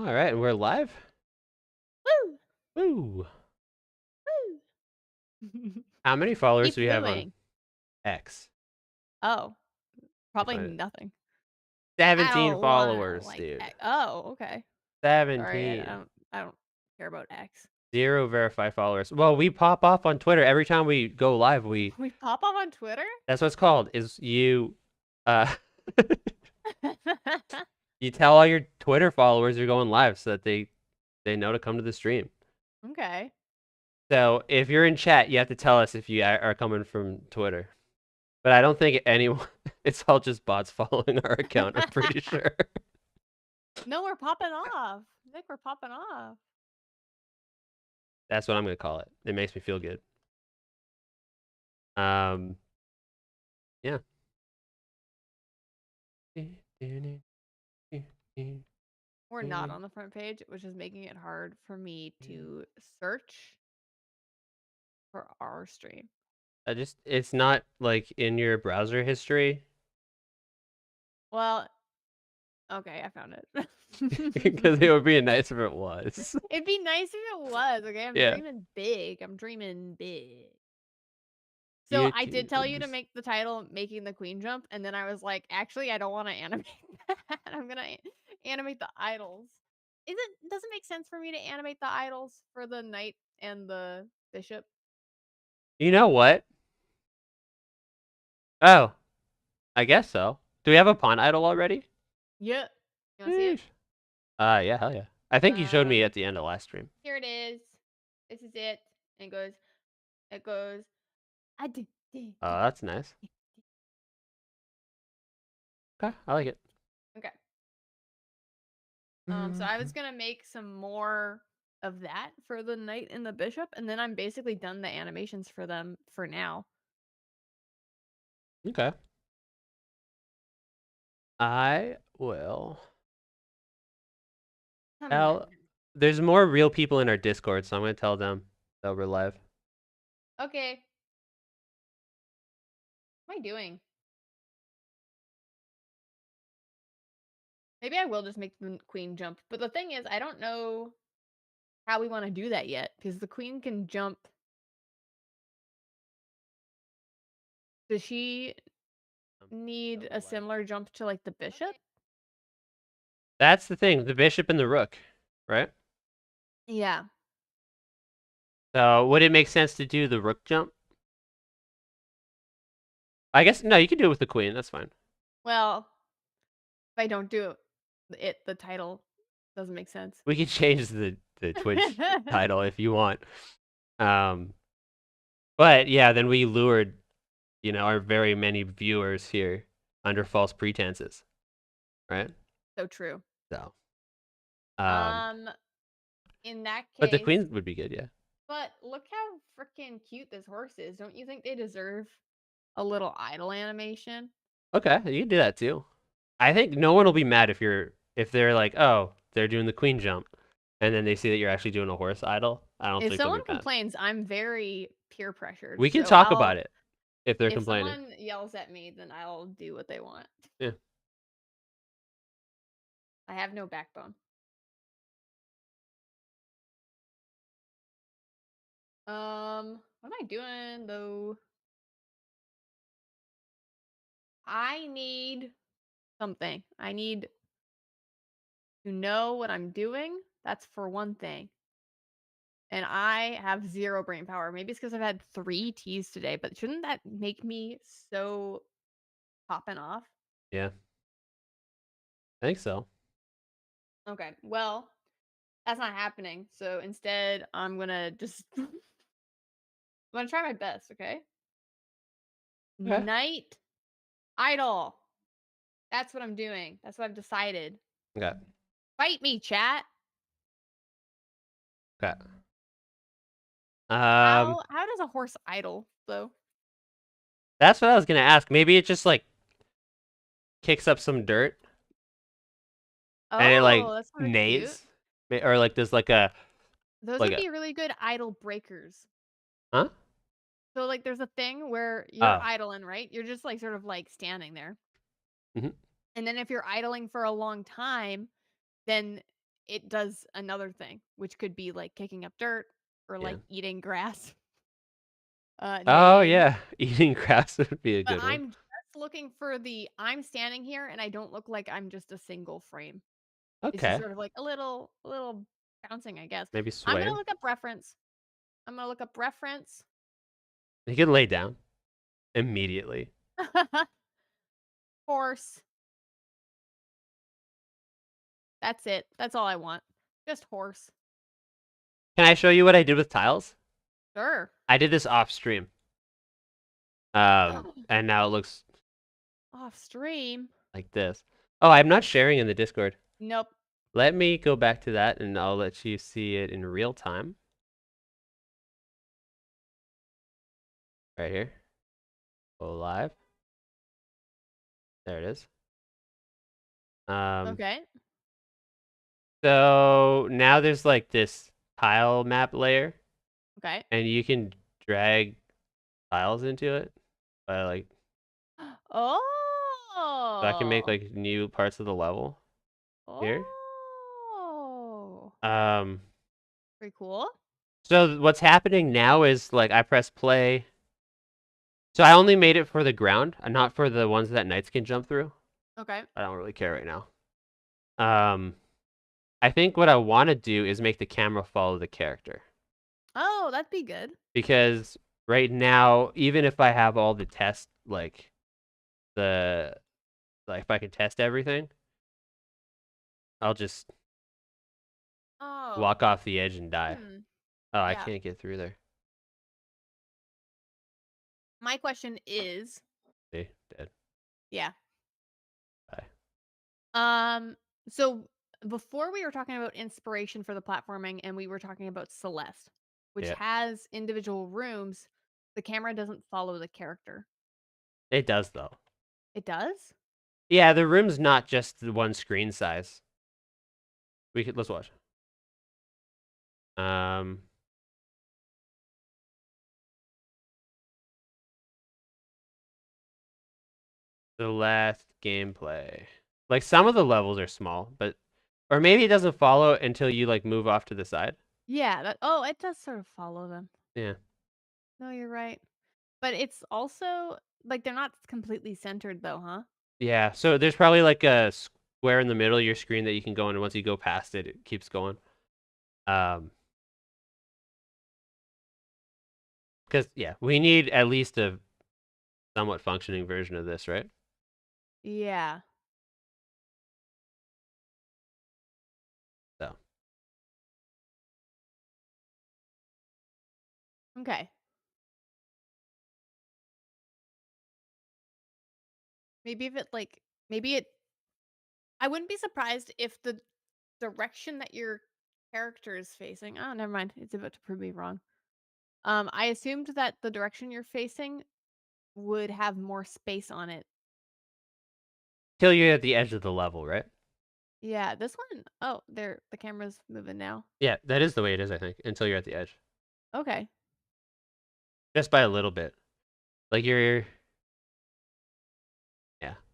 All right, and we're live. Woo! Woo! Woo! How many followers Keep do we have on wooing. X? Oh, You probably find it. nothing. I 17 don't wanna followers, like dude. oh, okay. Sorry, I 17. don't care about X. Zero verified followers. Well, we pop off on Twitter every time we go live. We We pop up on Twitter? That's what it's called. Is you uh you tell all your Twitter followers you're going live so that they know to come to the stream. Okay. So if you're in chat, you have to tell us if you are coming from Twitter. But I don't think anyone. It's all just bots following our account. I'm pretty sure. No, we're popping off. Nick, we're popping off. That's what I'm gonna call it. It makes me feel good. Yeah. We're not on the front page, which is making it hard for me to search for our stream. It's not like in your browser history Well, okay, I found it. because it would be nice if it was. It'd be nice if it was, okay? I'm Yeah. dreaming big. I'm dreaming big. So I did tell you to YouTubes. make the title "Making the Queen Jump," and then I was like, actually, I don't want to animate that. I'm gonna animate the idols. Does it make sense for me to animate the idols for the knight and the bishop? You know what? Oh, I guess so. Do we have a pawn idol already? Yeah. You wanna see it? Sheesh. Yeah, hell yeah. I think you showed me Um, at the end of last stream. Here it is. This is it. And it goes. I did. Oh, that's nice. Okay, I like it. Okay. So I was gonna make some more of that for the knight and the bishop, and then I'm basically done the animations for them for now. Okay. I will Come on. tell. There's more real people in our Discord, so I'm gonna tell them that we're live. Okay. What am I doing? Maybe I will just make the queen jump. But the thing is, I don't know how we want to do that yet because the queen can jump. Does she need a similar jump to like the bishop? That's the thing. The bishop and the rook, right? Yeah. So would it make sense to do the rook jump? I guess no. You can do it with the queen. That's fine. Well, if I don't do it, the title doesn't make sense. We can change the Twitch title if you want. But yeah, then we lured, our very many viewers here under false pretenses, right? So true. So, um, Um, in that but the case, queen would be good, yeah. but look how freaking cute this horse is. Don't you think they deserve a little idle animation? Okay, you can do that too. I think no one will be mad if they're like, oh, they're doing the queen jump, and then they see that you're actually doing a horse idol. I don't If think they'll be someone mad. complains, I'm very peer pressured. We can So talk about it if they're if complaining. someone yells at me, then I'll do what they want. Yeah. I have no backbone. What am I doing though? I need something. I need to know what I'm doing. That's for one thing. And I have zero brain power. Maybe it's because I've had 3 teas today, but shouldn't that make me so popping off? Yeah, I think so. Okay, well, that's not happening. So instead, I'm gonna just I'm gonna try my best, okay? Okay. Night idol. That's what I'm doing. That's what I've decided. Okay. Fight me, chat. Okay. How does a horse idle though? That's what I was gonna ask. Maybe it just like kicks up some dirt and it like Oh, that's sort of cute. neighs, or like there's like a Those like would a be really good idle breakers. huh? So like there's a thing where you're Oh. idling, right? You're just like sort of like standing there. Mhm. And then if you're idling for a long time, then it does another thing, which could be like kicking up dirt or Yeah. like eating grass, Oh neighing. yeah, eating grass would be a But good one. I'm just looking for the I'm standing here and I don't look like I'm just a single frame. It's just Okay, sort of like a little bouncing, I guess. maybe I'm gonna swaying. look up reference. I'm gonna look up reference. You can lay down immediately. Horse. That's it. That's all I want. Just horse. Can I show you what I did with tiles? Sure. I did this off stream. And now it looks Off stream. like this. Oh, I'm not sharing in the Discord. Nope. Let me go back to that and I'll let you see it in real time. Right here. Go live. There it is. Okay. So now there's like this tile map layer, Okay. and you can drag tiles into it. Like, so I can make Oh. like new parts of the level here. Oh. Um, Pretty cool. so what's happening now is like I press play. So I only made it for the ground, and not for the ones that knights can jump through. Okay. I don't really care right now. I think what I want to do is make the camera follow the character. Oh, that'd be good. Because right now, even if I have all the tests, like if I can test everything, I'll just Oh. walk off the edge and die. Oh, I Yeah. can't get through there. My question is, See, dead. yeah. Bye. So before we were talking about inspiration for the platforming and we were talking about Celeste, which Yeah, has individual rooms, the camera doesn't follow the character. it does though. It does? Yeah, the room's not just the one screen size. Let's watch. The last gameplay. Like some of the levels are small, but or maybe it doesn't follow until you like move off to the side. Yeah, it does sort of follow them. Yeah. No, you're right. But it's also like they're not completely centered though, huh? Yeah, so there's probably like a square in the middle of your screen that you can go in, and once you go past it, it keeps going. Because yeah, we need at least a somewhat functioning version of this, right? Yeah. So Okay. Maybe if it like maybe it I wouldn't be surprised if the direction that your character is facing. Oh, never mind. It's about to prove me wrong. I assumed that the direction you're facing would have more space on it. till you're at the edge of the level, right? Yeah, this one oh, there the camera's moving now. Yeah, that is the way it is, I think, until you're at the edge, Okay. just by a little bit. Like yeah,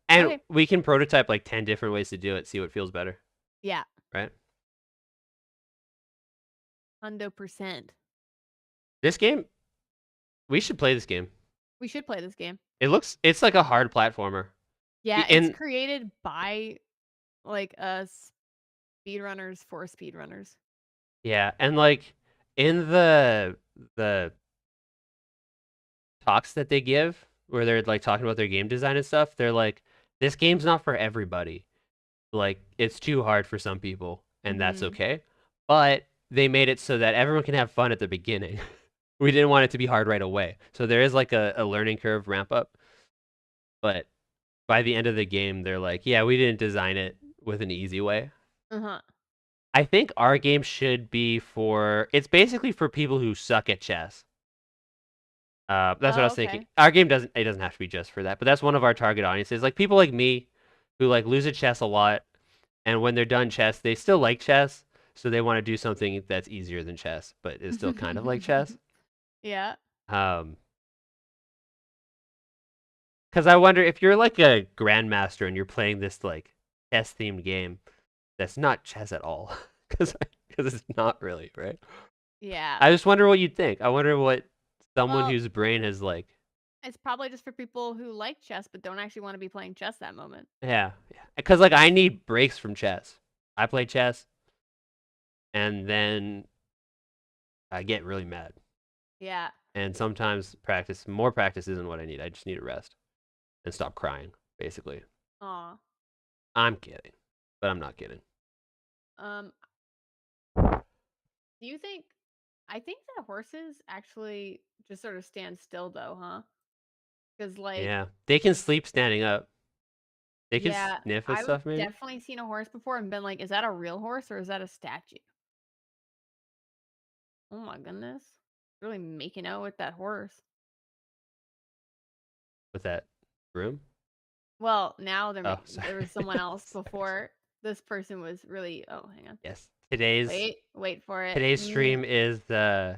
and Okay. we can prototype like 10 different ways to do it, see what feels better, Yeah. right? 100%. This game, we should play this game. We should play this game. It's like a hard platformer. Yeah, it's In created by like speedrunners for speedrunners. Yeah, and like in the talks that they give where they're like talking about their game design and stuff, they're like, this game's not for everybody. Like it's too hard for some people, and that's Mhm. okay. But they made it so that everyone can have fun at the beginning. We didn't want it to be hard right away. So there is like a learning curve ramp up. But by the end of the game, they're like, yeah, we didn't design it with an easy way. Uh-huh. I think our game should be it's basically for people who suck at chess. That's what I was thinking. Okay. Our game doesn't have to be just for that, but that's one of our target audiences. Like people like me who like lose at chess a lot, and when they're done chess, they still like chess, so they want to do something that's easier than chess, but is still kind of like chess. Yeah. Because I wonder if you're like a grandmaster and you're playing this like chess themed game that's not chess at all. because it's not really right. Yeah. I just wonder what you'd think. I wonder what someone Well, whose brain has like, it's probably just for people who like chess but don't actually want to be playing chess that moment. yeah, because like I need breaks from chess. I play chess, and then I get really mad, Yeah. and sometimes more practice isn't what I need. I just need a rest and stop crying. Basically, Aw. I'm kidding, but I'm not kidding. Um, do you think? I think that horses actually just sort of stand still, though, huh? Because, like, Yeah, they can sleep standing up. They can yeah, sniff at I've stuff, maybe. definitely seen a horse before and been like, "Is that a real horse or is that a statue?" Oh my goodness, really making out with that horse. With that room. Well, now Oh, sorry. there was someone else Sorry, sorry. before. This person was really. Oh, hang on. Yes. Wait for it. Today's stream is the.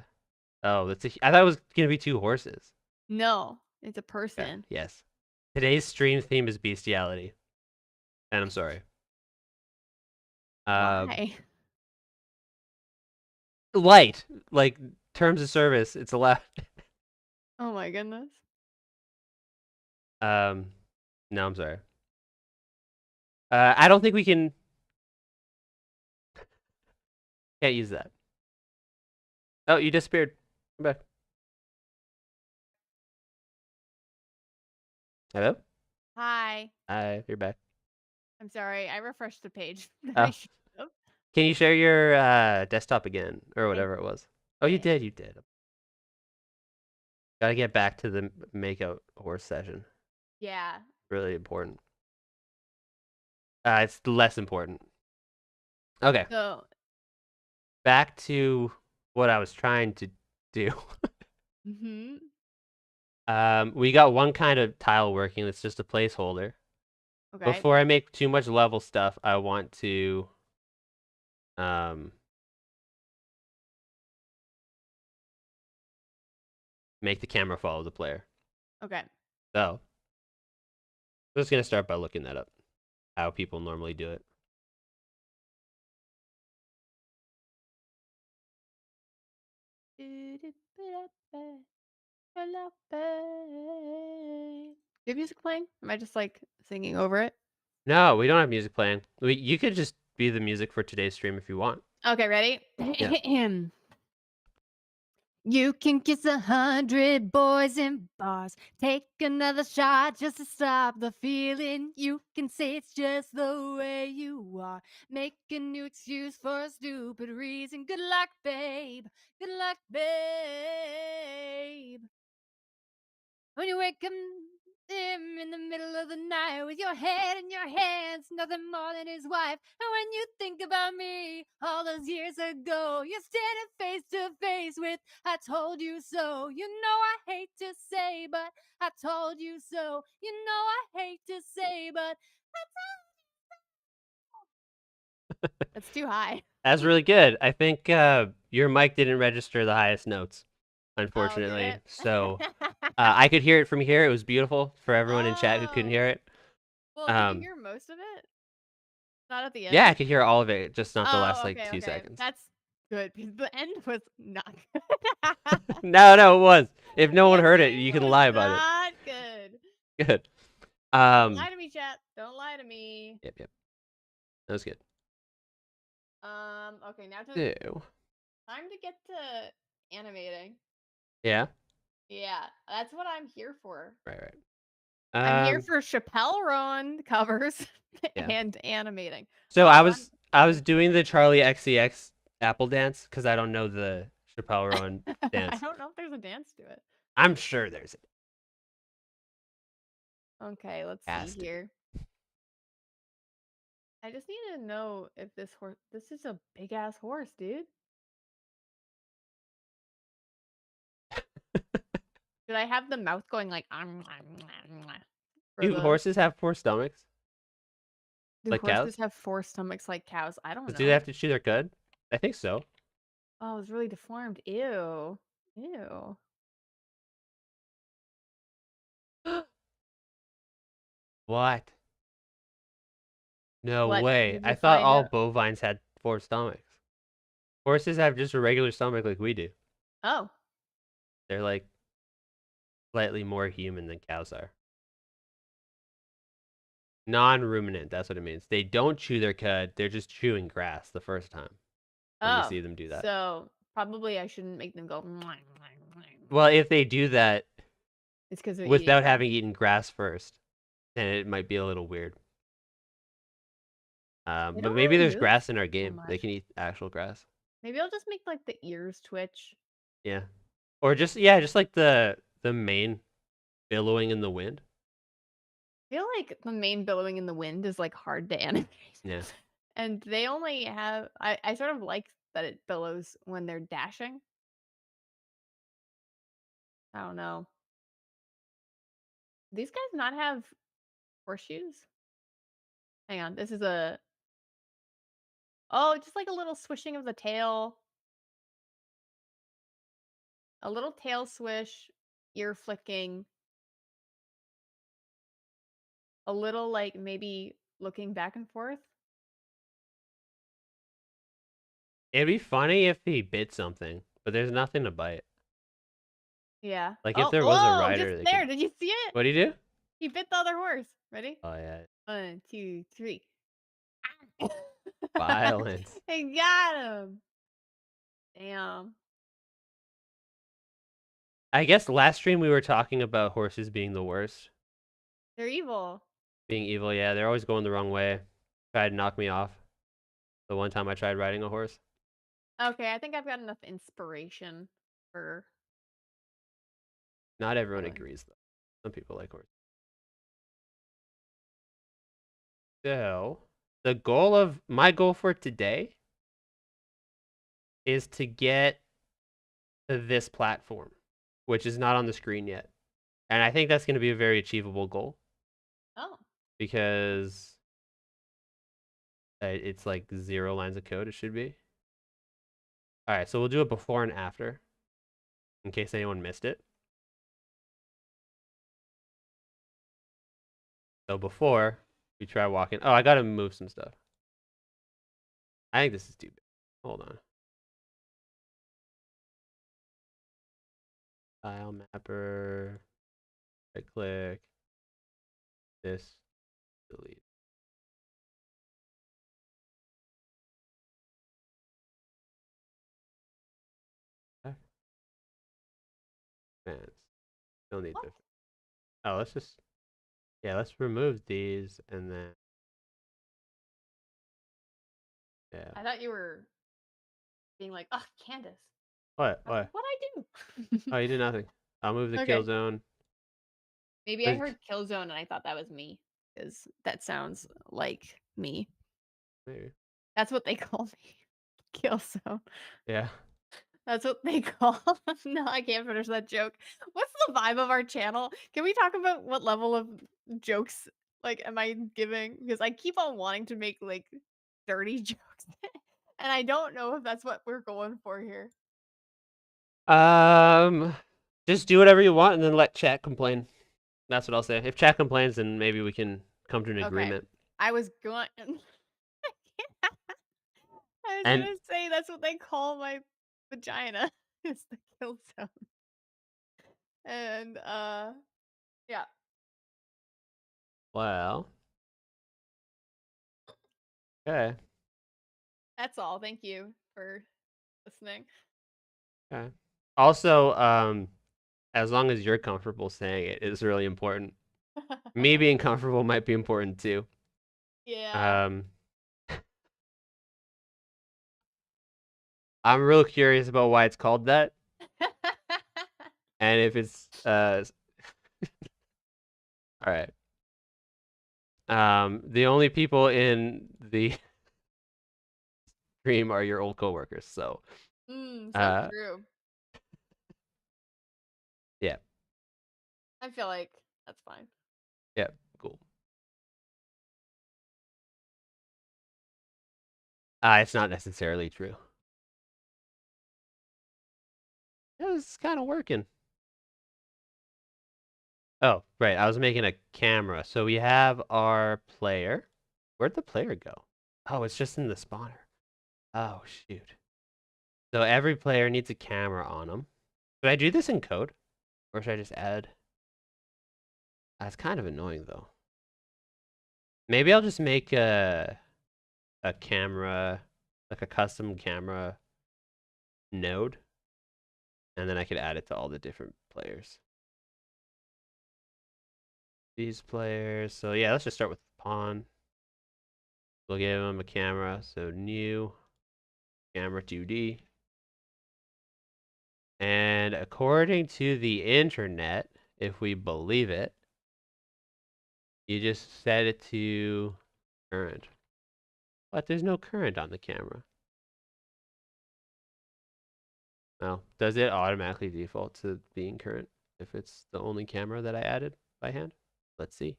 Oh, I thought it was gonna be two horses. No, it's a Okay. person. Yes. Today's stream theme is bestiality, and I'm sorry. Why? Light, like terms of service, it's allowed. Oh my goodness. No, I'm sorry. I don't think we can. Can't use that. Oh, you disappeared. Come back. Hello. Hi. Hi, you're back. I'm sorry. I refreshed the page. I Oh, should have. can you share your desktop again or I whatever it was? Oh, you did. did. You did. Gotta get back to the makeout horse session. Yeah. Really important. It's less important. Okay, So, back to what I was trying to do. hmm We got one kind of tile working. It's just a placeholder. okay. Before I make too much level stuff, I want to make the camera follow the player. Okay. So I'm just gonna start by looking that up. How people normally do it. Do you have music playing? Am I just like singing over it? No, we don't have music playing. You could just be the music for today's stream if you want. Okay, ready? Yeah. You can kiss 100 boys in bars. Take another shot just to stop the feeling. You can say it's just the way you are. Make a new excuse for a stupid reason. Good luck, babe. Good luck, babe. When you wake up him in the middle of the night with your head in your hands, nothing more than his wife. And when you think about me all those years ago, you're standing face to face with I told you so. You know I hate to say, but I told you so. You know I hate to say, but that's too high. That's really good. I think your mic didn't register the highest notes, Oh, did unfortunately. it? So I could hear it from here. It was beautiful for everyone in chat who couldn't Oh. hear it. Well, can you hear most of it? Not at the Yeah, I end? could hear all of it, just not the last Oh, like okay, 2 okay. seconds. That's good because the end was not good. No, it was. If no The one heard it, ending you can was lie about it. not good. Good. Don't lie to me, chat. Don't lie to me. Yep. That was good. Okay, now Ew. time to get to animating. Yeah. Yeah, that's what I'm here for. Right. I'm here for Chappelle Roan covers Yeah. and animating. So Oh, I was doing the Charlie XCX Apple dance because I don't know the Chappelle Roan I dance. don't know if there's a dance to it. I'm sure there's it. Okay, let's Has see to be. here. I just need to know if this horse. This is a big ass horse, dude. Should I have the mouth going like for Do the? horses have 4 stomachs Do like horses cows? have 4 stomachs like cows? I don't Do they know. have to chew their cud? I think so. Oh, it's really deformed. Ew. Ew. What? No What way. did I you thought find all out? bovines had 4 stomachs. Horses have just a regular stomach like we do. Oh. They're like slightly more human than cows are. Non-ruminant, that's what it means. They don't chew their cud, they're just chewing grass the first time when we Oh. see them do that. So probably I shouldn't make them go. Well, if they do that It's because they're eating without grass. having eaten grass first, then it might be a little weird. They But don't maybe really there's move grass in our so game. They much. can eat actual grass. Maybe I'll just make like the ears twitch. Yeah. Or just like the main billowing in the wind. I feel like the main billowing in the wind is like hard to animate. Yeah. And they only have I sort of like that it billows when they're dashing. I don't know. These guys not have horseshoes? Hang on, this is a oh, just like a little swishing of the tail. A little tail swish, ear flicking, a little like maybe looking back and forth. It'd be funny if he bit something, but there's nothing to bite. Yeah. Like if Oh, there was a whoa, just rider that there. could. Did you see it? What'd he do? He bit the other horse. Ready? Oh yeah, 1, 2, 3. violence. I got him. Damn. I guess last stream we were talking about horses being the worst, They're evil. being evil. Yeah, they're always going the wrong way. Tried to knock me off. The one time I tried riding a horse. Okay, I think I've got enough inspiration for Not everyone going. agrees though. Some people like horses. So the goal of my goal for today is to get to this platform, which is not on the screen yet. And I think that's going to be a very achievable goal Oh. because it's like 0 lines of code, it should be. All right, so we'll do it before and after in case anyone missed it. So before we try walking, oh, I got to move some stuff. I think this is too big. Hold on. Tile mapper, right click, this, delete. Okay. Fans. Still need What? to. Oh, let's just. Yeah, let's remove these and then. Yeah. I thought you were being like, "Oh, Candace." What? I was What? like, "What I do?" Oh, you did nothing. I'll move the kill Okay. zone. Maybe I heard Killzone and I thought that was me because that sounds like me. Maybe. That's what they call me. Killzone. Yeah. That's what they call. No, I can't finish that joke. What's the vibe of our channel? Can we talk about what level of jokes like am I giving? Because I keep on wanting to make like dirty jokes, and I don't know if that's what we're going for here. Um, just do whatever you want and then let chat complain. That's what I'll say. If chat complains, then maybe we can come to an Okay, agreement. I was going. I was And gonna say that's what they call my vagina is the kill zone. And yeah. well, okay, That's all. Thank you for listening. okay. Also, as long as you're comfortable saying it is really important. Me being comfortable might be important too. Yeah. I'm real curious about why it's called that, and if it's all right. The only people in the stream are your old coworkers, so So true. yeah, I feel like that's fine. yeah, cool. It's not necessarily true. It was kind of working. Oh, right. I was making a camera. So we have our player. Where'd the player go? Oh, it's just in the spawner. Oh, shoot. So every player needs a camera on them. Should I do this in code? Or should I just add? That's kind of annoying though. Maybe I'll just make a camera, like a custom camera node. And then I could add it to all the different players. These players. So yeah, let's just start with pawn. We'll give them a camera. So new camera 2D. And according to the internet, if we believe it, you just set it to current. But there's no current on the camera. Now, does it automatically default to being current if it's the only camera that I added by hand? Let's see.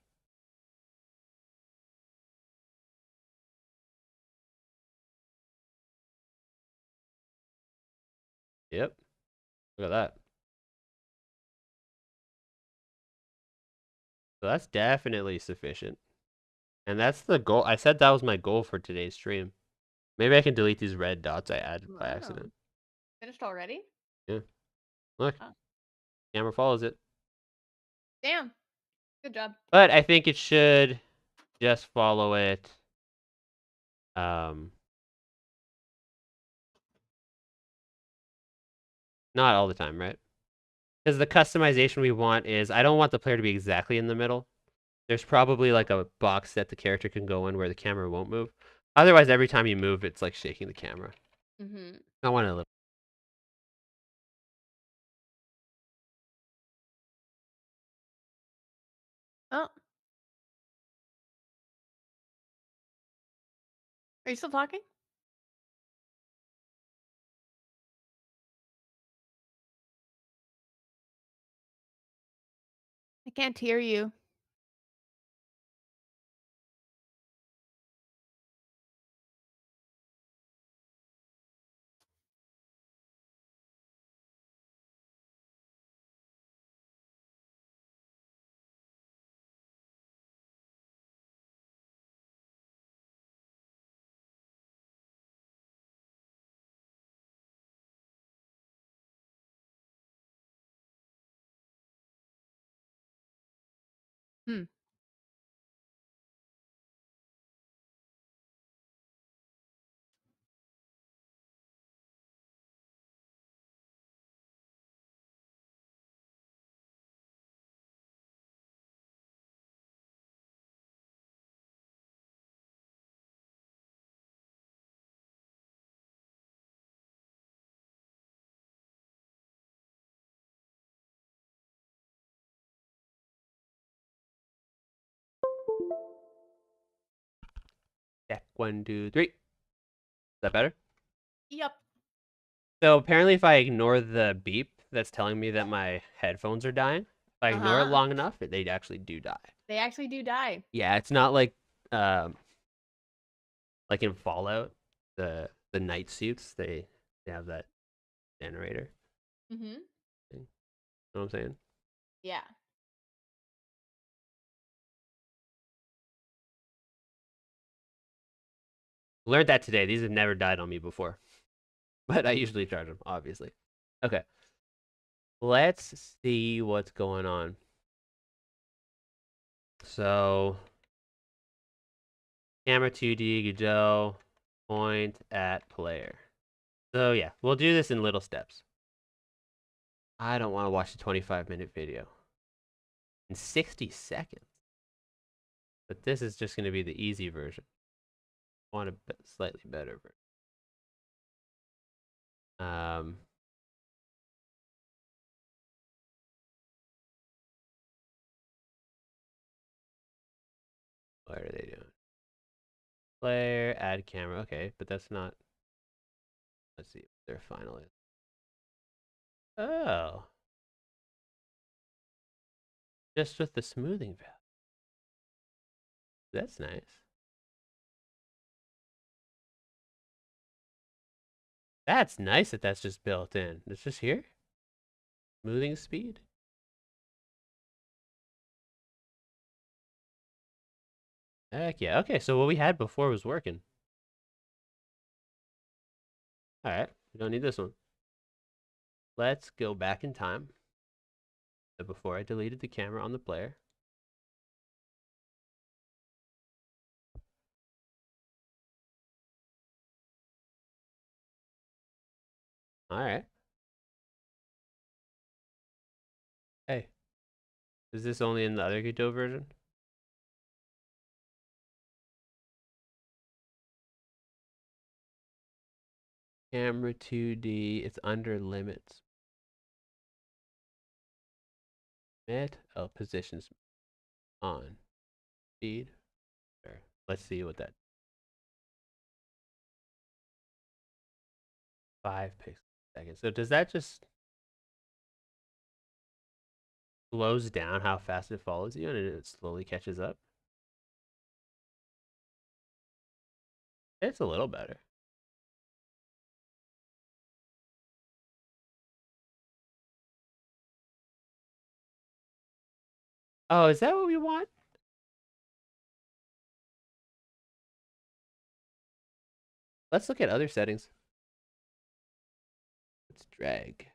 Yep. Look at that. So that's definitely sufficient. And that's the goal. I said that was my goal for today's stream. Maybe I can delete these red dots I added by Wow. accident. Finished already? Yeah. Look. Oh. Camera follows it. Damn. Good job. But I think it should just follow it. Not all the time, right? Because the customization we want is, I don't want the player to be exactly in the middle. There's probably like a box that the character can go in where the camera won't move. Otherwise, every time you move, it's like shaking the camera. Mm-hmm. I want a little. Oh. Are you still talking? I can't hear you. Hmm. Check 1, 2, 3. Is that better? Yep. So apparently, if I ignore the beep that's telling me that my headphones are dying, if I ignore it long enough, they actually do die. They actually do die. Yeah, it's not like in Fallout, the night suits, they have that generator. Mm-hmm. You know what I'm saying? Yeah. Learned that today. These have never died on me before. But I usually charge them, obviously. Okay. Let's see what's going on. So, camera 2D, Godot, point at player. So yeah, we'll do this in little steps. I don't want to watch a 25-minute video in 60 seconds. But this is just going to be the easy version. I want a slightly better version. What are they doing? Player, add camera. Okay, but that's not. Let's see what their final is. Oh. Just with the smoothing valve. That's nice. That's nice that that's just built in. It's just here. Smoothing speed. Heck yeah. Okay, so what we had before was working. All right. We don't need this one. Let's go back in time. So before I deleted the camera on the player. All right. Hey, is this only in the other Godot version? Camera 2D, it's under limits. Oh, positions on. Speed. Sure. Let's see what that. 5 pixels per second. So does that just slows down how fast it follows you and it slowly catches up? It's a little better. Oh, is that what we want? Let's look at other settings. Let's drag.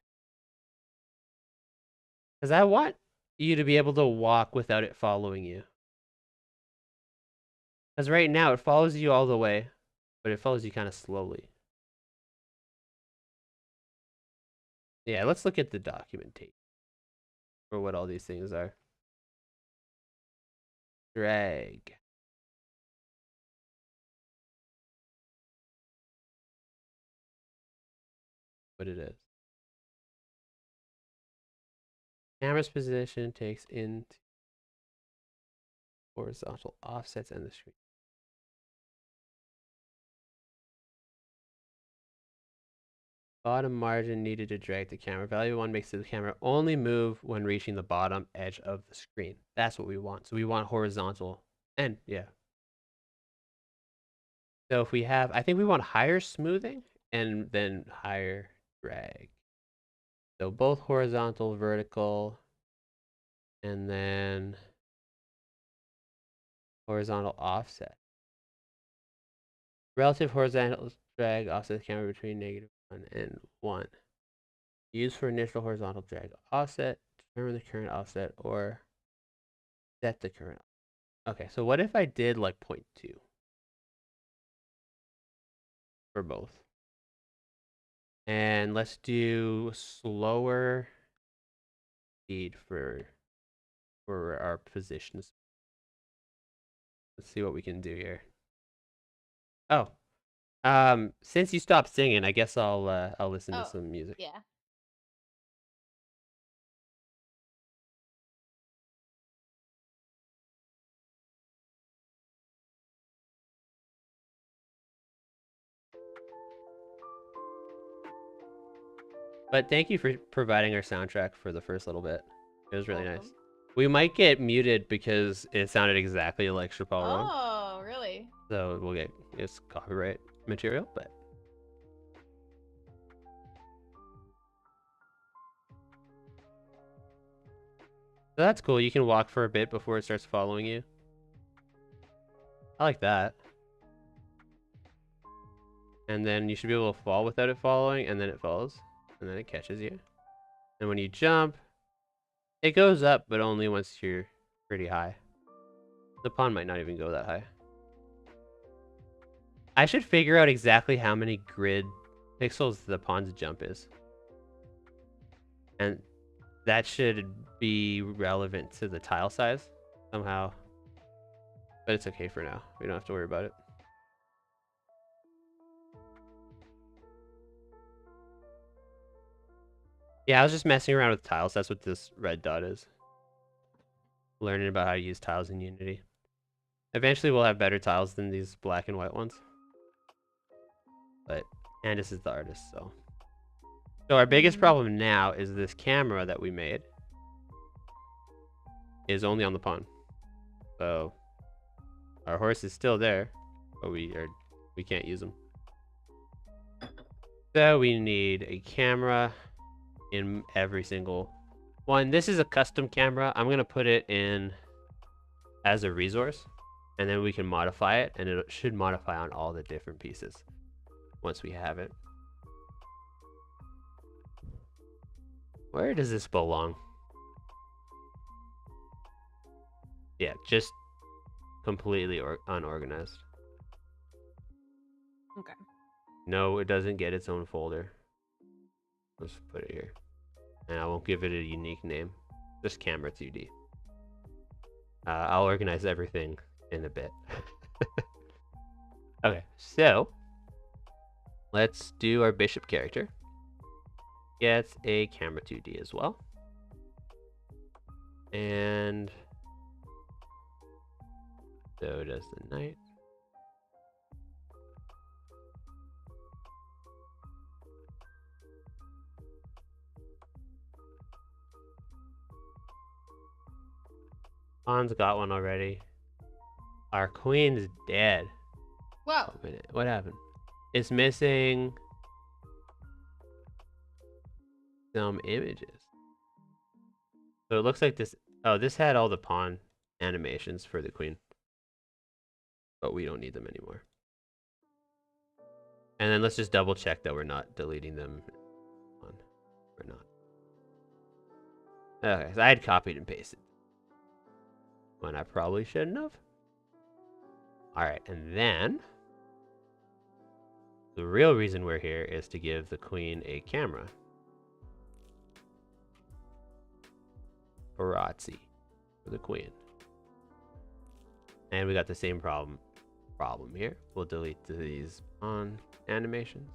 Because I want you to be able to walk without it following you. Because right now it follows you all the way, but it follows you kind of slowly. Yeah, let's look at the documentation for what all these things are. Drag. What it is. Camera's position takes into horizontal offsets and the screen. Bottom margin needed to drag the camera. Value 1 makes the camera only move when reaching the bottom edge of the screen. That's what we want. So we want horizontal. And yeah. So if we have, I think we want higher smoothing and then higher drag. So both horizontal, vertical, and then horizontal offset. Relative horizontal drag offset the camera between -1 and 1. Use for initial horizontal drag offset, determine the current offset, or set the current. Okay, so what if I did like 0.2 for both? And let's do slower speed for our positions. Let's see what we can do here. Oh, since you stopped singing, I guess I'll listen to some music. Yeah. But thank you for providing our soundtrack for the first little bit. It was really nice. Welcome. We might get muted because it sounded exactly like Chappelle Roan. Oh, really? So we'll get it's copyright material, but so that's cool. You can walk for a bit before it starts following you. I like that. And then you should be able to fall without it following, and then it falls, and then it catches you. And when you jump, it goes up, but only once you're pretty high. The pond might not even go that high. I should figure out exactly how many grid pixels the pond's jump is. And that should be relevant to the tile size somehow. But it's okay for now. We don't have to worry about it. Yeah, I was just messing around with tiles. That's what this red dot is. Learning about how to use tiles in Unity. Eventually we'll have better tiles than these black and white ones. But Andis is the artist, so. So our biggest problem now is this camera that we made is only on the pond. So our horse is still there, but we can't use him. So we need a camera in every single one. This is a custom camera. I'm gonna put it in as a resource, and then we can modify it, and it should modify on all the different pieces once we have it. Where does this belong? Yeah, just completely unorganized. Okay. No, it doesn't get its own folder. Let's put it here. And I won't give it a unique name. Just camera 2D. I'll organize everything in a bit. Okay, so let's do our bishop character. Gets a camera 2D as well. And so does the knight. Pawn's got one already. Our queen's dead. Whoa. Oh, minute. What happened? It's missing some images. So it looks like this. Oh, this had all the pawn animations for the queen. But we don't need them anymore. And then let's just double check that we're not deleting them. We're not. Okay, so I had copied and pasted when I probably shouldn't have. All right, and then the real reason we're here is to give the queen a camera. Parazzi for the queen. And we got the same problem here. We'll delete these pawn animations.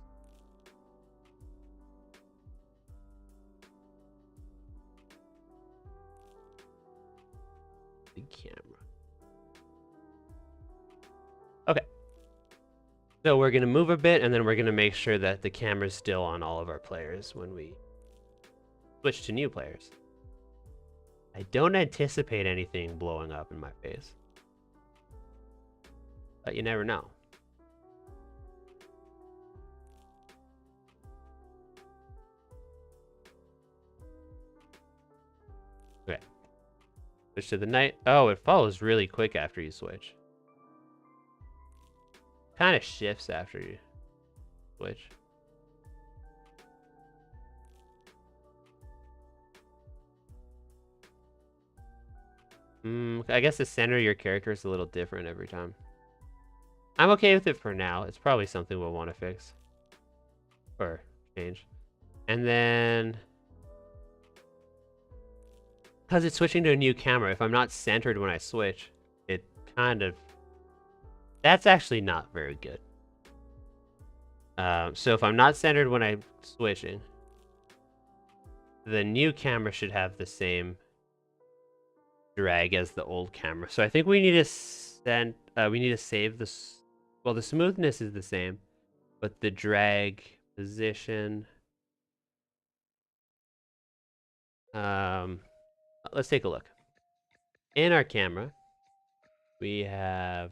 The camera. Okay. So we're going to move a bit, and then we're going to make sure that the camera's still on all of our players when we switch to new players. I don't anticipate anything blowing up in my face. But you never know. Okay. Switch to the knight. Oh, it follows really quick after you switch. Kind of shifts after you switch. I guess the center of your character is a little different every time. I'm okay with it for now. It's probably something we'll want to fix. Or change. And then... because it's switching to a new camera, if I'm not centered when I switch, it kind of... that's actually not very good. So if I'm not centered when I'm switching, the new camera should have the same drag as the old camera. So I think we need to save this. Well, the smoothness is the same, but the drag position. Let's take a look. In our camera, we have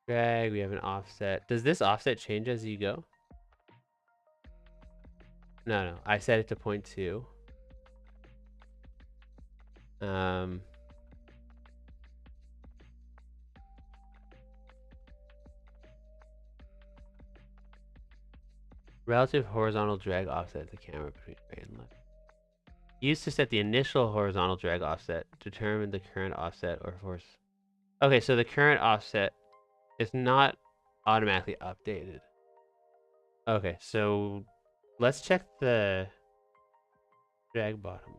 drag. We have an offset. Does this offset change as you go? No. I set it to 0.2. Relative horizontal drag offset the camera between right and left. Used to set the initial horizontal drag offset, determine the current offset or force. Okay, so the current offset is not automatically updated. Okay, so let's check the drag bottom.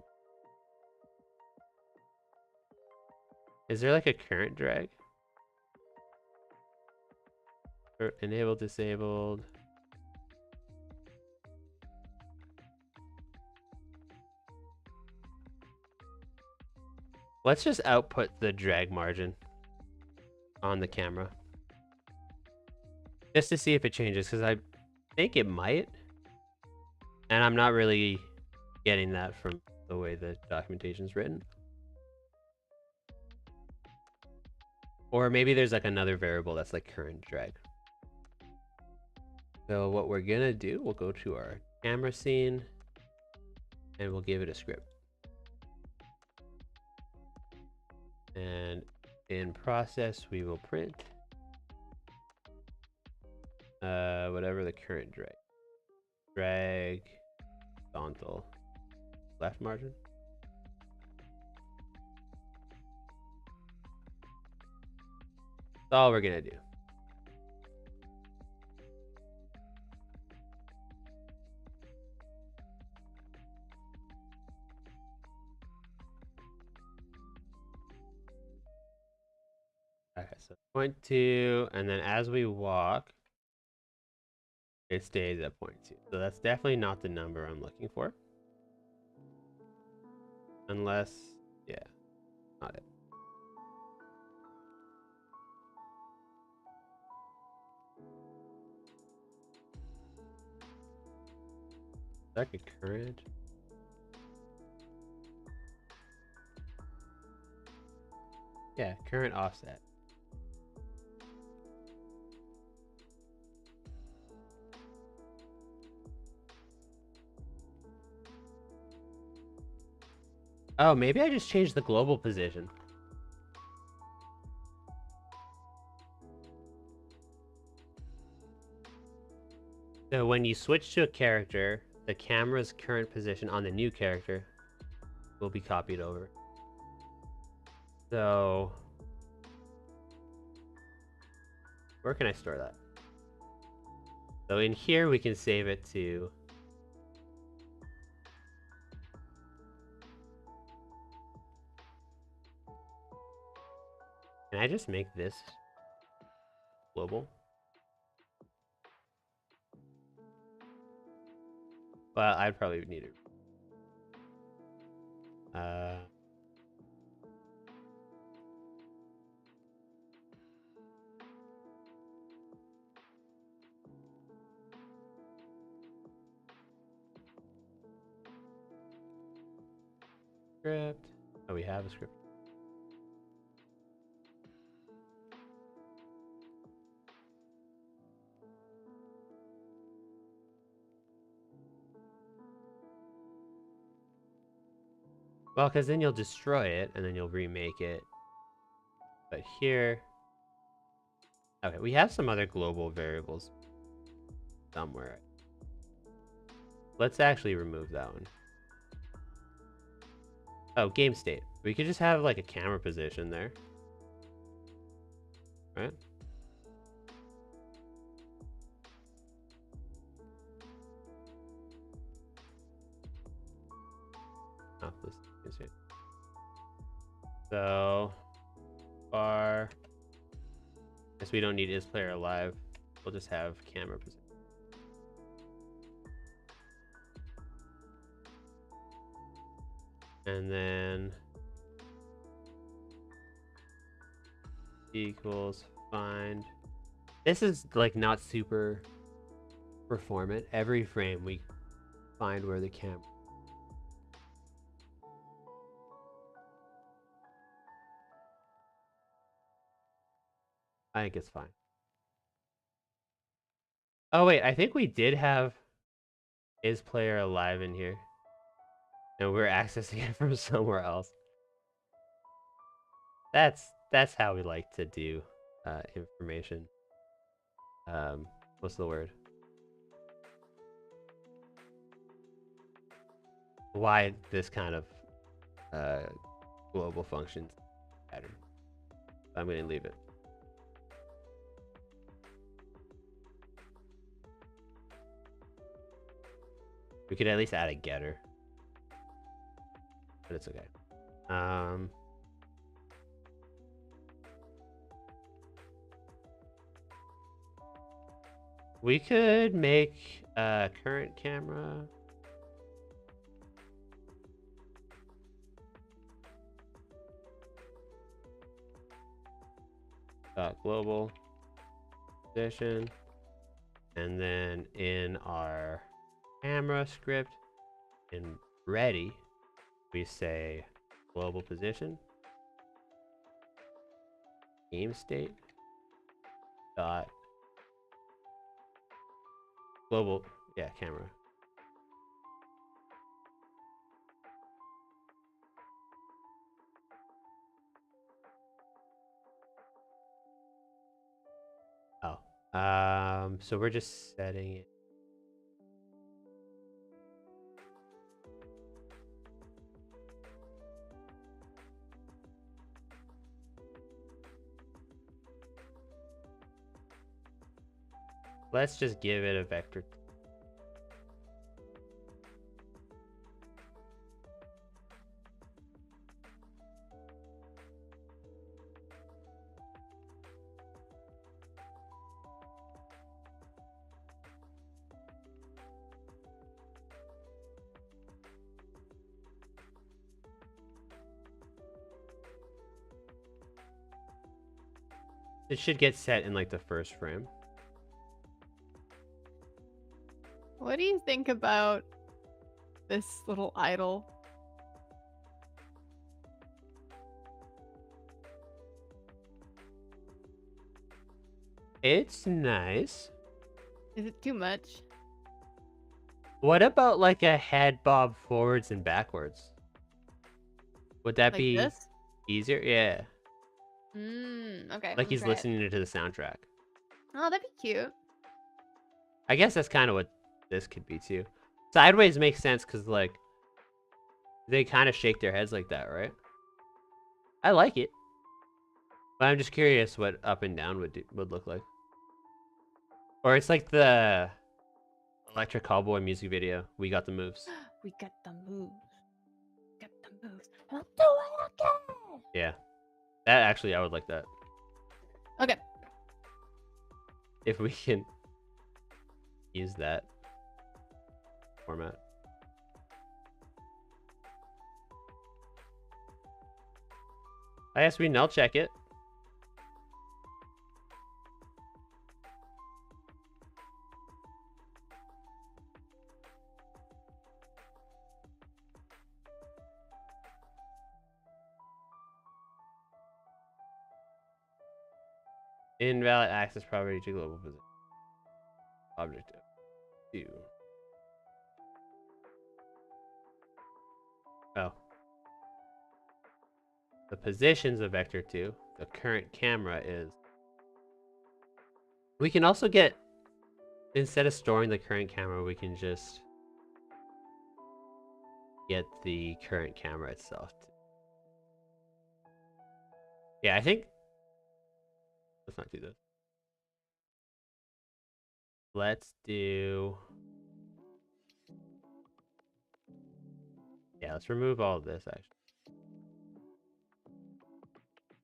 Is there like a current drag? Or enabled, disabled? Let's just output the drag margin on the camera. Just to see if it changes, because I think it might. And I'm not really getting that from the way the documentation's written. Or maybe there's like another variable that's like current drag. So what we're gonna do, we'll go to our camera scene and we'll give it a script. And in process, we will print whatever the current drag horizontal left margin. That's all we're gonna do. Okay, so 0.2, and then as we walk, it stays at 0.2. So that's definitely not the number I'm looking for. Unless, yeah, not it. Is that a current? Yeah, current offset. Oh, maybe I just changed the global position. So when you switch to a character, the camera's current position on the new character will be copied over. So where can I store that? So in here, we can save it to can I just make this global? Well, I'd probably need it. Script. Oh, we have a script. Well, because then you'll destroy it and then you'll remake it. But here, okay, we have some other global variables somewhere. Let's actually remove that one. Oh, game state. We could just have like a camera position there. Right? Oh, this is it. So, bar. Guess we don't need is player alive. We'll just have camera position. And then equals find. This is like not super performant. Every frame we find where the camera. I think it's fine. Oh wait, I think we did have is player alive in here. And we're accessing it from somewhere else. That's how we like to do information. What's the word? Why this kind of global functions matter. I'm going to leave it. We could at least add a getter, but it's okay. We could make a current camera. Global position, and then in our camera script in ready, we say global position, game state dot global, yeah, camera. Oh, So we're just setting it. Let's just give it a vector. It should get set in like the first frame. What do you think about this little idol? It's nice. Is it too much? What about like a head bob forwards and backwards? Would that Like be this? easier? Yeah. Okay. Like he's listening to the soundtrack. Oh, that'd be cute. I guess that's kind of what this could be too. Sideways makes sense because like they kind of shake their heads like that, right? I like it, but I'm just curious what up and down would look like. Or it's like the Electric Callboy music video. We got the moves. We got the moves. Got the moves. I'll do it again. Yeah, that actually I would like that Okay. if we can use that format. I guess we null check it. Invalid access property to global position. Object 2. Oh. The positions of vector 2. The current camera is. We can also get, instead of storing the current camera, we can just get the current camera itself. Yeah, I think. Let's not do this. Let's do. Yeah, let's remove all of this actually.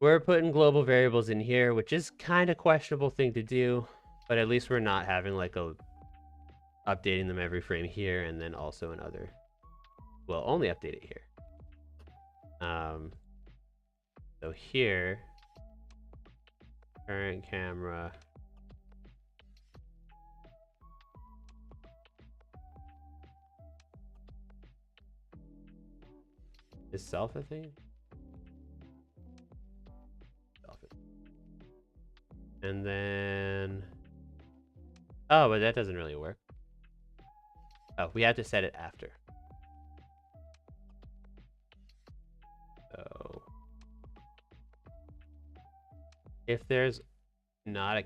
We're putting global variables in here, which is kind of questionable thing to do, but at least we're not having like a updating them every frame here and then also in other. We'll only update it here. So here, current camera. Is self a thing? And then, oh, but that doesn't really work. Oh, we have to set it after. So if there's not a,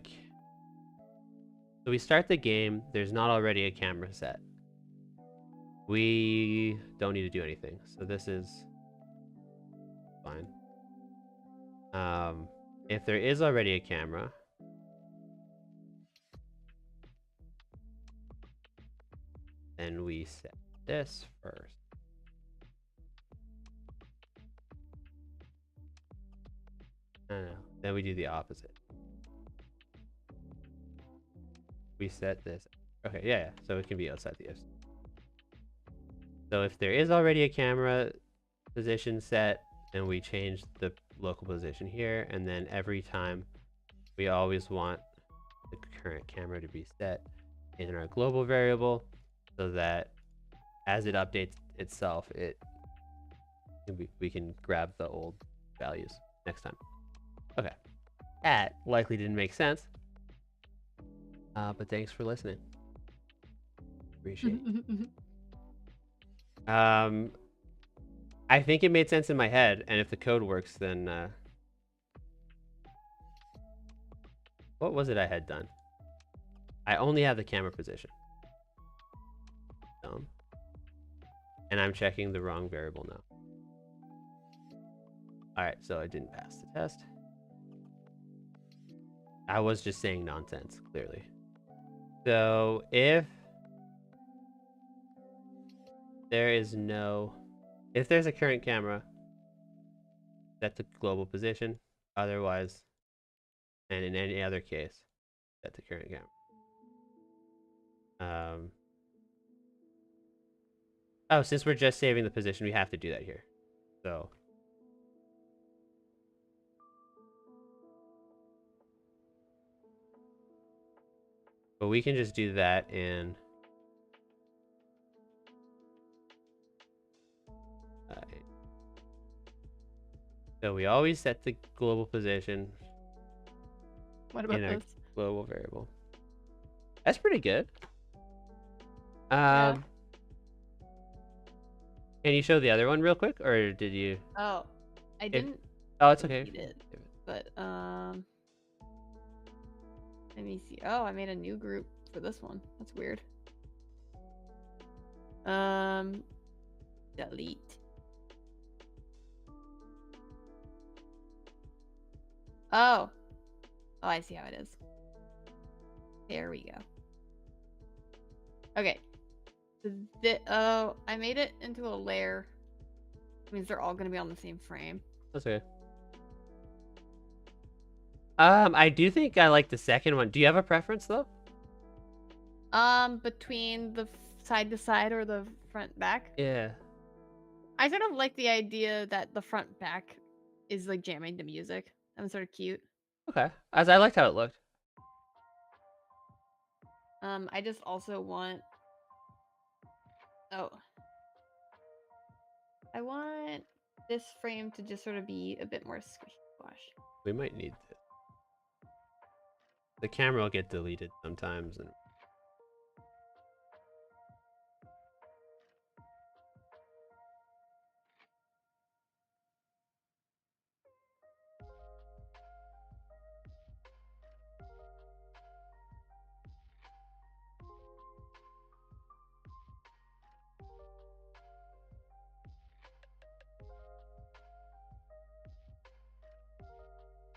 so we start the game, there's not already a camera set. We don't need to do anything. So this is fine. If there is already a camera, then we set this first. Then we do the opposite. We set this. Okay, yeah. So it can be outside the ifs. So if there is already a camera position set, then we change the local position here, and then every time we always want the current camera to be set in our global variable, so that as it updates itself, we can grab the old values next time. Okay, that likely didn't make sense, but thanks for listening. Appreciate it. I think it made sense in my head, and if the code works, then what was it I had done? I only have the camera position. And I'm checking the wrong variable now. Alright, so I didn't pass the test. I was just saying nonsense, clearly. So if there's a current camera, set the global position. Otherwise, and in any other case, set the current camera. Oh, since we're just saving the position, we have to do that here. So but we can just do that in so we always set the global position What about in a this? global variable. That's pretty good. Yeah. Can you show the other one real quick, or did you? Oh, I didn't. Oh, it's okay. delete it, but let me see. Oh, I made a new group for this one. That's weird. Delete. Oh, I see how it is. There we go. Okay. I made it into a layer. It means they're all gonna be on the same frame. That's okay. I do think I like the second one. Do you have a preference though? Between the side to side or the front back? Yeah. I sort of like the idea that the front back is like jamming to music. That was sort of cute. Okay. As I liked how it looked. I just also want. Oh. I want this frame to just sort of be a bit more squish. We might need to. The camera will get deleted sometimes, and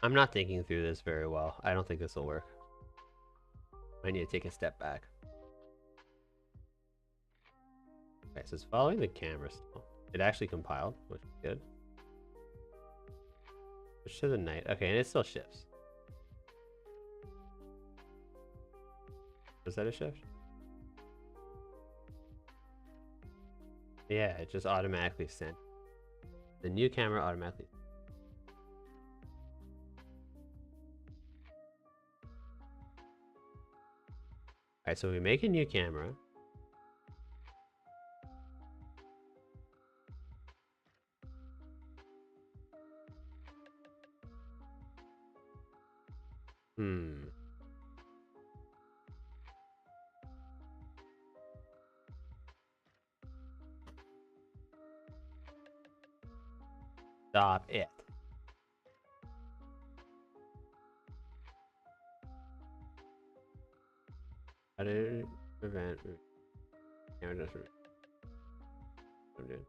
I'm not thinking through this very well. I don't think this will work. I need to take a step back. Okay, so it's following the camera still. It actually compiled, which is good. Switch to the night. Okay, and it still shifts. Was that a shift? Yeah, it just automatically sent. The new camera automatically. Alright, so we make a new camera. Stop it. How to prevent camera just I'm doing.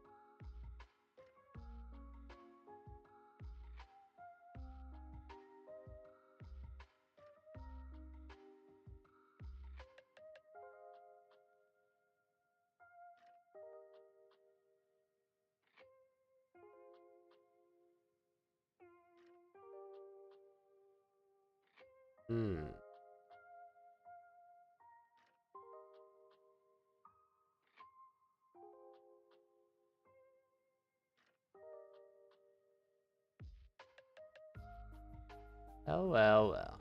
Oh, well.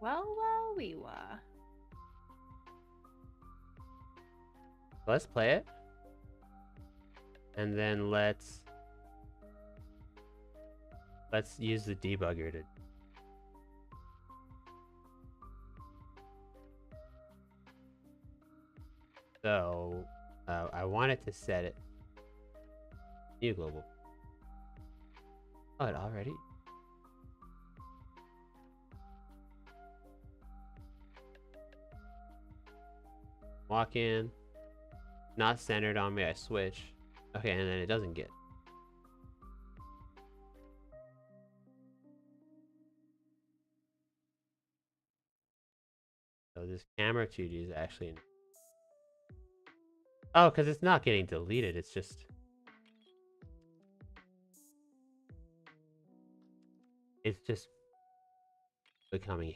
Well, we were. Let's play it. And then let's use the debugger to so I wanted to set it new global. Oh, it already. Walk in. Not centered on me, I switch. Okay, and then it doesn't get. So this camera 2D is actually... Oh, because it's not getting deleted, it's just... It's just becoming... Is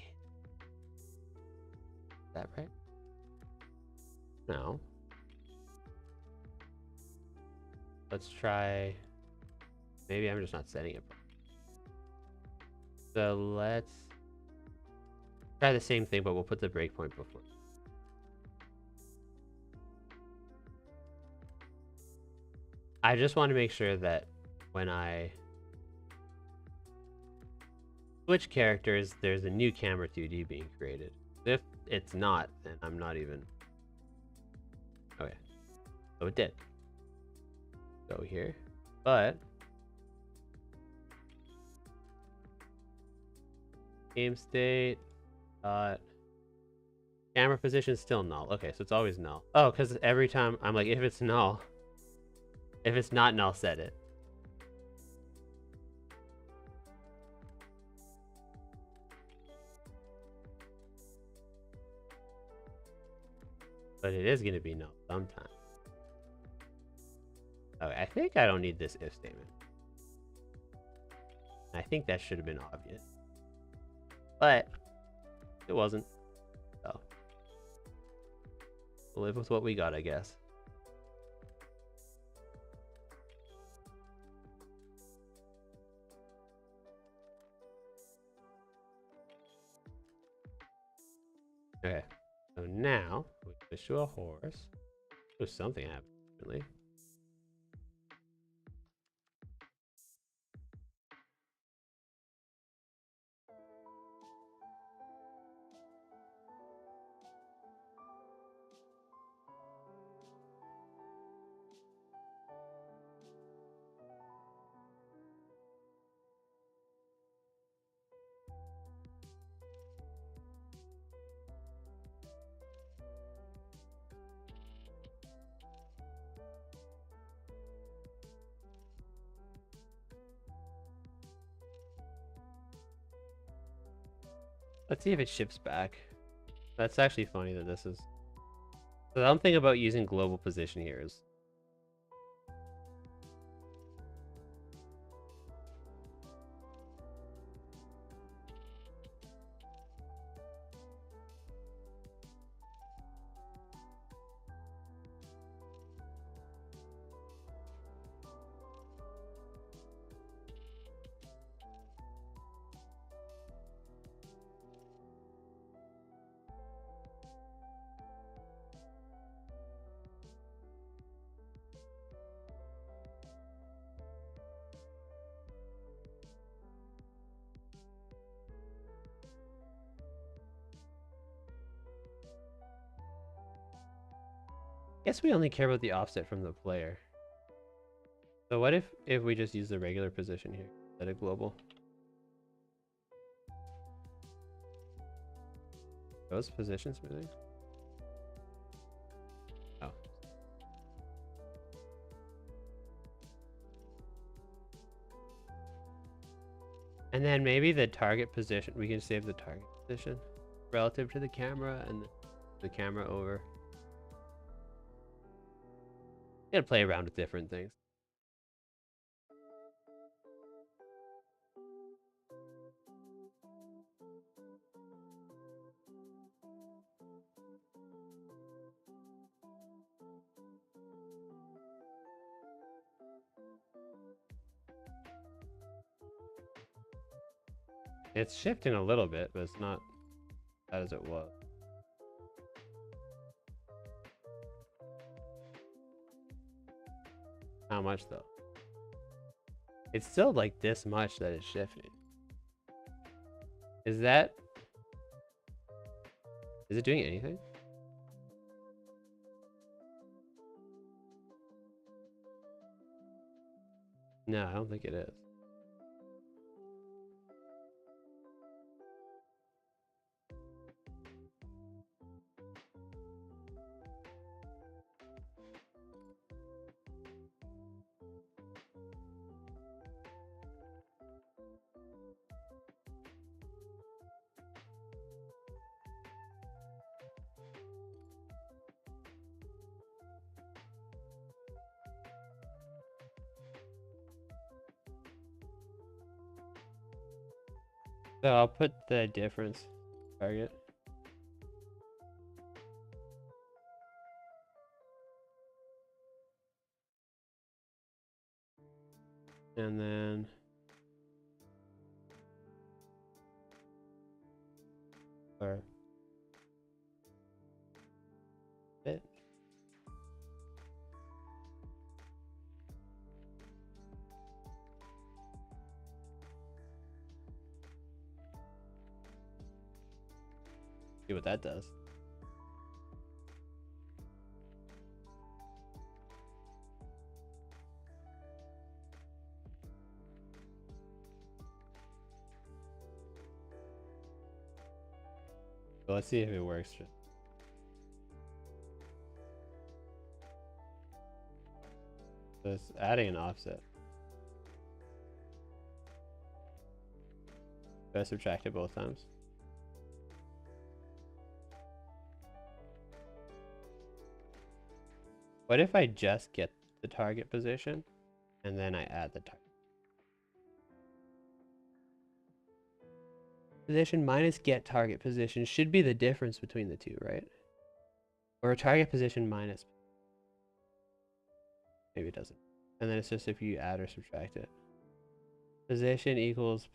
that right? No. Let's try... Maybe I'm just not setting it. So let's try the same thing, but we'll put the breakpoint before. I just want to make sure that when I switch characters, there's a new camera 2D being created. If it's not, then I'm not even... Okay. So it did. Go here. But... Game state... camera position is still null. Okay, so it's always null. Oh, because every time I'm like, if it's null... If it's not null, set it. But it is going to be null sometime. Okay, I think I don't need this if statement. I think that should have been obvious. But it wasn't. So we'll live with what we got, I guess. Okay, so now we switch to a horse. Oh, something happened really. Let's see if it ships back. That's actually funny that this is... So the thing about using global position here is... Guess we only care about the offset from the player. So what if we just use the regular position here instead of global? Those position smoothing? Oh. And then maybe the target position, we can save the target position relative to the camera and the camera over. You gotta play around with different things. It's shifting a little bit, but it's not bad as it was. How much though? It's still like this much that it's shifting. Is it doing anything? No, I don't think it is. So I'll put the difference target. And then or it. See what that does. So let's see if it works. So it's adding an offset. Do I subtract it both times? What if I just get the target position and then I add the target position minus get target position should be the difference between the two, right? Or target position minus. Maybe it doesn't. And then it's just if you add or subtract it. Position equals.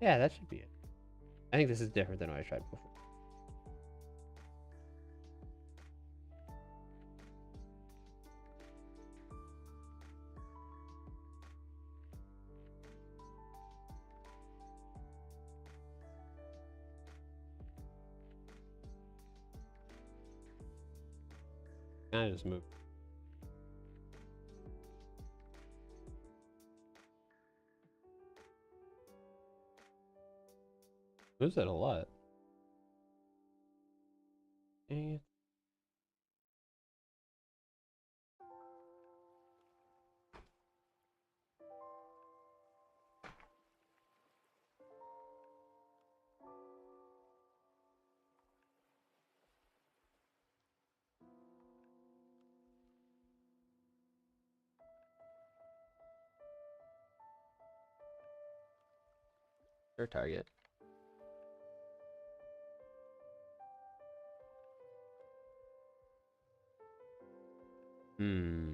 Yeah, that should be it. I think this is different than what I tried before. I just move. Moves it a lot. Dang it. Or target. Hmm.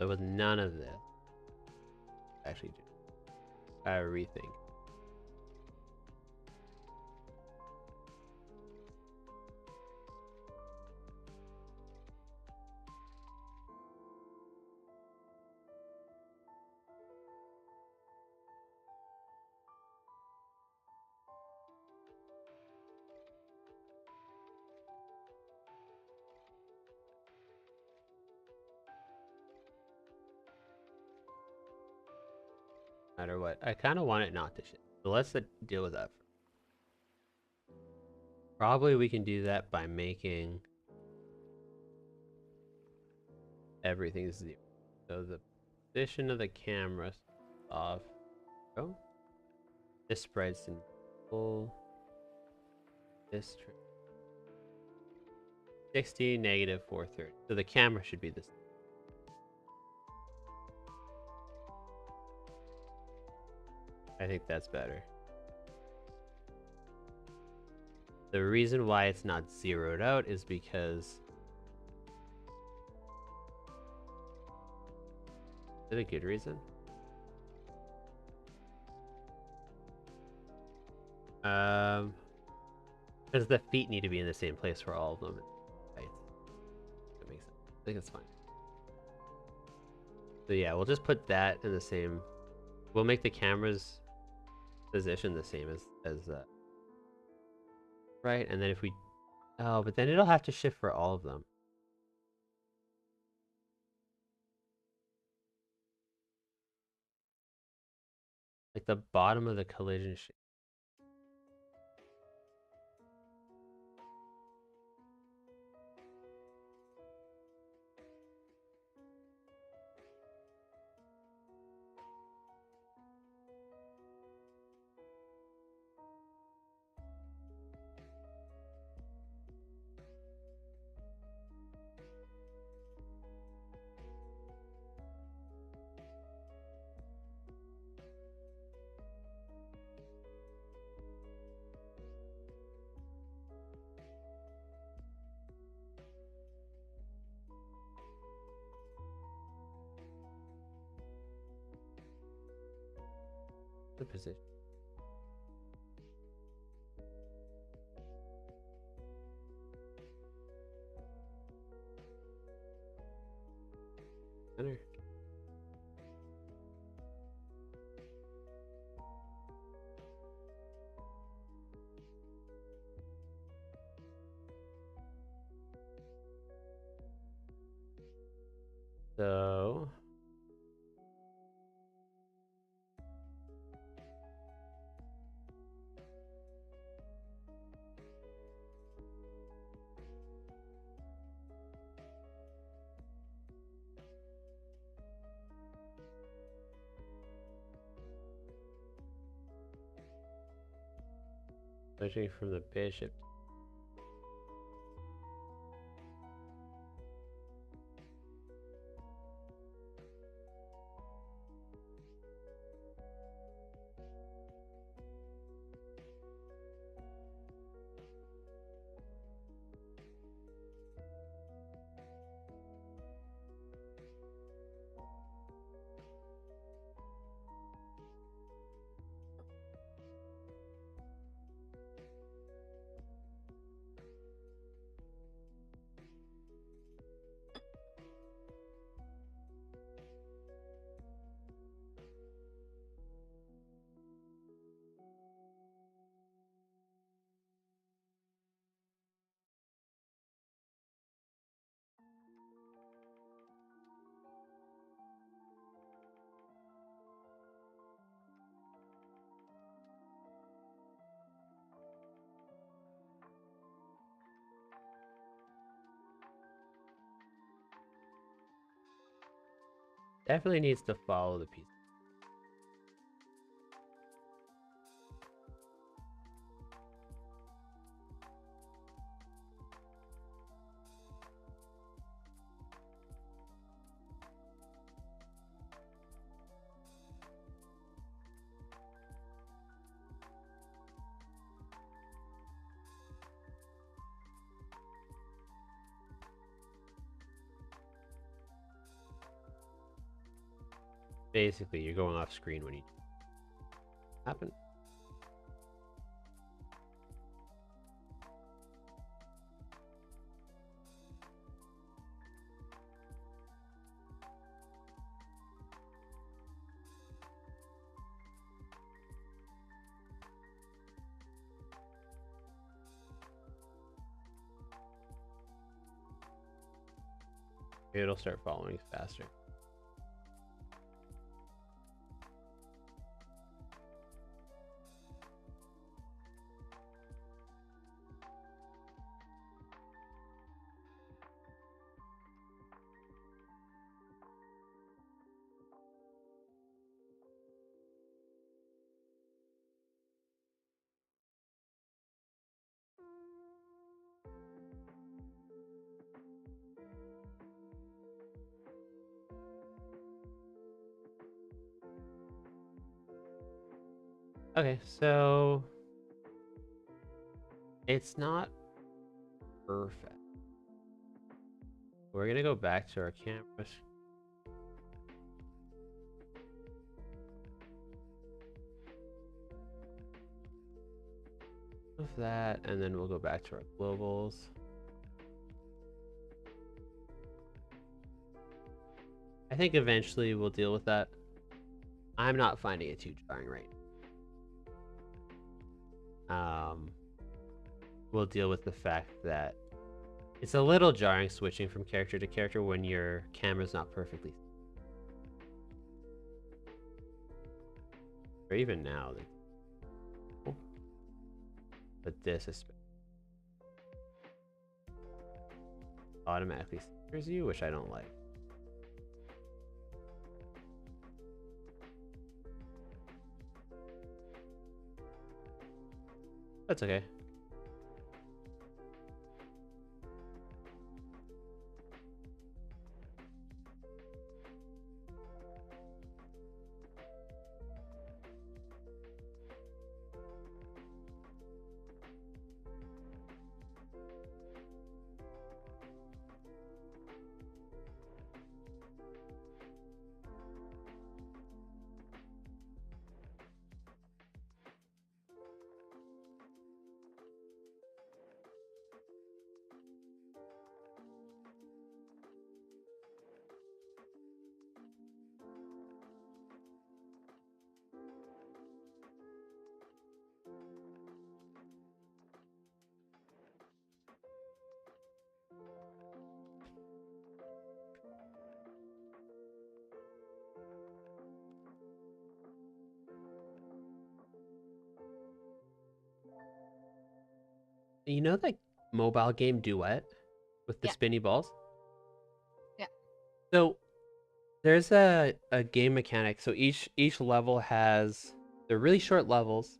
So with none of this, actually, I rethink. No matter what, I kind of want it not to shit. So let's deal with that. Probably we can do that by making everything 0. So the position of the camera off. Oh, this spreads in full. This. 60, negative 430. So the camera should be this. I think that's better. The reason why it's not zeroed out is because... Is it a good reason? Because the feet need to be in the same place for all of them. Right. That makes sense. I think that's fine. So yeah, we'll just put that in the same... We'll make the camera's position the same as right, and then if we... Oh, but then it'll have to shift for all of them. Like the bottom of the collision shape. The position. Center. So switching from the bishop. Definitely needs to follow the piece. Basically, you're going off screen when you happen. It'll start following faster. Okay, so it's not perfect. We're gonna go back to our cameras. Of that, and then we'll go back to our globals. I think eventually we'll deal with that. I'm not finding it too jarring right now. We'll deal with the fact that it's a little jarring switching from character to character when your camera's not perfectly. Or even now. But this is automatically centers you, which I don't like. That's okay. You know that mobile game Duet with the Yeah. spinny balls? Yeah. So there's a game mechanic. So each level has, they're really short levels,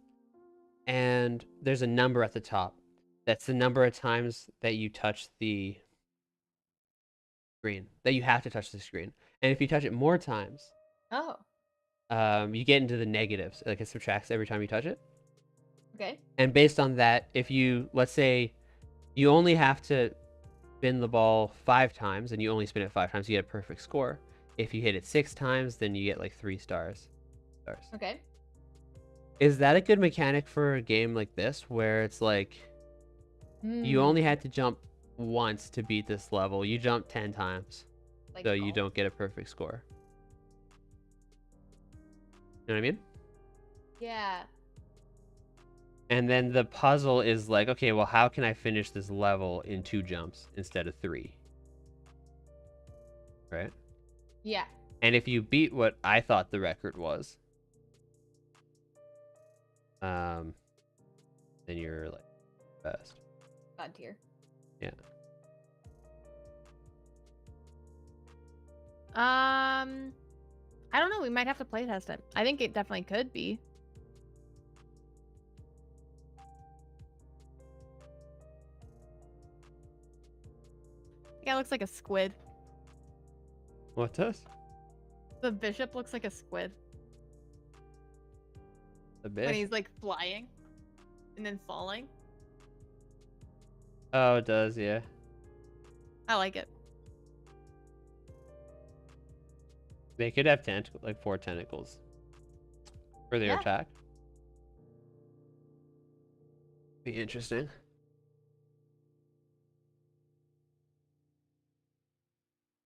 and there's a number at the top. That's the number of times that you touch the screen, that you have to touch the screen. And if you touch it more times, Oh, you get into the negatives. Like it subtracts every time you touch it. okay. And based on that, if you, let's say you only have to spin the ball 5 times and you only spin it 5 times, you get a perfect score. If you hit it 6 times, then you get like 3 stars. Okay. Is that a good mechanic for a game like this where it's like you only had to jump once to beat this level? You jumped 10 times, Like so you golf? don't get a perfect score. You know what I mean? Yeah. And then the puzzle is like, okay, well, how can I finish this level in 2 jumps instead of 3? Right? Yeah. And if you beat what I thought the record was, then you're like best. God tier. Yeah. I don't know. We might have to play test it. I think it definitely could be. The guy looks like a squid. What does? The bishop looks like a squid The when bishop? he's like flying and then falling. Oh, it does, yeah. I like it. They could have like 4 tentacles for their attack. Be interesting.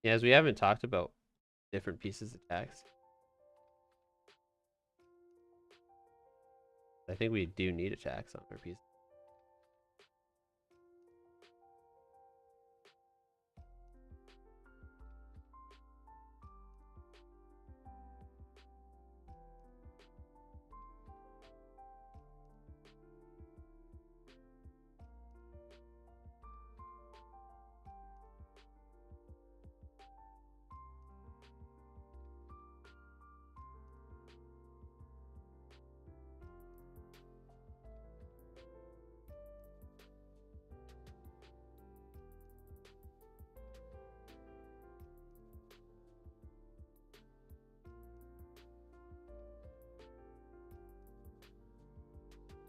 Yeah, as we haven't talked about different pieces of text. I think we do need attacks on our piece.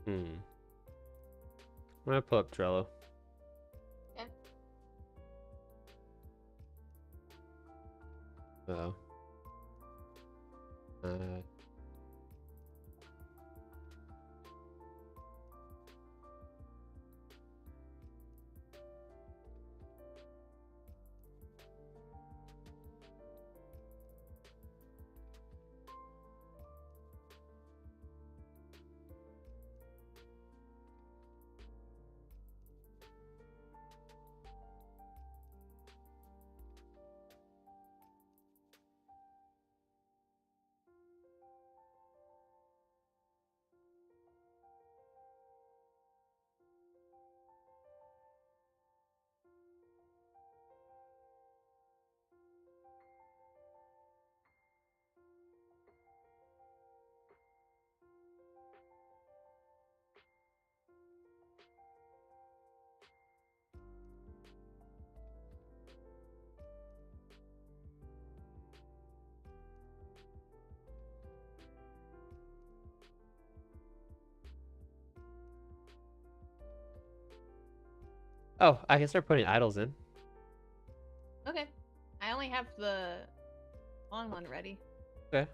I'm gonna pull up Trello. Okay. Uh-oh. Oh, I can start putting idols in. Okay. I only have the long one ready. Okay.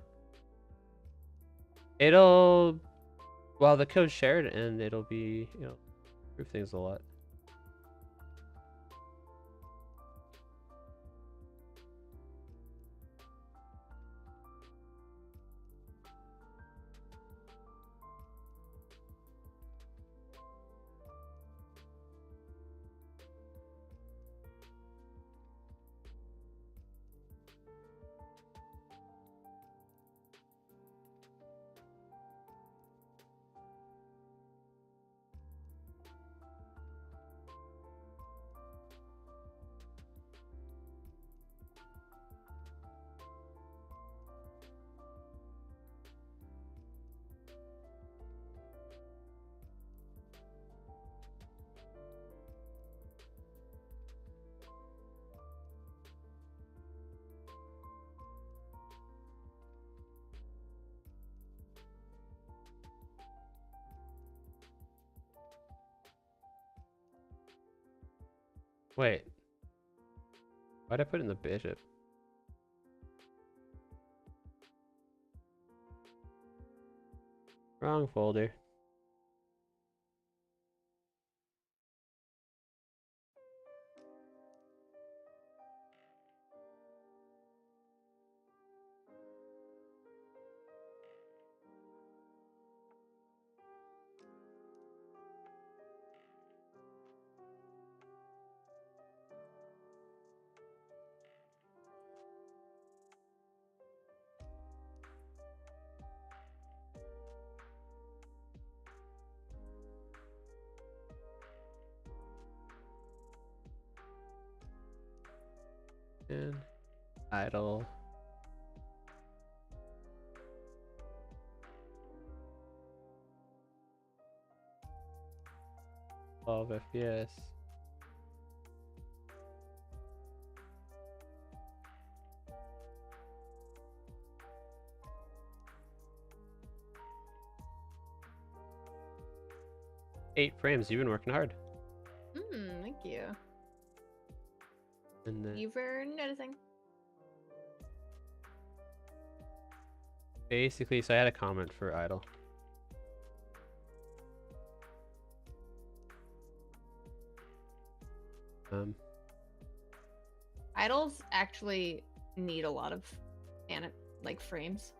It'll, well, the code's shared, and it'll be, improve things a lot. Wait. Why'd I put in the bishop? Wrong folder. And idle. Of FPS. Eight frames. You've been working hard. Thank you. And then You for noticing. basically, so I had a comment for idle. Idols actually need a lot of frames,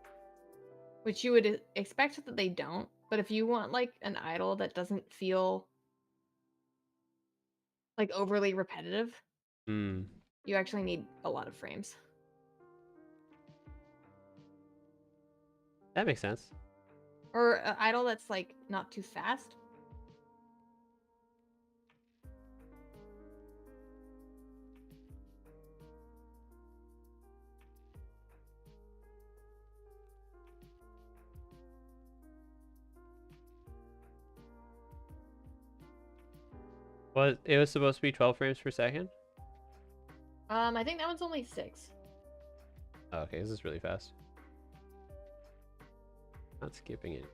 which you would expect that they don't. But if you want like an idol that doesn't feel like overly repetitive, you actually need a lot of frames. That makes sense. Or an idol that's like not too fast. Well, it was supposed to be 12 frames per second? I think that one's only 6. Oh, okay, this is really fast. Not skipping it.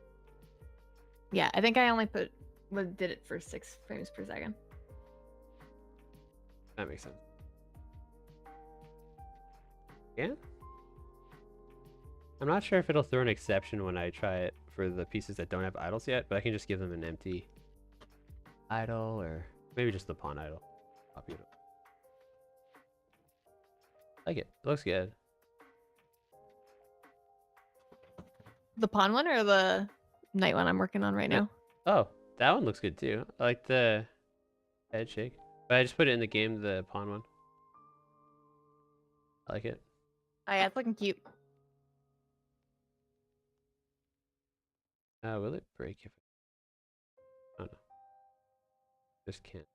Yeah, I think I only did it for 6 frames per second. That makes sense. Yeah. I'm not sure if it'll throw an exception when I try it for the pieces that don't have idles yet, but I can just give them an empty idle, or maybe just the pawn idle. Copy it. I like it. It looks good. The pawn one or the knight one I'm working on right now? Oh, that one looks good too. I like the head shake. But I just put it in the game, the pawn one. I like it. Oh yeah, it's looking cute. Will it break if I... Oh no. Just can't.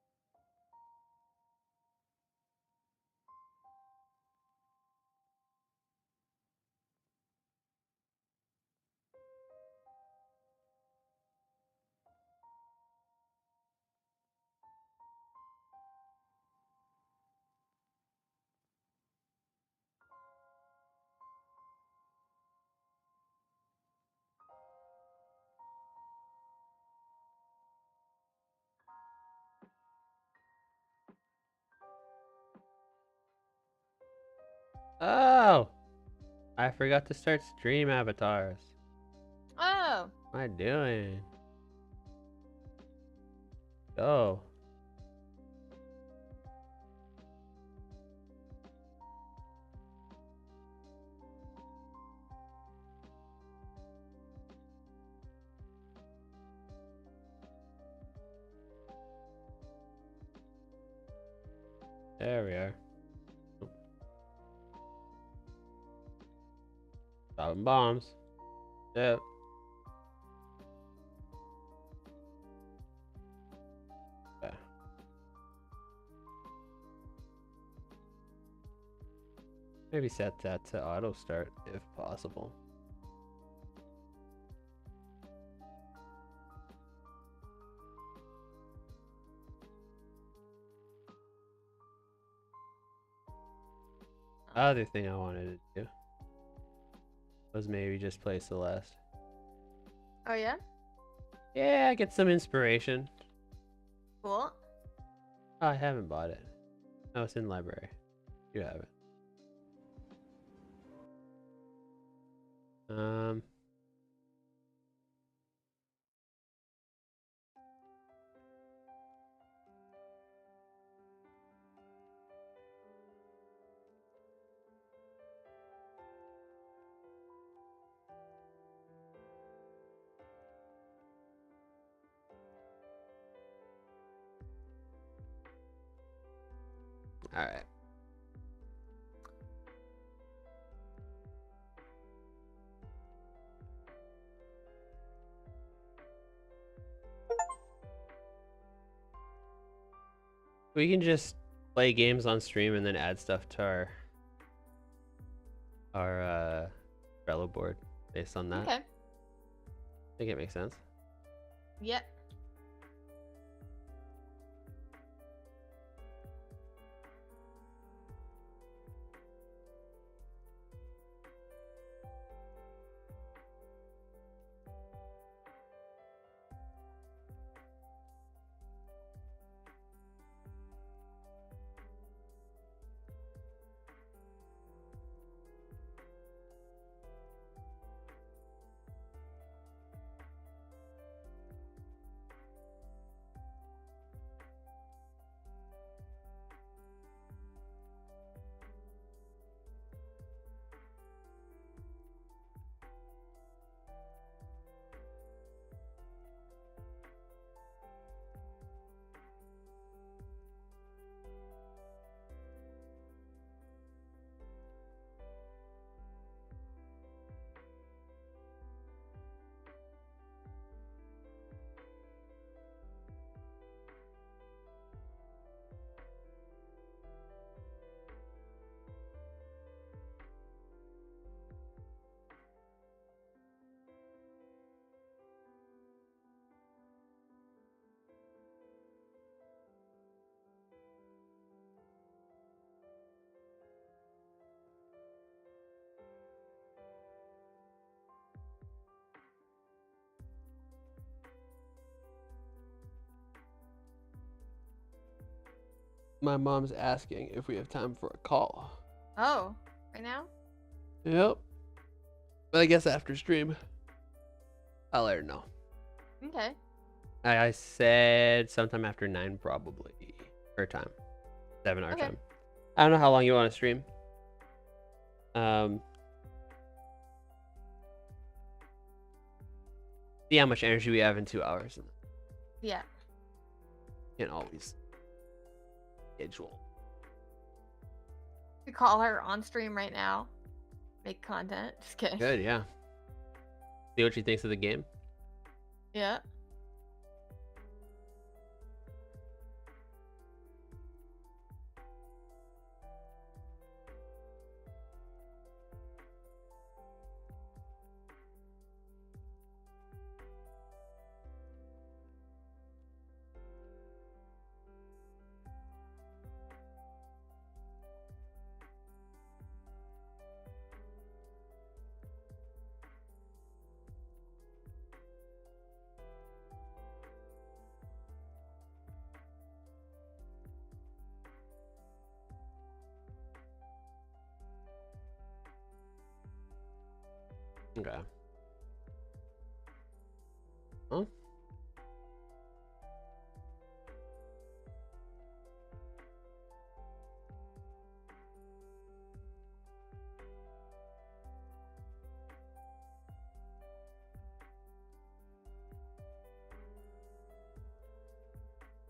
Oh! I forgot to start stream avatars. Oh! What am I doing? Go. There we are. Dropping bombs. Yep. Yeah. Maybe set that to auto start if possible. Other thing I wanted to do was maybe just play Celeste. Oh yeah? Yeah, get some inspiration. Cool. Oh, I haven't bought it. Oh, it's in library. You have it. All right. We can just play games on stream and then add stuff to our Trello board based on that. Okay. I think it makes sense. Yep. My mom's asking if we have time for a call. Oh, right now? Yep. But I guess after stream, I'll let her know. Okay. I said sometime after 9 probably. Her time. 7 our Okay. time. I don't know how long you want to stream. See how much energy we have in 2 hours. Yeah. Can't always schedule. We call her on stream right now. Make content. Just kidding. Good, yeah. See what she thinks of the game. Yeah. Okay. Huh?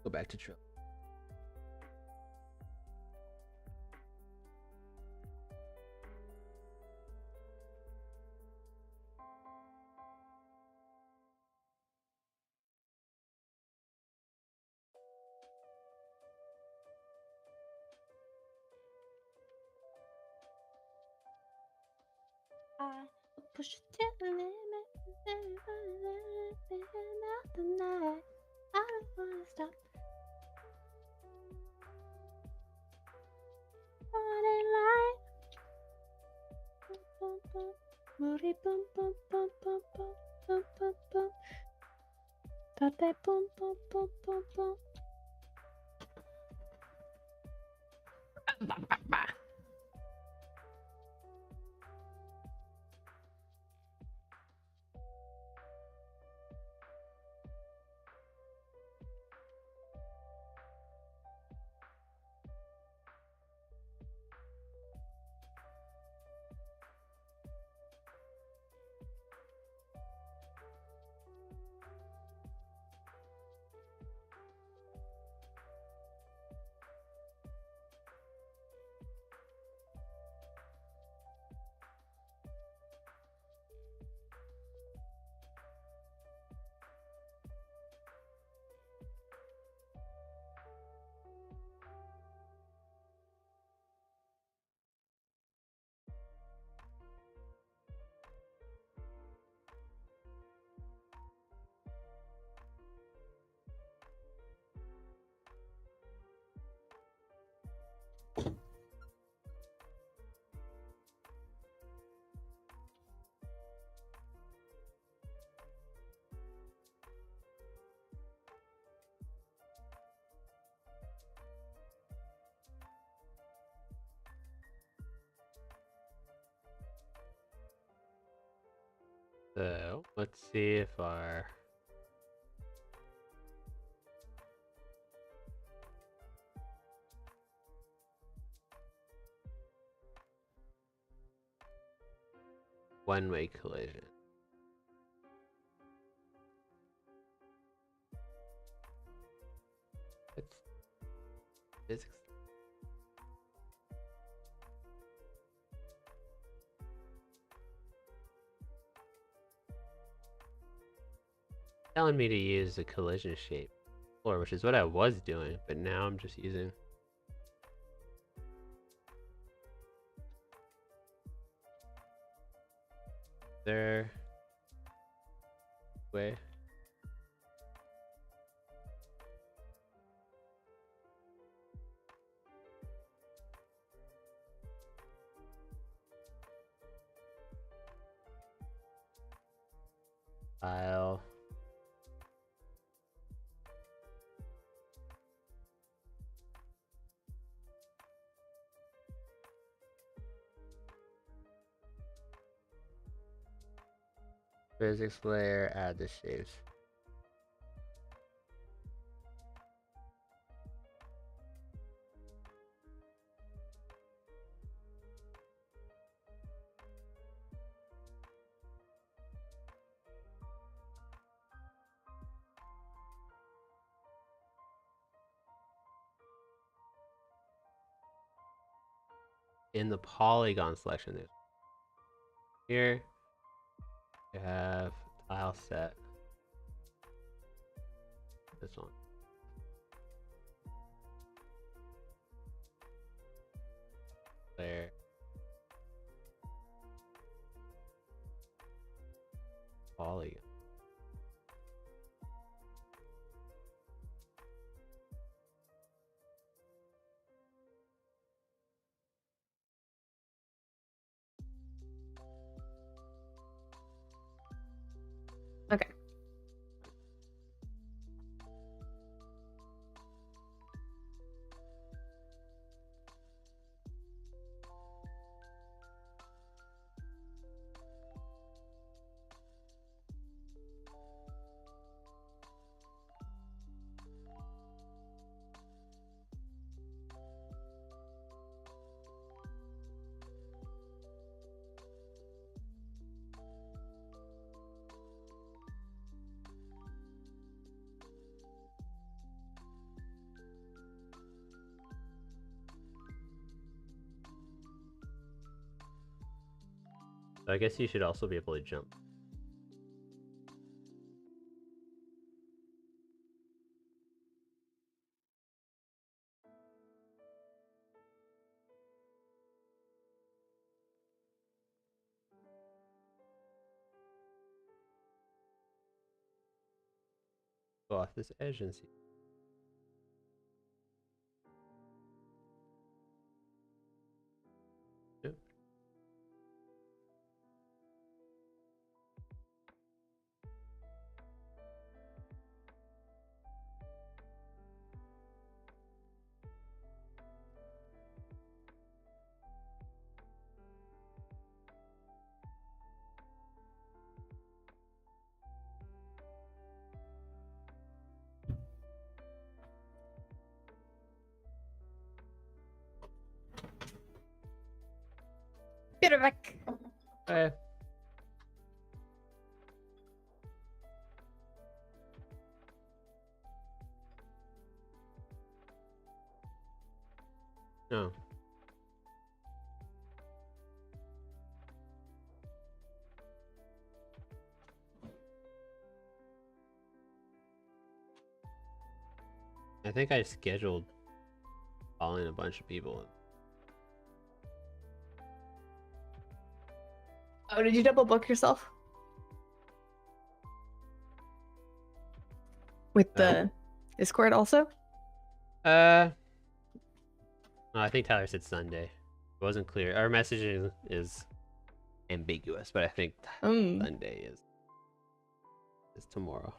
Go back to Trill. I push it to the limit. The night. I don't wanna stop. Morning light. Boom, boom, boom. Moody boom, boom, boom, boom, boom, boom, boom, boom. Tate boom, boom, boom, boom, boom. So let's see if our one-way collision. It's physics. Telling me to use the collision shape floor, which is what I was doing, but now I'm just using their way. File. Physics layer, add the shapes. In the polygon selection, there's here you have tile set. This one. Layer. Polygon. Okay. So I guess you should also be able to jump. Go off this edge and see. Yep. Get it back. Okay. No. I think I scheduled calling a bunch of people. Oh, did you double book yourself? With the Discord also? No, I think Tyler said Sunday. It wasn't clear. Our messaging is ambiguous, but I think Sunday is tomorrow.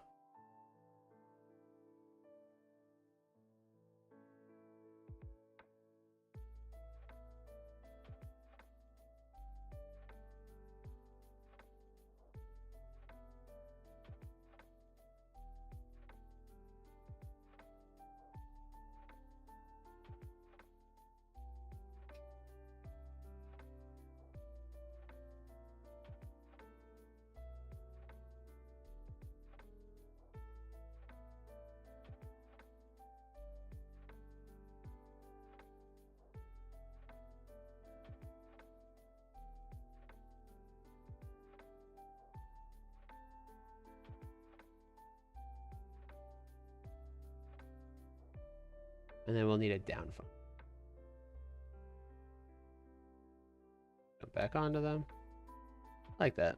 And then we'll need a down phone. Jump back onto them. Like that.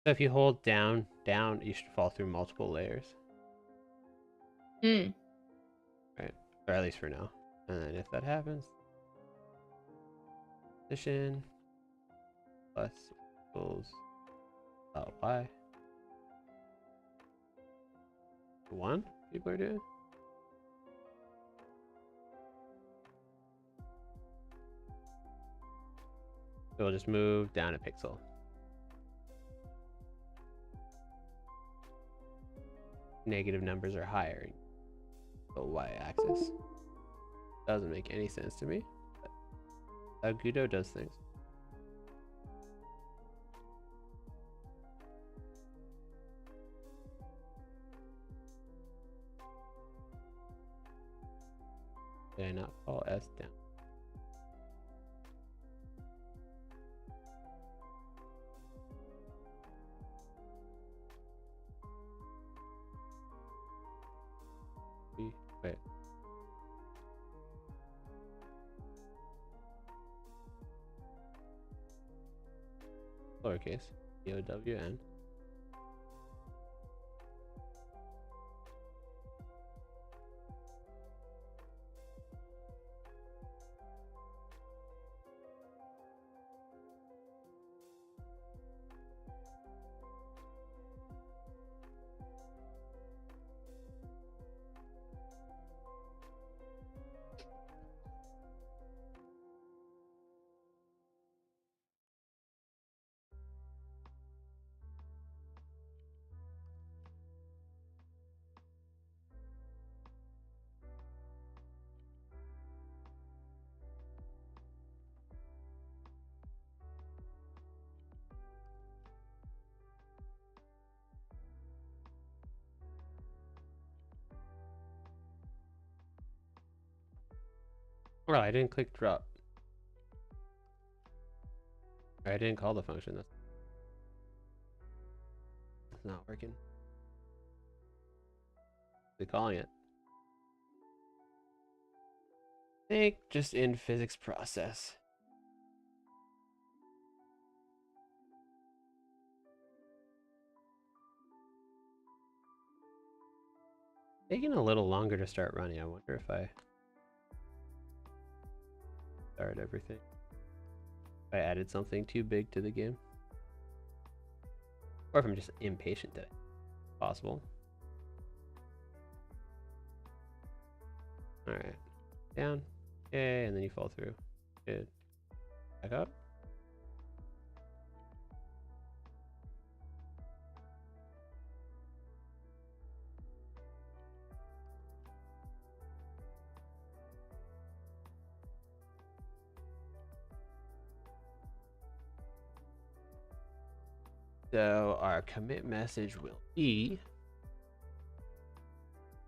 So if you hold down, you should fall through multiple layers. Hmm. Right? Or at least for now. And then if that happens, position plus equals y. 1 people are doing. So we'll just move down a pixel. Negative numbers are higher. The y-axis. Doesn't make any sense to me. But how Godot does things. Did I not call S down? Wait. Lowercase. D-O-W-N. Well, I didn't click drop. I didn't call the function. That's not working. They're calling it. I think just in physics process. Taking a little longer to start running. I wonder if I start everything. If I added something too big to the game. Or if I'm just impatient today. Possible. Alright. Down. Okay, and then you fall through. Good. Back up. So our commit message will be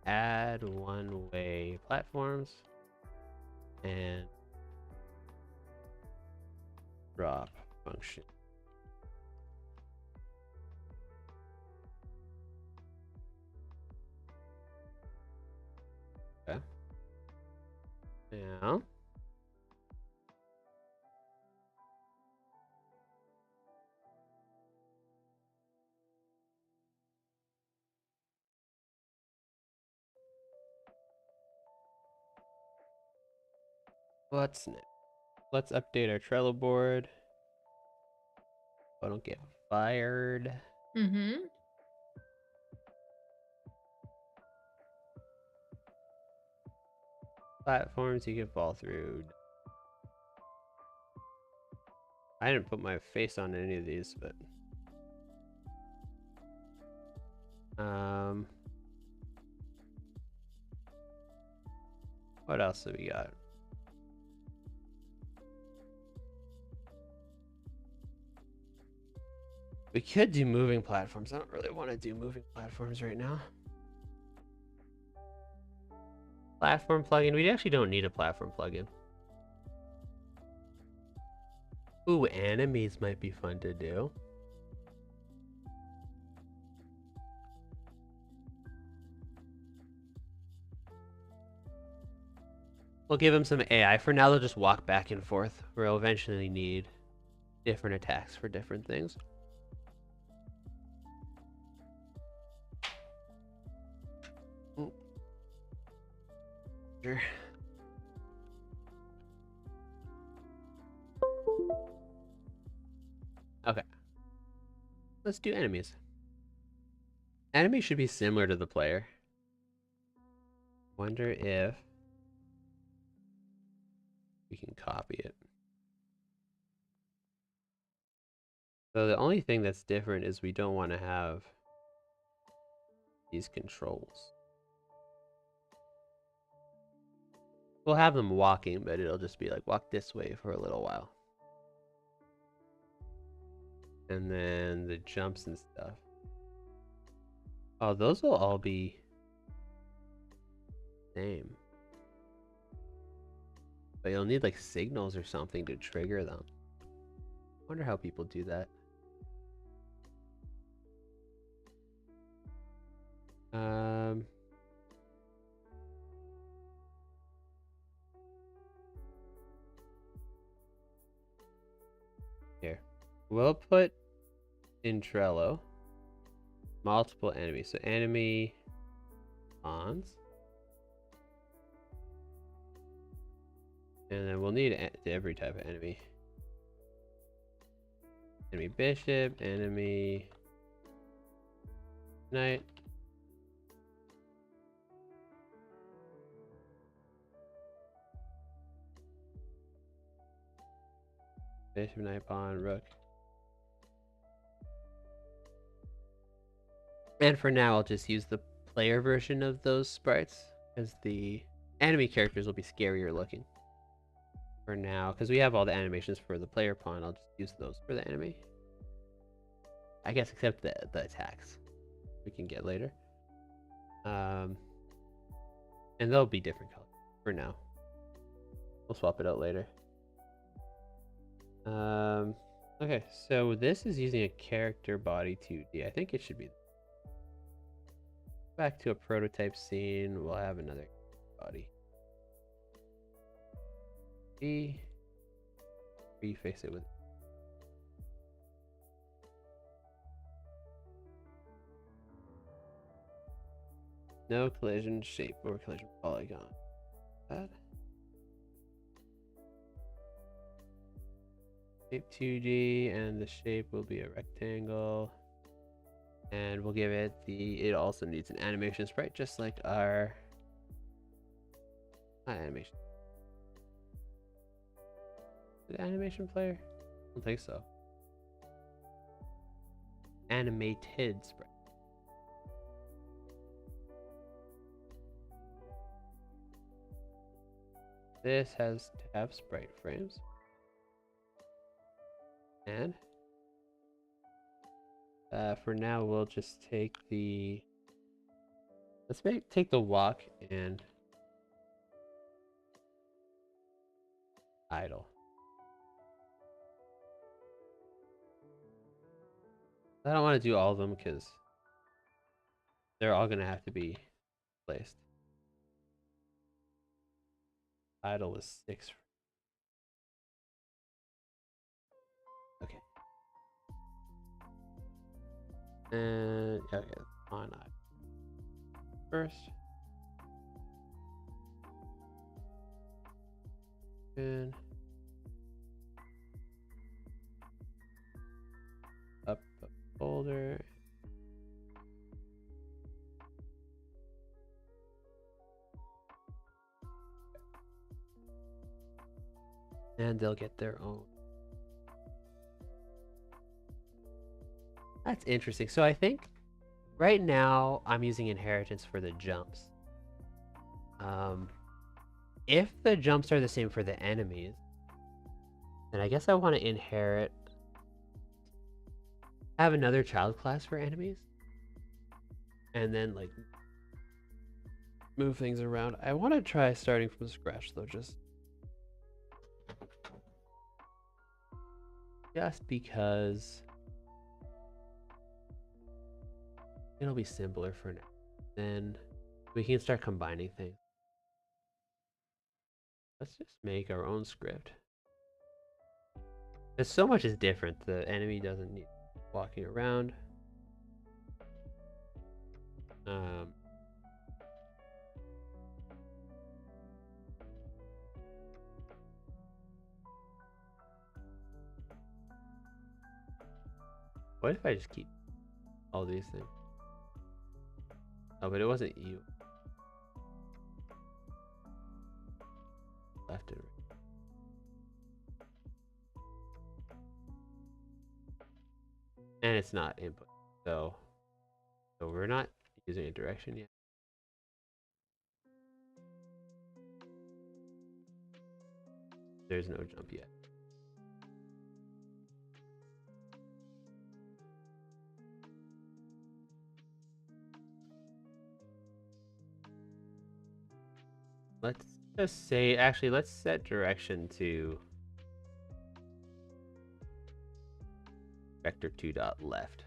add one-way platforms and drop function. Okay. Now what's next? Let's update our Trello board. So I don't get fired. Mm-hmm. Platforms you can fall through. I didn't put my face on any of these, but what else do we got? We could do moving platforms. I don't really want to do moving platforms right now. Platform plugin. We actually don't need a platform plugin. Ooh, enemies might be fun to do. We'll give them some AI. For now, they'll just walk back and forth. We'll eventually need different attacks for different things. Sure. Okay. Let's do enemies. Enemies should be similar to the player. Wonder if we can copy it. So the only thing that's different is we don't want to have these controls. We'll have them walking, but it'll just be like walk this way for a little while. And then the jumps and stuff. Oh, those will all be same. But you'll need like signals or something to trigger them. Wonder how people do that. Here. We'll put in Trello multiple enemies. So enemy pawns. And then we'll need every type of enemy. Enemy bishop, enemy knight. Bishop, knight, pawn, rook. And for now, I'll just use the player version of those sprites, as the enemy characters will be scarier looking. For now, because we have all the animations for the player pawn, I'll just use those for the enemy. I guess except the attacks we can get later. And they'll be different colors for now. We'll swap it out later. Okay, so this is using a character body 2D. I think it should be back to a prototype scene. We'll have another body. Reface it with no collision shape or collision polygon. That shape 2D, and the shape will be a rectangle. And we'll give it it also needs an animation sprite, just like our animation. The animation player? I don't think so. Animated sprite. This has to have sprite frames. And for now, we'll just take the take the walk and idle. I don't want to do all of them because they're all gonna have to be placed. Idle was 6. Okay. And okay, on idle first. And up the folder. And they'll get their own. That's interesting. So I think right now I'm using inheritance for the jumps. If the jumps are the same for the enemies, then I guess I want to have another child class for enemies, and then like move things around. I want to try starting from scratch though, just because it'll be simpler for now. Then we can start combining things. Let's just make our own script. Because so much is different. The enemy doesn't need walking around. What if I just keep all these things? Oh, but it wasn't you. Left and right. And it's not input. So we're not using a direction yet. There's no jump yet. Let's just say, actually, let's set direction to vector 2 dot left.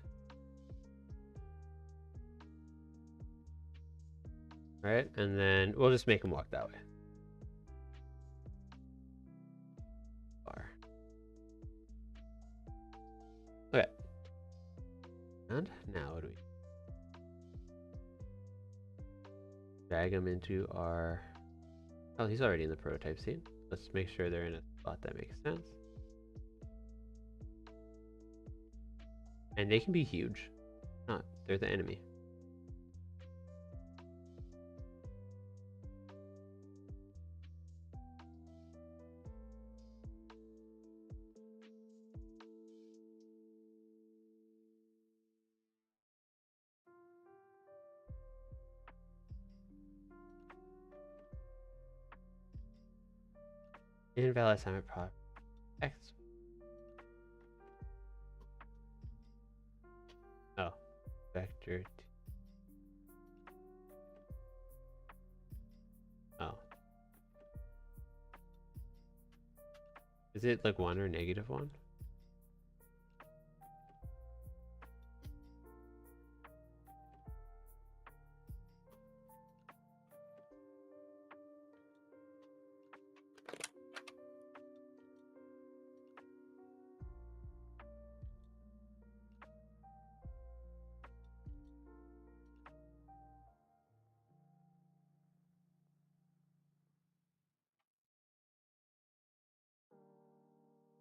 Right, and then we'll just make them walk that way. Okay. And now what do we drag them into our... Oh, he's already in the prototype scene. Let's make sure they're in a spot that makes sense. And they can be huge. Not, they're the enemy. Invalid assignment prop X. Oh, vector. Oh. Is it like 1 or -1?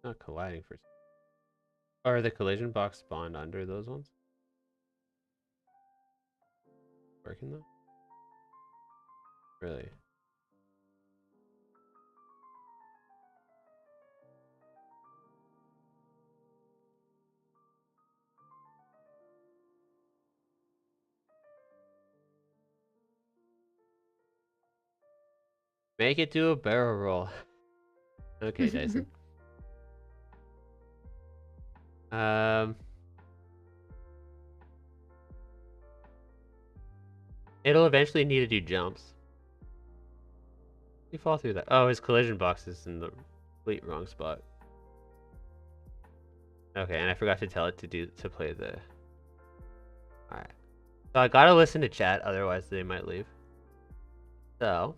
Not colliding for... Or the collision box spawned under those ones? Working though? Really? Make it do a barrel roll. Okay, Dyson. It'll eventually need to do jumps. You fall through that. Oh, his collision box is in the complete wrong spot. Okay, and I forgot to tell it to play the... Alright. So I gotta listen to chat, otherwise they might leave. So...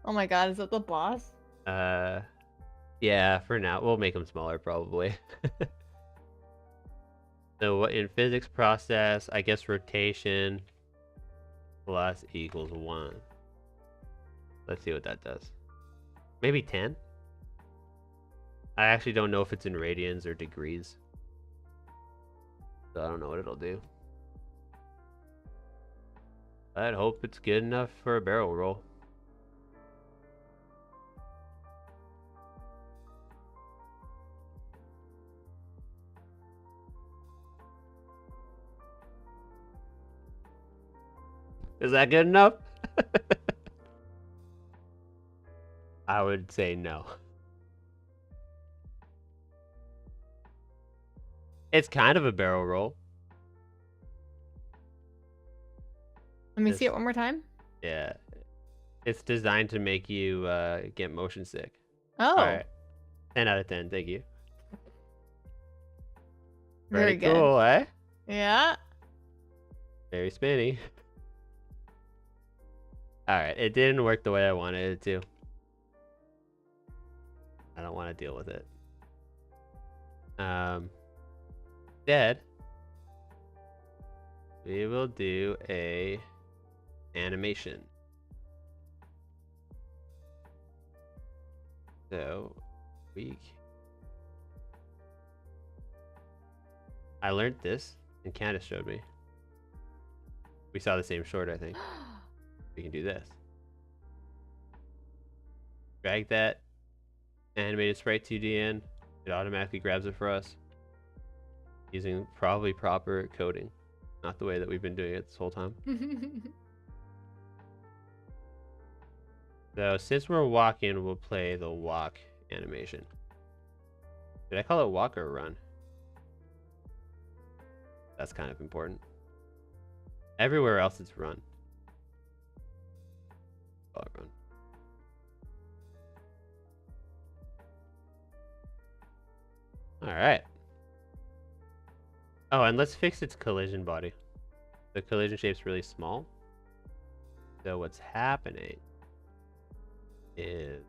Oh my god, is that the boss? Yeah, for now. We'll make them smaller, probably. So in physics process, I guess rotation plus equals 1. Let's see what that does. Maybe 10? I actually don't know if it's in radians or degrees. So I don't know what it'll do. I'd hope it's good enough for a barrel roll. Is that good enough? I would say no. It's kind of a barrel roll. Let me see it one more time. Yeah. It's designed to make you get motion sick. Oh. All right. 10 out of 10. Thank you. Very good. Cool, eh? Yeah. Very spinny. Alright, it didn't work the way I wanted it to. I don't want to deal with it. Instead, we will do a animation. So, we I learned this, and Candace showed me. We saw the same short, I think. We can do this. Drag that animated sprite 2D in. It automatically grabs it for us. Using probably proper coding. Not the way that we've been doing it this whole time. So since we're walking, we'll play the walk animation. Did I call it walk or run? That's kind of important. Everywhere else it's run. Call it run. Alright. Oh, and let's fix its collision body. The collision shape's really small. So what's happening is...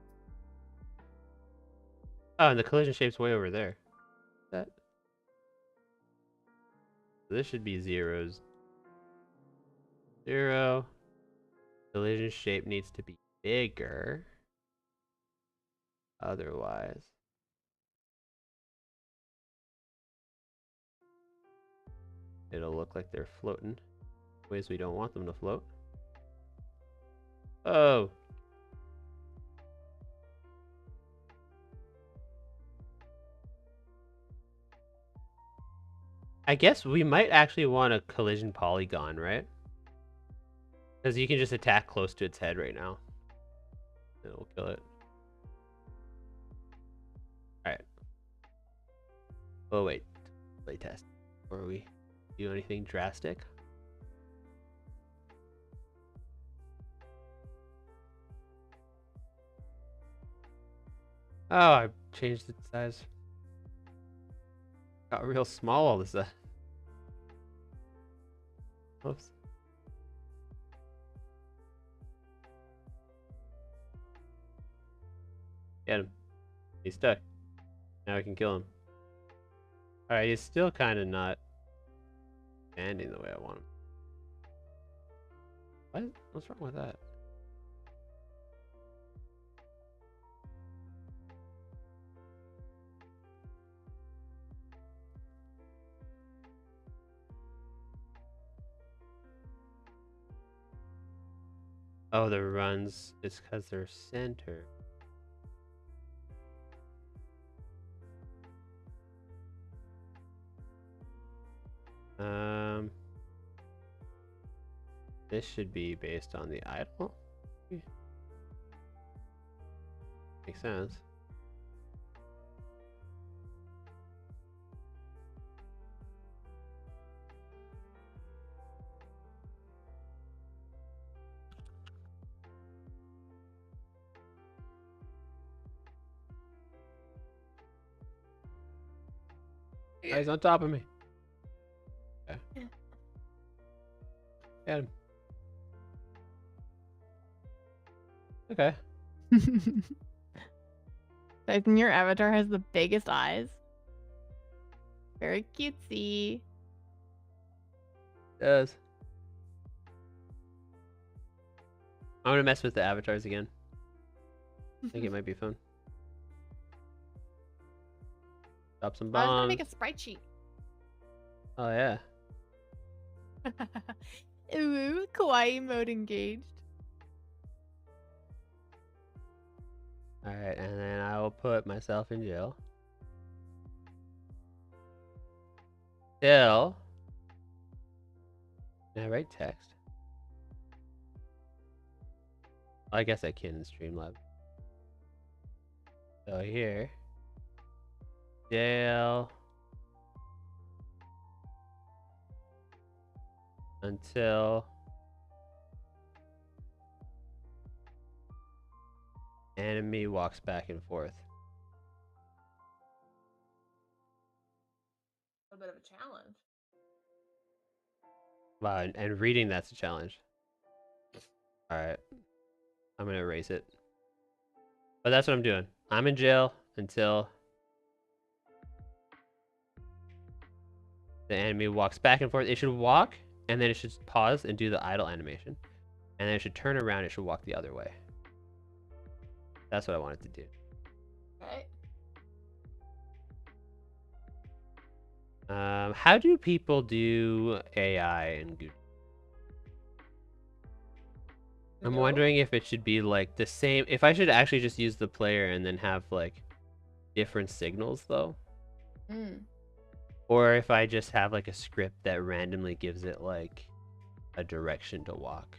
Oh, and the collision shape's way over there. That. So this should be zeros. 0. Collision shape needs to be bigger. Otherwise. It'll look like they're floating. Ways we don't want them to float. Oh. I guess we might actually want a collision polygon, right? Because you can just attack close to its head right now. It'll kill it. Alright. Oh, wait. Playtest. Before we do anything drastic. Oh, I changed its size. Got real small all of a sudden. Oops. Get him. He's stuck. Now we can kill him. Alright, he's still kind of not standing the way I want him. What? What's wrong with that? Oh, the runs. It's because they're centered. This should be based on the idle. Makes sense. Oh, he's on top of me. Okay. Get him. Okay. Tyson, your avatar has the biggest eyes. Very cutesy. It does. I'm gonna mess with the avatars again. I think it might be fun. Drop some I was gonna bombs. make a sprite sheet. Oh yeah. Ooh, kawaii mode engaged. Alright, and then I will put myself in jail. Till. Can I write text? I guess I can in Streamlabs. So here. Jail. Until. Enemy walks back and forth. A bit of a challenge. Wow, and reading that's a challenge. Alright. I'm gonna erase it. But that's what I'm doing. I'm in jail until the enemy walks back and forth. It should walk, and then it should pause and do the idle animation. And then it should turn around, it should walk the other way. That's what I wanted to do. Okay. How do people do AI in Google? I'm No? wondering if it should be like the same. If I should actually just use the player and then have like different signals though, Mm. or if I just have like a script that randomly gives it like a direction to walk.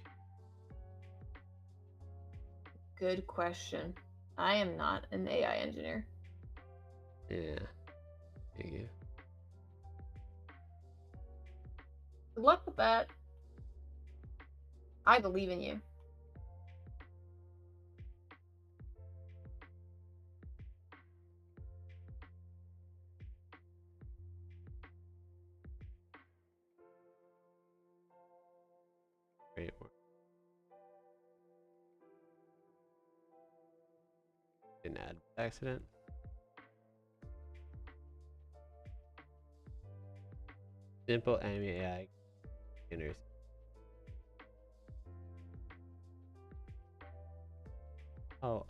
Good question. I am not an AI engineer. Yeah. Thank you. Good luck with that. I believe in you. Great. Didn't add accident. Simple AI beginners. Oh.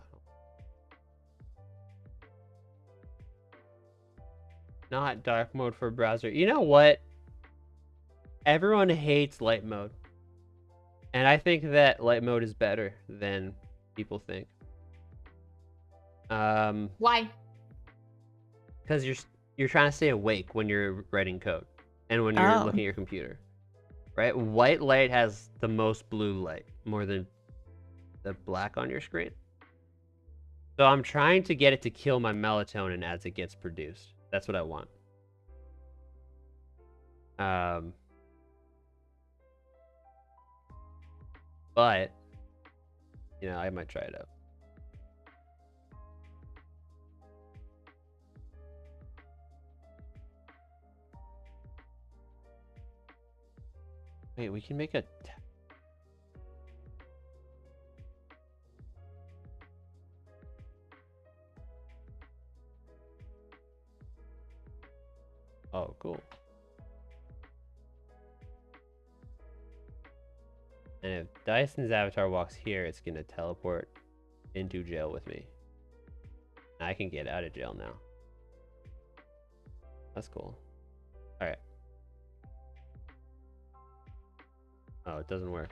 Not dark mode for browser. You know what? Everyone hates light mode. And I think that light mode is better than people think. Why? Because you're trying to stay awake when you're writing code and when you're looking at your computer. Right? White light has the most blue light, more than the black on your screen. So I'm trying to get it to kill my melatonin as it gets produced. That's what I want. But you know, I might try it out. Wait, we can make a oh, cool. And if Dyson's avatar walks here, it's gonna teleport into jail with me. I can get out of jail now. That's cool. Alright. Oh, it doesn't work.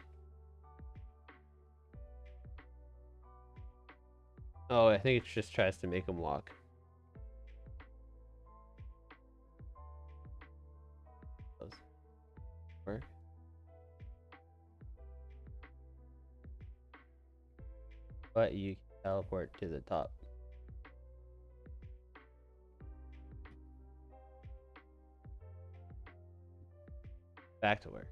Oh, I think it just tries to make him walk. Does work? But you can teleport to the top. Back to work.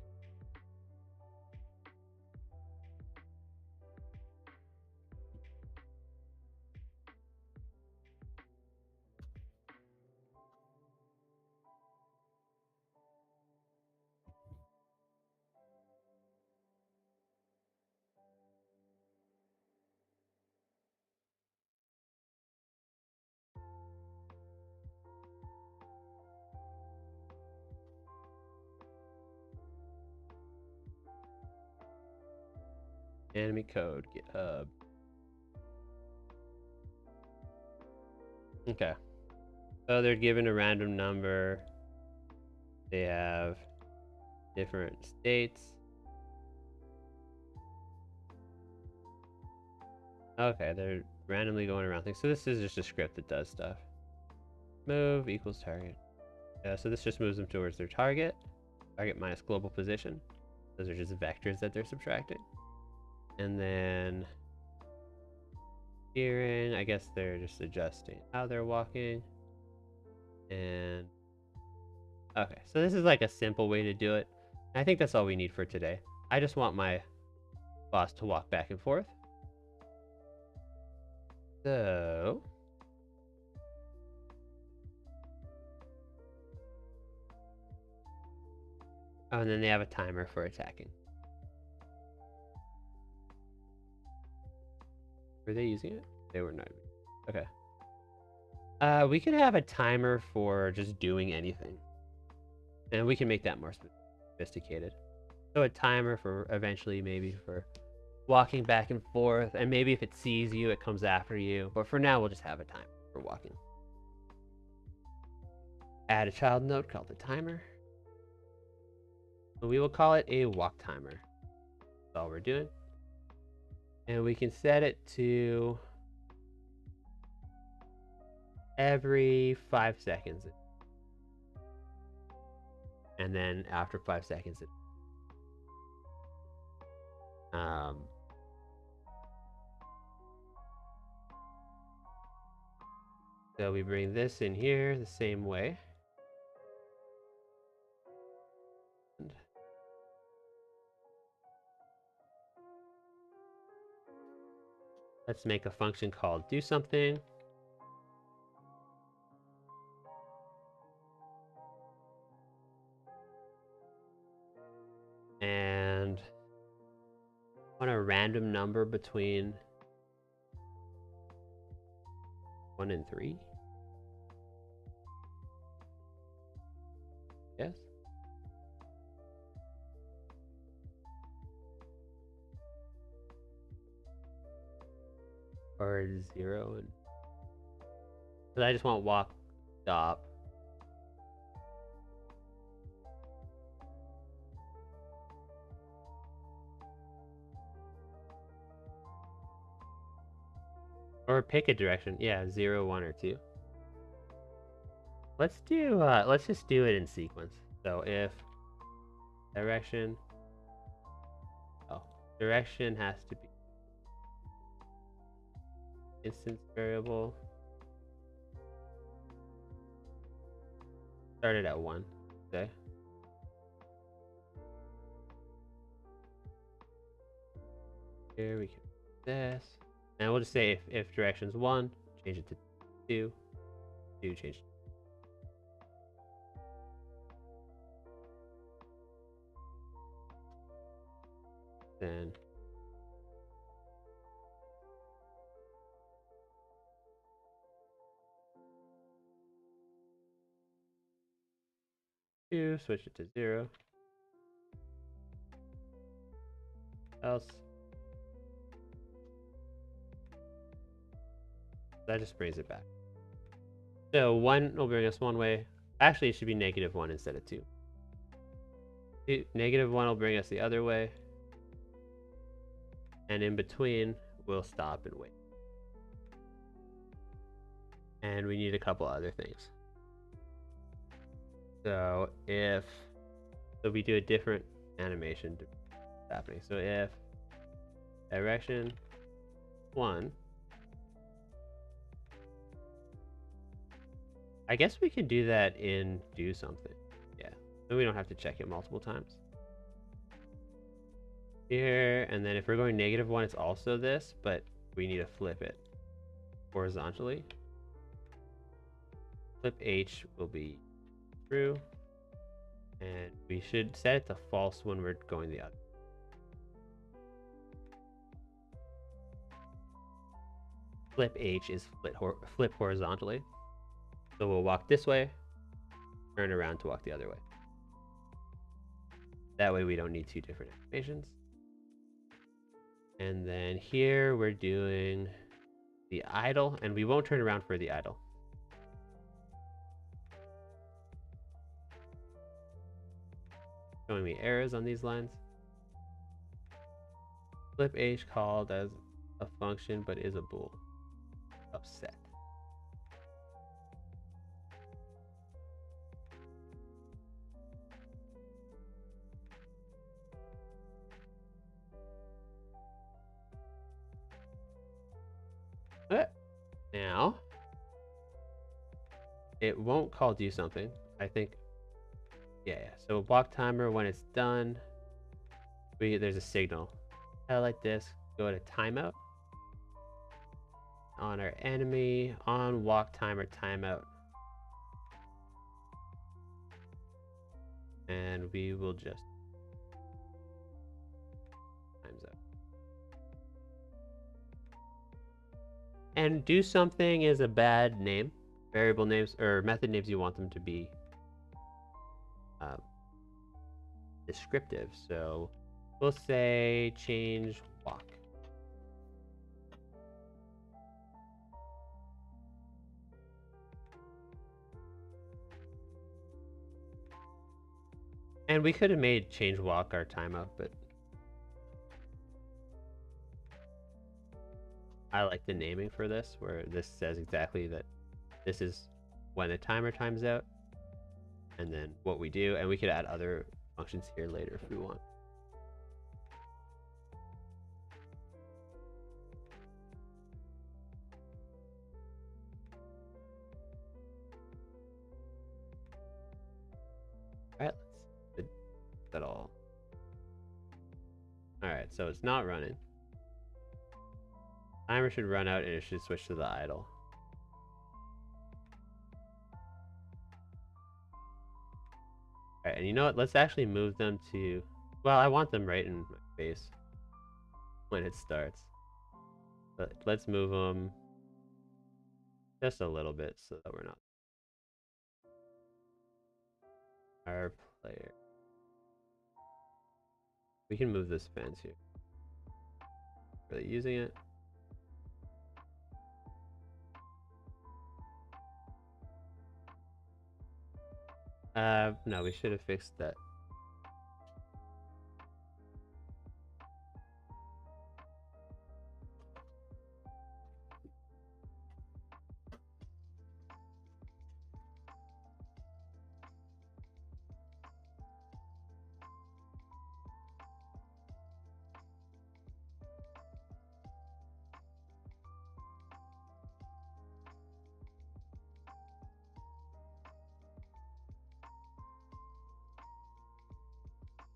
Enemy code, GitHub. Okay. So they're given a random number. They have different states. Okay, they're randomly going around things. So this is just a script that does stuff. Move equals target. So this just moves them towards their target. Target minus global position. Those are just vectors that they're subtracting. And then steering, I guess they're just adjusting how they're walking. And okay, so this is like a simple way to do it. I think that's all we need for today. I just want my boss to walk back and forth. So oh, and then they have a timer for attacking. Were they using it? They were not. Okay. We could have a timer for just doing anything. And we can make that more sophisticated. So a timer for eventually maybe for walking back and forth. And maybe if it sees you, it comes after you. But for now, we'll just have a timer for walking. add a child node called the timer. So we will call it a walk timer. That's all we're doing. And we can set it to every 5 seconds. And then after 5 seconds, so we bring this in here the same way. Let's make a function called do something. And I want a random number between 1 and 3. Yes. Or 0 and. But I just want walk, stop. Or pick a direction. Yeah, 0, 1, or 2. Let's just do it in sequence. So if direction, direction has to be instance variable. Started at 1. Okay. Here we can do this. And we'll just say if direction's 1, change it to 2. 2, change it. Then switch it to 0. Else. That just brings it back. So 1 will bring us one way. Actually, it should be -1 instead of 2. -1 will bring us the other way. And in between, we'll stop and wait. And we need a couple other things. So we do a different animation happening. So if direction 1, I guess we can do that in do something. Yeah, so we don't have to check it multiple times. Here, and then if we're going -1, it's also this, but we need to flip it horizontally. Flip H will be true, and we should set it to false when we're going the other. Flip H is flip horizontally. So we'll walk this way, turn around to walk the other way. That way we don't need 2 different animations. And then here we're doing the idle, and we won't turn around for the idle. Showing me errors on these lines. Flip H called as a function, but is a bool. Upset. Now, it won't call do something. I think, yeah. So walk timer, when it's done, there's a signal. Highlight this, go to timeout. On our enemy, on walk timer timeout. And we will just time's up. And do something is a bad name. Variable names or method names, you want them to be descriptive. So we'll say change walk. And we could have made change walk our timeout, but I like the naming for this, where this says exactly that this is when the timer times out, and then what we do, and we could add other functions here later if we want. Alright, let's did that all. Alright, so it's not running. Timer should run out and it should switch to the idle. Alright, and you know what? Let's actually move them to... Well, I want them right in my face when it starts. But let's move them just a little bit so that we're not... Our player. We can move this fence here. Really using it. No, we should have fixed that.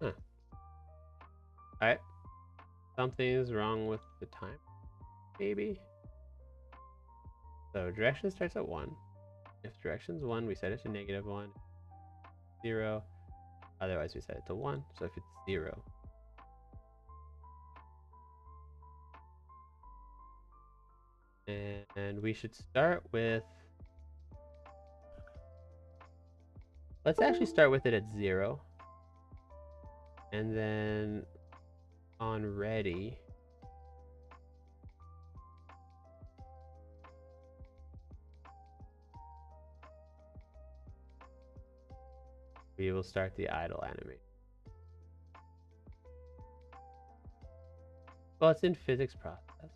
Huh. Alright. Something's wrong with the time, maybe? So direction starts at 1. If direction's 1, we set it to -1. 0. Otherwise, we set it to 1. So if it's 0. And we should start with... Let's actually start with it at 0. And then on ready, we will start the idle animation. Well, it's in physics process.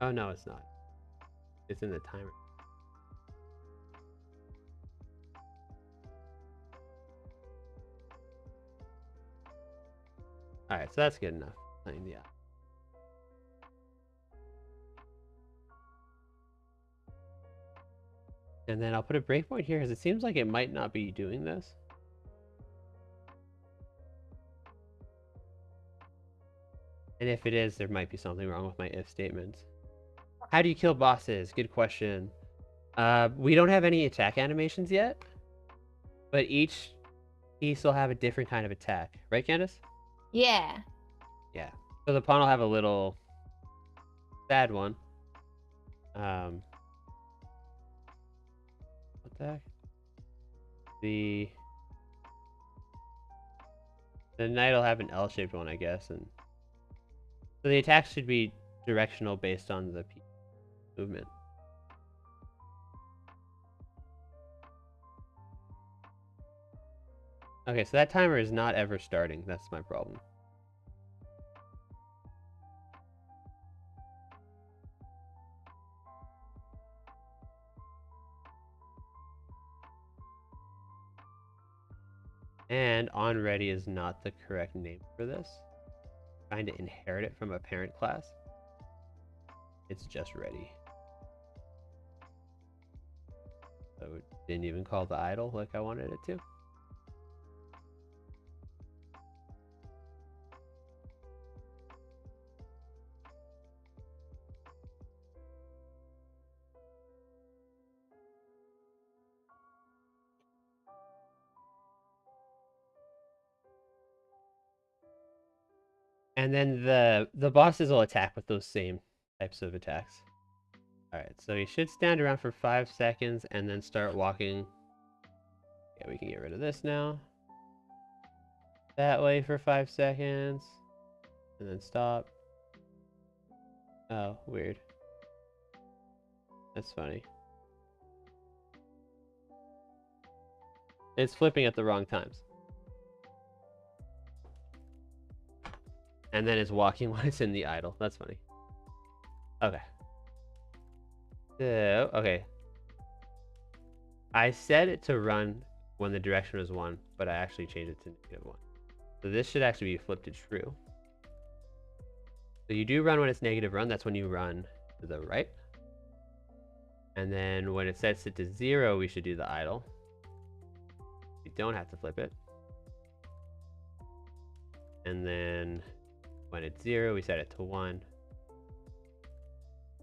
Oh no, it's not. It's in the timer. Alright, so that's good enough. Playing the app. And then I'll put a breakpoint here because it seems like it might not be doing this. And if it is, there might be something wrong with my if statements. How do you kill bosses? Good question. We don't have any attack animations yet, but each piece will have a different kind of attack. Right, Candace? Yeah. Yeah. So the pawn will have a little sad one. What the heck? The knight will have an L-shaped one, I guess, and so the attacks should be directional based on the movement. Okay, so that timer is not ever starting. That's my problem. And onReady is not the correct name for this. I'm trying to inherit it from a parent class. It's just ready. So it didn't even call the idle like I wanted it to. And then the bosses will attack with those same types of attacks. Alright, so he should stand around for 5 seconds and then start walking. Yeah, we can get rid of this now. That way for 5 seconds. And then stop. Oh, weird. That's funny. It's flipping at the wrong times. And then it's walking when it's in the idle. That's funny. Okay. So, okay. I set it to run when the direction was 1, but I actually changed it to -1. So this should actually be flipped to true. So you do run when it's -1. That's when you run to the right. And then when it sets it to 0, we should do the idle. We don't have to flip it. And then when it's 0, we set it to 1.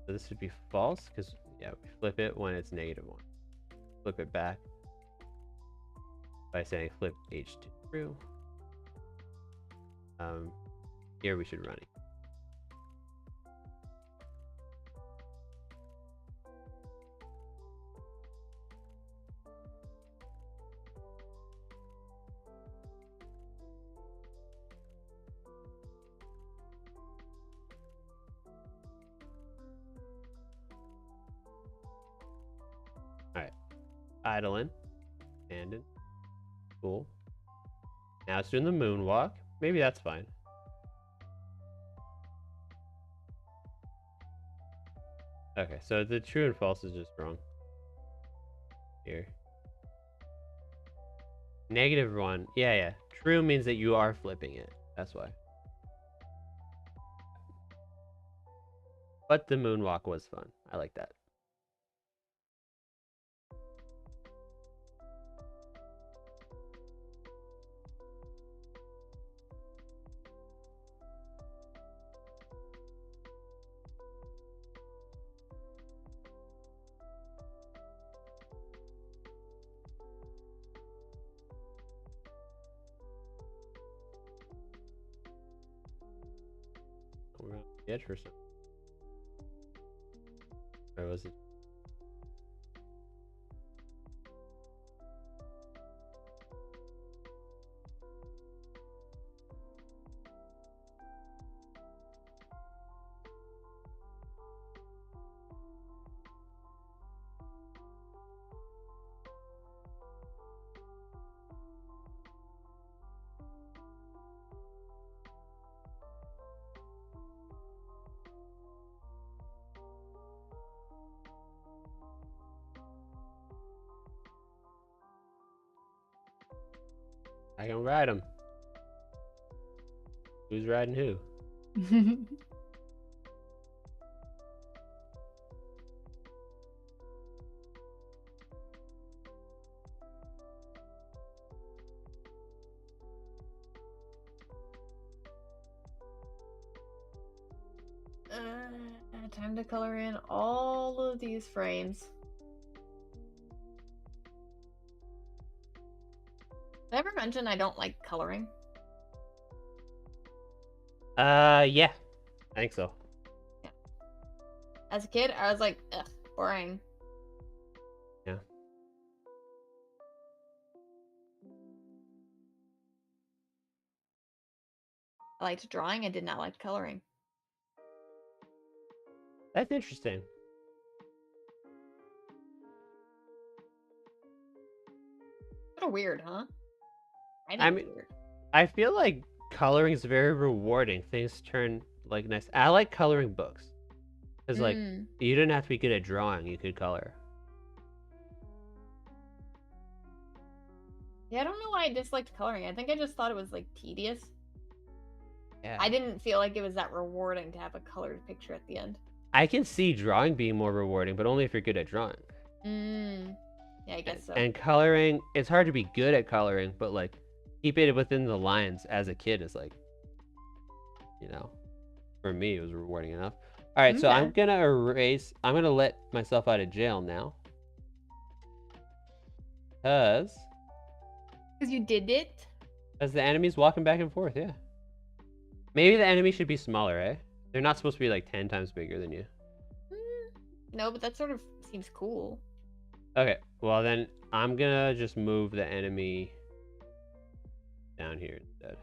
So this would be false because, yeah, we flip it when it's -1. Flip it back by saying flip H to true. Here we should run it. Alright. Idle in. Abandon. Cool. Now it's doing the moonwalk. Maybe that's fine. Okay, so the true and false is just wrong. Here. -1. Yeah. True means that you are flipping it. That's why. But the moonwalk was fun. I like that. We're on the edge for some. Where was it? I can ride him. Who's riding who? Time to color in all of these frames. Did I ever mention I don't like coloring? Yeah. I think so. Yeah. As a kid, I was like, ugh, boring. Yeah. I liked drawing. I did not like coloring. That's interesting. Sort of weird, huh? I I think mean, it's weird. I feel like coloring is very rewarding. Things turn like nice. I like coloring books. Because like you didn't have to be good at drawing, you could color. Yeah, I don't know why I disliked coloring. I think I just thought it was like tedious. Yeah. I didn't feel like it was that rewarding to have a colored picture at the end. I can see drawing being more rewarding, but only if you're good at drawing. Yeah, I guess so. And coloring, it's hard to be good at coloring, but like keep it within the lines as a kid is like, you know, for me it was rewarding enough. All right, so I'm gonna I'm gonna let myself out of jail now. Because you did it? Because the enemy's walking back and forth, yeah. Maybe the enemy should be smaller, eh? They're not supposed to be like 10 times bigger than you. No, but that sort of seems cool. Okay, well then I'm gonna just move the enemy down here instead.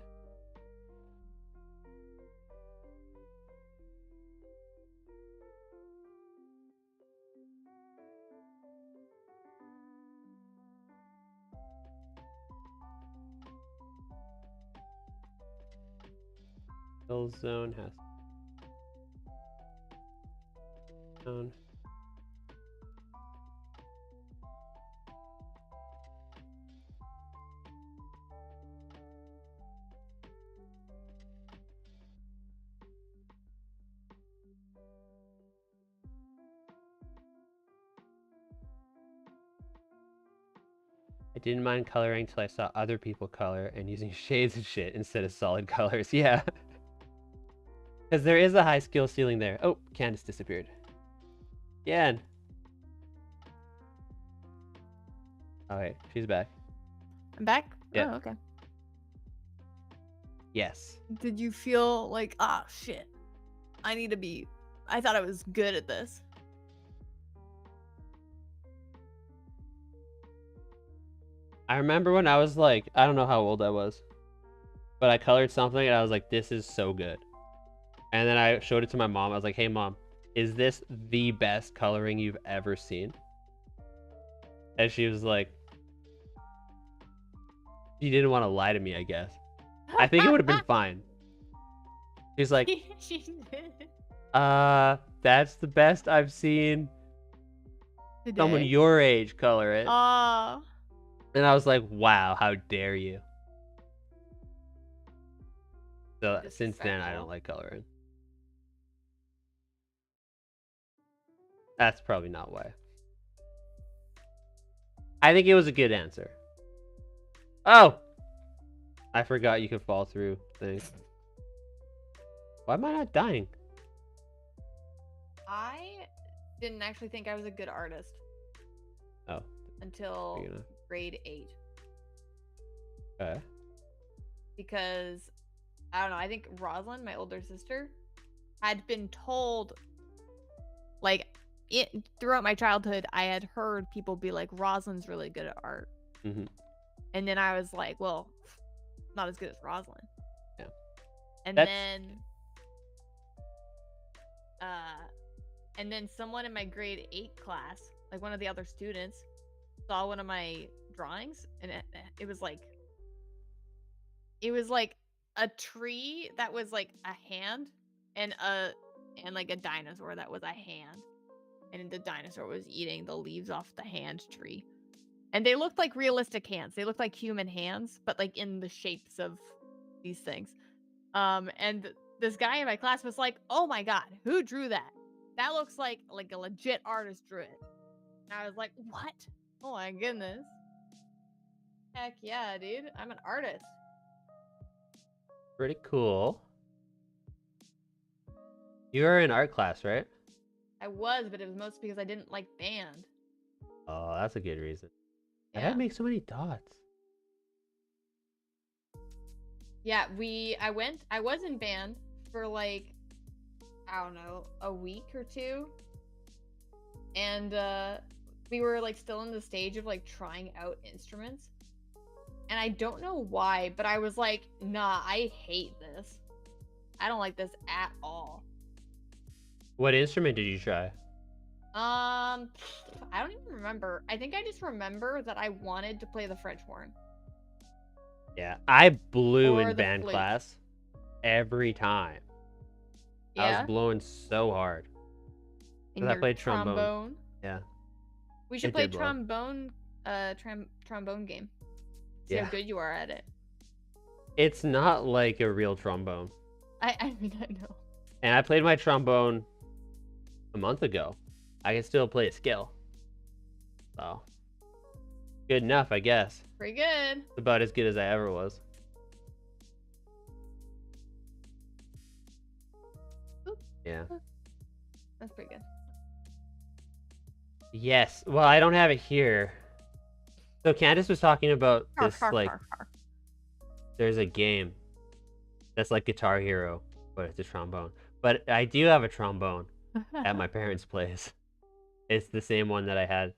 Kill zone has zone. I didn't mind coloring till I saw other people color and using shades and shit instead of solid colors. Yeah. Because there is a high skill ceiling there. Oh, Candace disappeared. Yan. Oh, wait. She's back. I'm back? Yeah. Oh, okay. Yes. Did you feel like, ah, shit, I thought I was good at this. I remember when I was like, I don't know how old I was, but I colored something and I was like, this is so good. And then I showed it to my mom. I was like, hey, mom, is this the best coloring you've ever seen? And she was like, she didn't want to lie to me, I guess. I think it would have been fine. She's like, She did. that's the best I've seen someone Today? your age color it. Oh. And I was like, wow, how dare you. So since then, I don't Disrespectful. like coloring. That's probably not why. I think it was a good answer. Oh! I forgot you could fall through things. Why am I not dying? I didn't actually think I was a good artist Oh, until big enough. grade 8. Okay. Because, I don't know, I think Rosalind, my older sister, had been told, like, throughout my childhood, I had heard people be like, Rosalind's really good at art. Mhm. And then I was like, well, not as good as Rosalind. Yeah. And That's- then someone in my grade 8 class, like one of the other students, saw one of my drawings, and it was like a tree that was like a hand, and like a dinosaur that was a hand, and the dinosaur was eating the leaves off the hand tree. And they looked like realistic hands. They looked like human hands, but like in the shapes of these things. And this guy in my class was like, "Oh my god, who drew that? That looks like a legit artist drew it." And I was like, "What? Oh my goodness. Heck yeah, dude. I'm an artist." Pretty cool. You were in art class, right? I was, but it was mostly because I didn't like band. Oh, that's a good reason. I Yeah. gotta make so many dots. Yeah, I was in band for like, I don't know, a week or two. And we were like still in the stage of like trying out instruments. And I don't know why, but I was like, nah, I hate this. I don't like this at all. What instrument did you try? I don't even remember. I think I just remember that I wanted to play the French horn. Yeah, I blew Or in the band flute. class every time. I Yeah, was blowing so hard. in 'cause I your played trombone. Yeah. We should It play did blow. trombone, trombone game. See Yeah. how good you are at it. It's not like a real trombone. I mean, I know. And I played my trombone a month ago. I can still play a scale. So, good enough, I guess. Pretty good. It's about as good as I ever was. Oop. Yeah. That's pretty good. Yes. Well, I don't have it here. So Candace was talking about this, like, there's a game that's like Guitar Hero, but it's a trombone. But I do have a trombone at my parents' place. It's the same one that I had.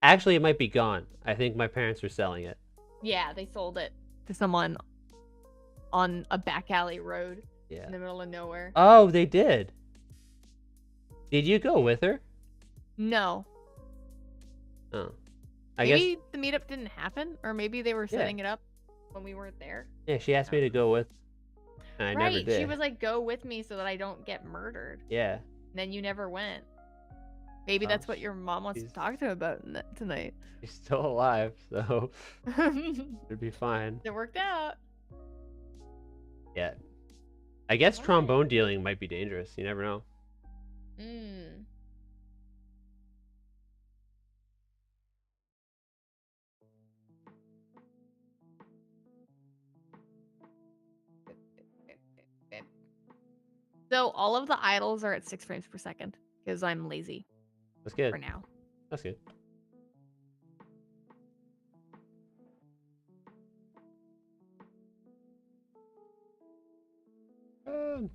Actually, it might be gone. I think my parents were selling it. Yeah, they sold it to someone on a back alley road Yeah. in the middle of nowhere. Oh, they did. Did you go with her? No. Oh. I guess, Maybe the meetup didn't happen, or maybe they were Yeah. setting it up when we weren't there. yeah, she asked me to go with. And I never Right. did. She was like, go with me so that I don't get murdered. Yeah. And then you never went. Maybe Well, that's what your mom wants to she's- talk to him about tonight. She's still alive, so It it'd be fine. worked out. Yeah. I guess Alright. trombone dealing might be dangerous. You never know. Mm. So all of the idols are at 6 frames per second because I'm lazy That's good. for now. That's good. Um,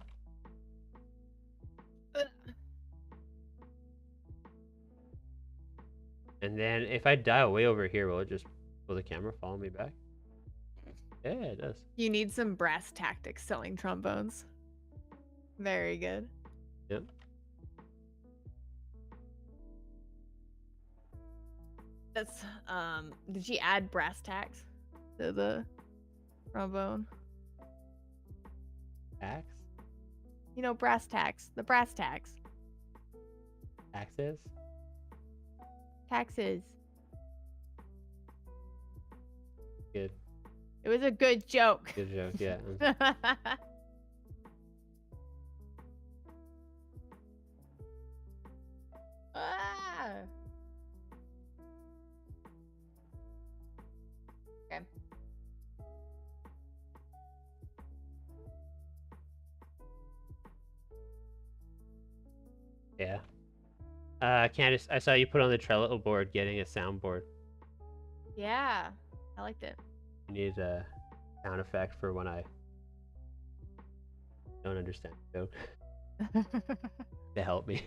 and then if I dial way over here, will the camera follow me back? Yeah, it does. You need some brass tactics selling trombones. Very good. Yep. That's did she add brass tacks to the trombone? Tax? You know, brass tacks. The brass tacks. Taxes? Taxes. Good. It was a good joke. Good joke, yeah. Ah. Okay. Yeah. Candace, I saw you put on the Trello board getting a soundboard. Yeah, I liked it. You need a sound effect for when I don't understand the joke to help me.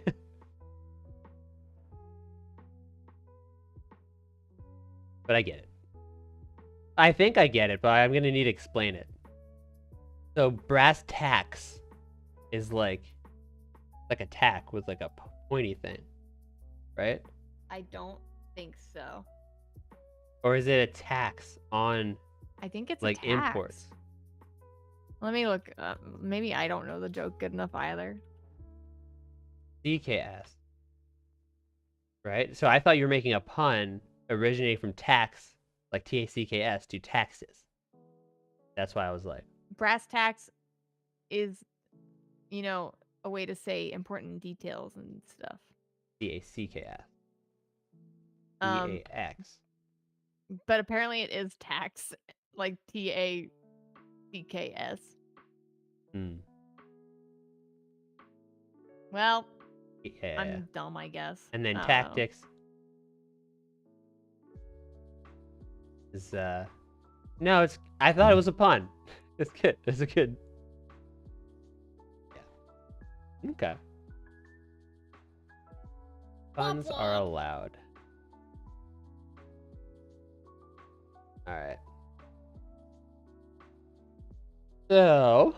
But I get it. I think I get it, but I'm gonna need to explain it. So brass tacks is like a tack with like a pointy thing, right? I don't think so. Or is it a tax on I think it's like a tax. imports? Let me look. Maybe I don't know the joke good enough either. CKS. Right? So I thought you were making a pun originating from tax, like TACKS, to taxes. That's why I was like, Brass tacks is, you know, a way to say important details and stuff. TACKS. Um, TAX. but apparently it is tax, like TACKS. Hmm. Well, Yeah. I'm dumb, I guess. And then I don't know. tactics is no, it's I thought it was a pun. It's good. It's a good. Yeah. Okay. Puns are womp. allowed. All right. So,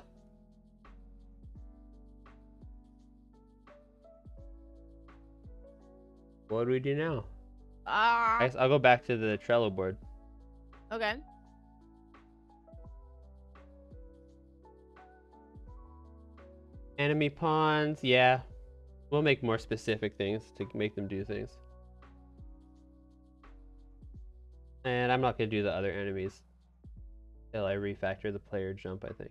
what do we do now? Ah, I'll go back to the Trello board. okay. Enemy pawns, yeah. We'll make more specific things to make them do things. And I'm not going to do the other enemies until I refactor the player jump, I think.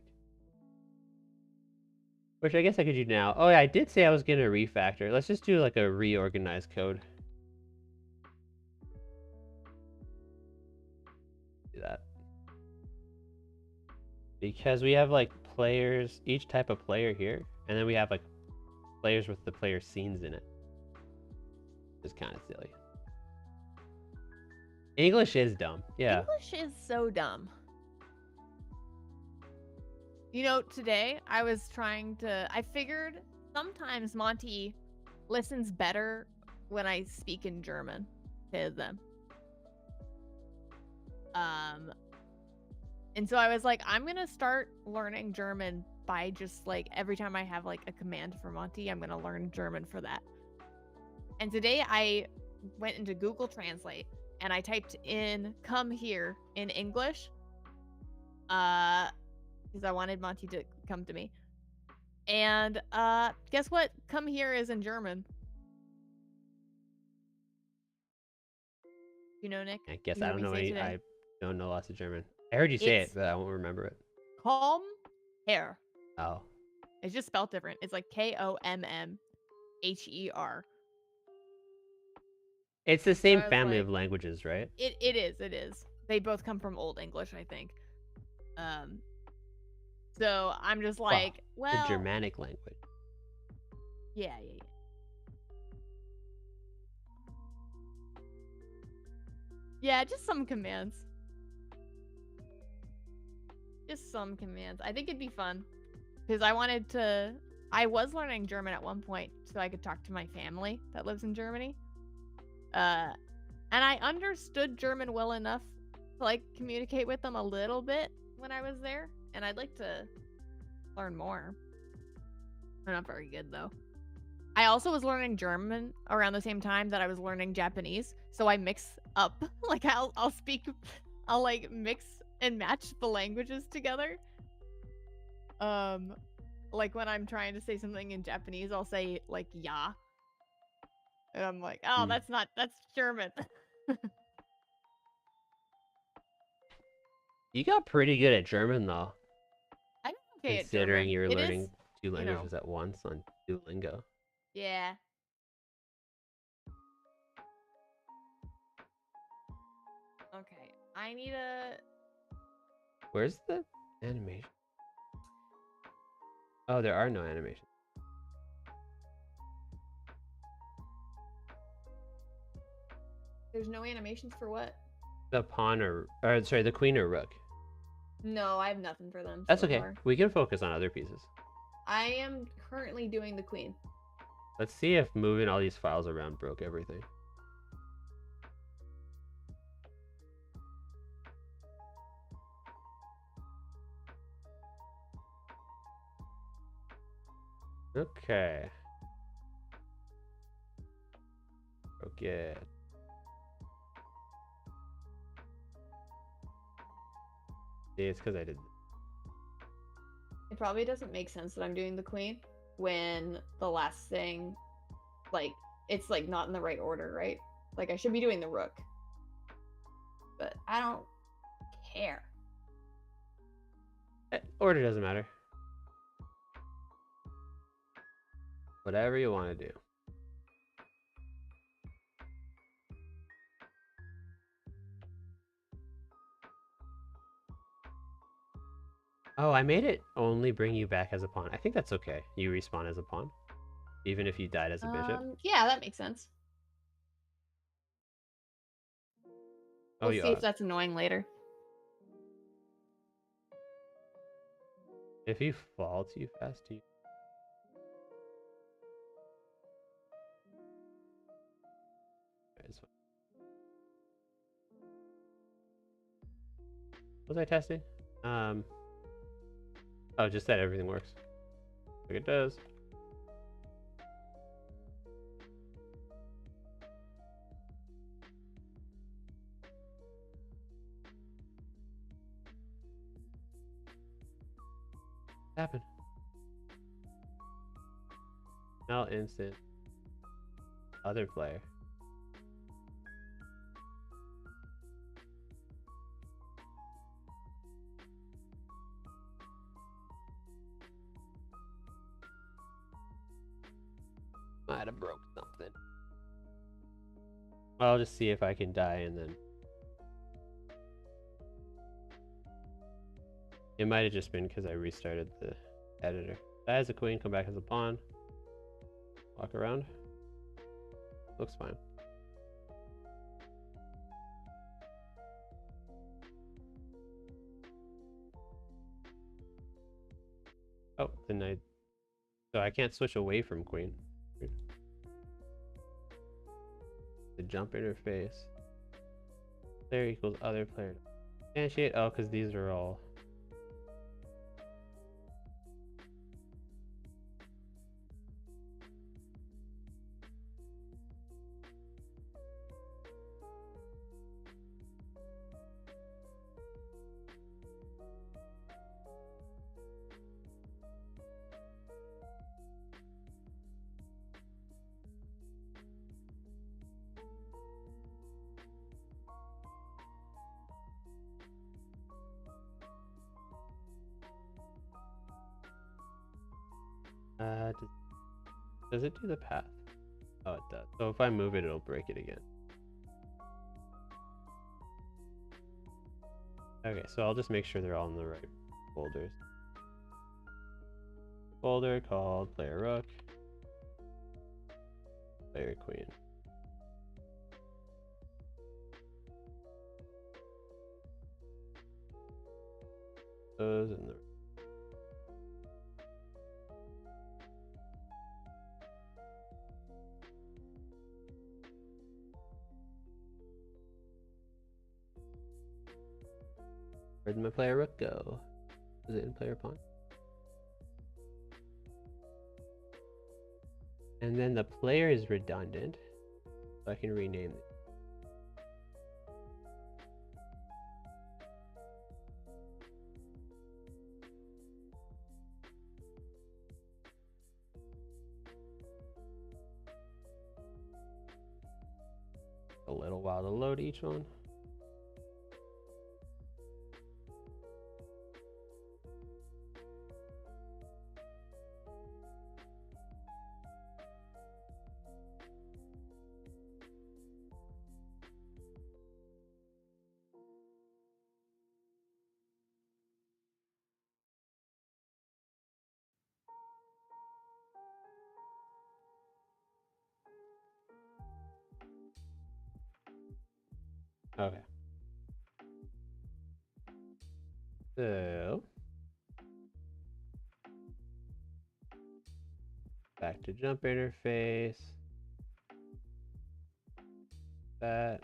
Which I guess I could do now. Oh yeah, I did say I was going to refactor. Let's just do like a reorganized code. Do that. Because we have like players, each type of player here. And then we have like players with the player scenes in it. It's kind of silly. English is dumb. Yeah. English is so dumb. You know, today I was I figured sometimes Monty listens better when I speak in German to them. And so I was like, I'm gonna start learning German by just like every time I have like a command for Monty, I'm gonna learn German for that. And today I went into Google Translate and I typed in "come here" in English, because I wanted Monty to come to me. And guess what? Come here is in German. You know, Nick? I guess You I heard don't me know say any. today? I don't know lots of German. I heard you say it, It's but I won't remember it. Komm her. Oh, It's just spelled different. It's like KOMMHER. it's the So same I was family like, of languages, right? it is. They both come from Old English, I think. So I'm just Well, like, the well, Germanic language. yeah. Yeah, just some commands. Just some commands. I think it'd be fun. Because I was learning German at one point so I could talk to my family that lives in Germany. And I understood German well enough to like communicate with them a little bit when I was there. And I'd like to learn more. I'm not very good though. I also was learning German around the same time that I was learning Japanese. So I mix up like I'll like mix and match the languages together. Like when I'm trying to say something in Japanese, I'll say like "ja," and I'm like, "Oh, that's German." You got pretty good at German though, I'm okay at considering German. you're It learning is, two you know, languages at once on Duolingo. yeah. Okay, I need a. Where's the animation? Oh, there are no animations. There's no animations for what? The pawn or sorry, the queen or rook. No, I have nothing for them. That's so okay. far. We can focus on other pieces. I am currently doing the queen. Let's see if moving all these files around broke everything. Okay. Okay. See, it's because I did. It probably doesn't make sense that I'm doing the queen when the last thing, like, it's like not in the right order, right? Like I should be doing the rook. But I don't care. Order doesn't matter. Whatever you want to do. Oh, I made it only bring you back as a pawn. I think that's okay. You respawn as a pawn, even if you died as a bishop. Yeah, that makes sense. Oh, We'll you see if that's annoying later. If you fall too fast, you. Was I testing? Oh, just that everything works. Like it does. What happened? Now instant. Other player. Might have broke something. I'll just see if I can die and then. It might have just been because I restarted the editor. Die as a queen, come back as a pawn. Walk around. Looks fine. Oh, then so I can't switch away from queen. The jump interface. Player equals other player. Instantiate. Oh, because these are all. Does it do the path? Oh, it does. So if I move it, it'll break it again. Okay, so I'll just make sure they're all in the right folders. Folder called player rook, player queen. Those in the Where did my player rook go? Is it in player pawn? And then the player is redundant, so I can rename it. A little while to load each one. Okay. So back to jump interface. That.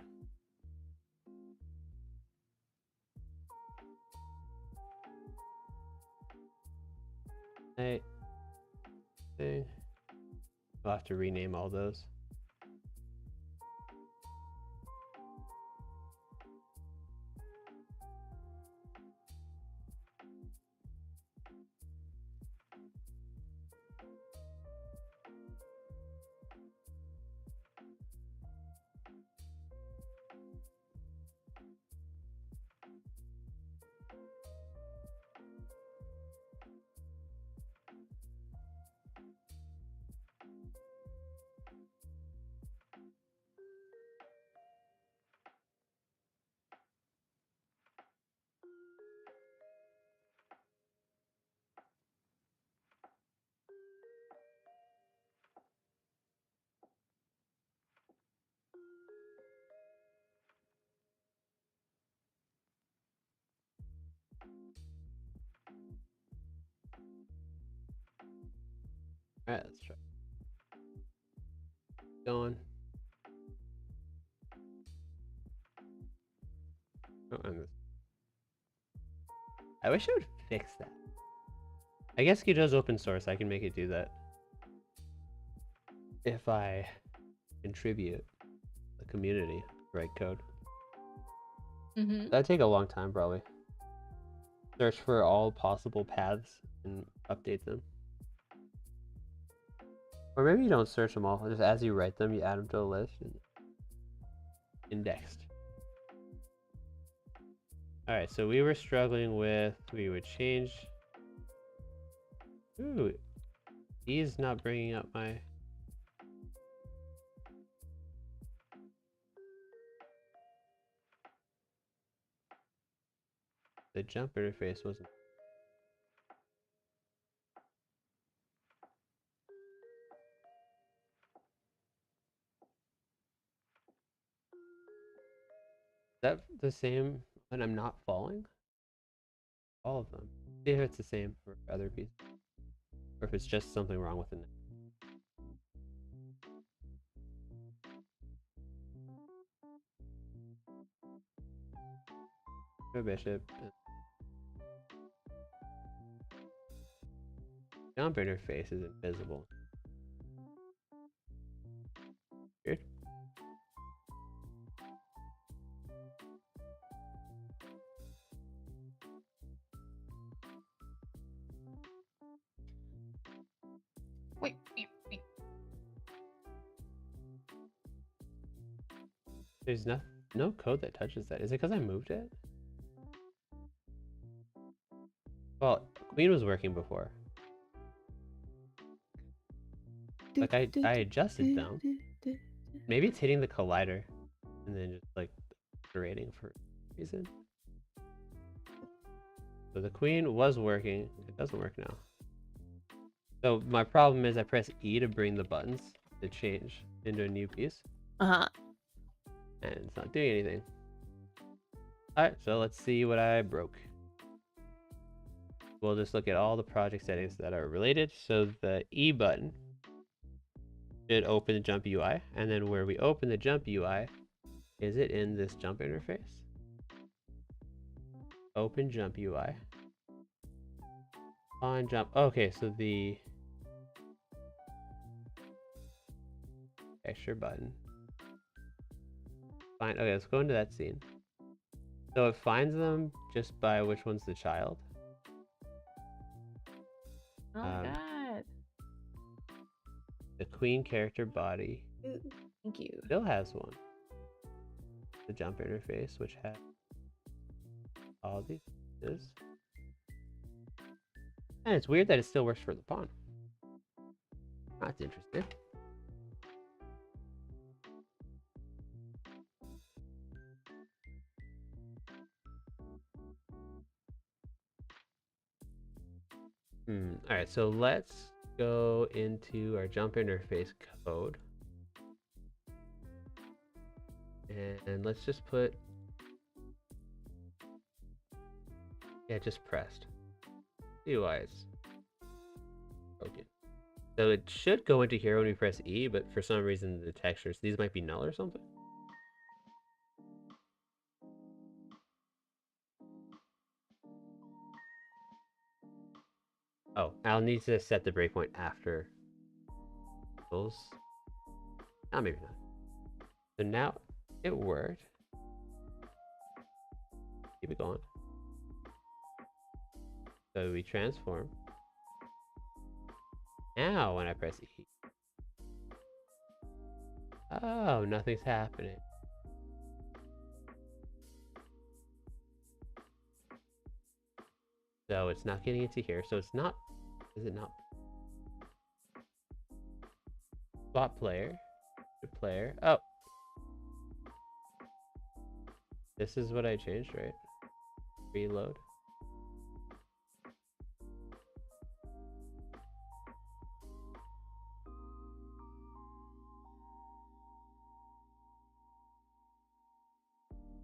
Hey. Thing. I'll have to rename all those. All right, let's try. Going. Oh, I wish I would fix that. I guess Godot's open source. I can make it do that if I contribute the community write code. That'd take a long time, probably. Search for all possible paths and update them. Or maybe you don't search them all. Just as you write them, you add them to a list and indexed. All right, so we were struggling with, we would change. Ooh, he's not bringing up my. The jump interface wasn't. Is that the same when I'm not falling? All of them. See if it's the same for other pieces. Or if it's just something wrong with it. Go bishop. Jump interface is invisible. Weird. Wait. There's no code that touches that. Is it because I moved it? Well, Queen was working before. Like I adjusted them. Maybe it's hitting the collider and then just like iterating for a reason. So the queen was working. It doesn't work now. So my problem is I press E to bring the buttons to change into a new piece. Uh-huh. And it's not doing anything. Alright, so let's see what I broke. We'll just look at all the project settings that are related. So the E button should open the jump UI, and then where we open the jump UI, is it in this jump interface? Open jump UI. On jump. Okay, so the extra button. Fine. Okay, let's go into that scene. So it finds them just by which one's the child. Oh my god. The queen character body Ooh, thank you. still has one. The jump interface, which has all these pieces. And it's weird that it still works for the pawn. That's interesting. Alright, so let's go into our jump interface code. And let's just put, yeah, just pressed. See why it's broken. So it should go into here when we press E, but for some reason the textures, these might be null or something. Oh, I'll need to set the breakpoint after those. Oh, maybe not. So now it worked. Keep it going. So we transform. Now when I press E. Oh, nothing's happening. So it's not getting into here. So it's not, is it not? Swap player to player. Oh. This is what I changed, right? Reload.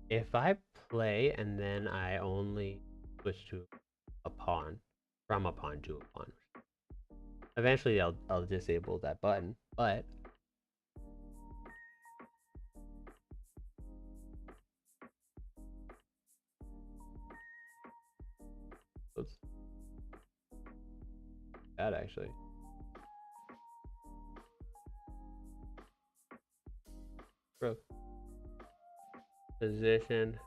If I play and then I only switch to a pawn, from a pawn to a pawn, eventually I'll disable that button, but oops, that actually. Broke. Position.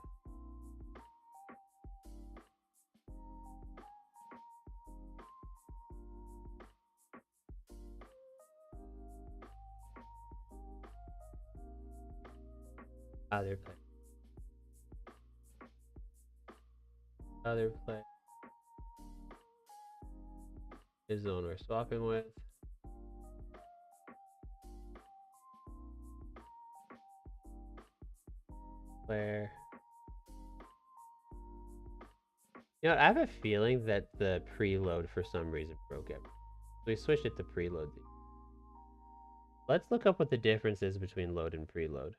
Other play. Other play. Is the one we're swapping with. Player. You know, I have a feeling that the preload for some reason broke it. So we switched it to preload. Let's look up what the difference is between load and preload.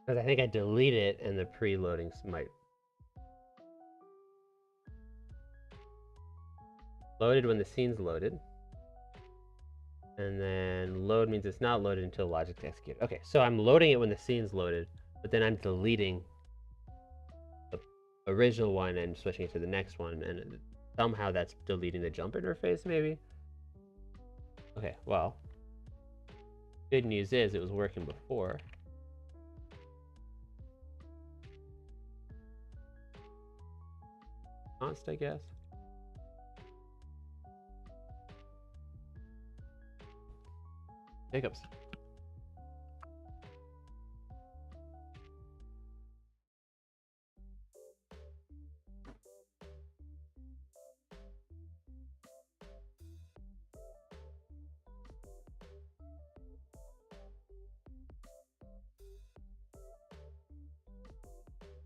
Because I think I delete it and the preloading might. Loaded when the scene's loaded. And then load means it's not loaded until logic's executed. Okay, so I'm loading it when the scene's loaded, but then I'm deleting the original one and switching it to the next one, and somehow that's deleting the jump interface, maybe? Okay, well, good news is it was working before. Const, I guess. Hiccups.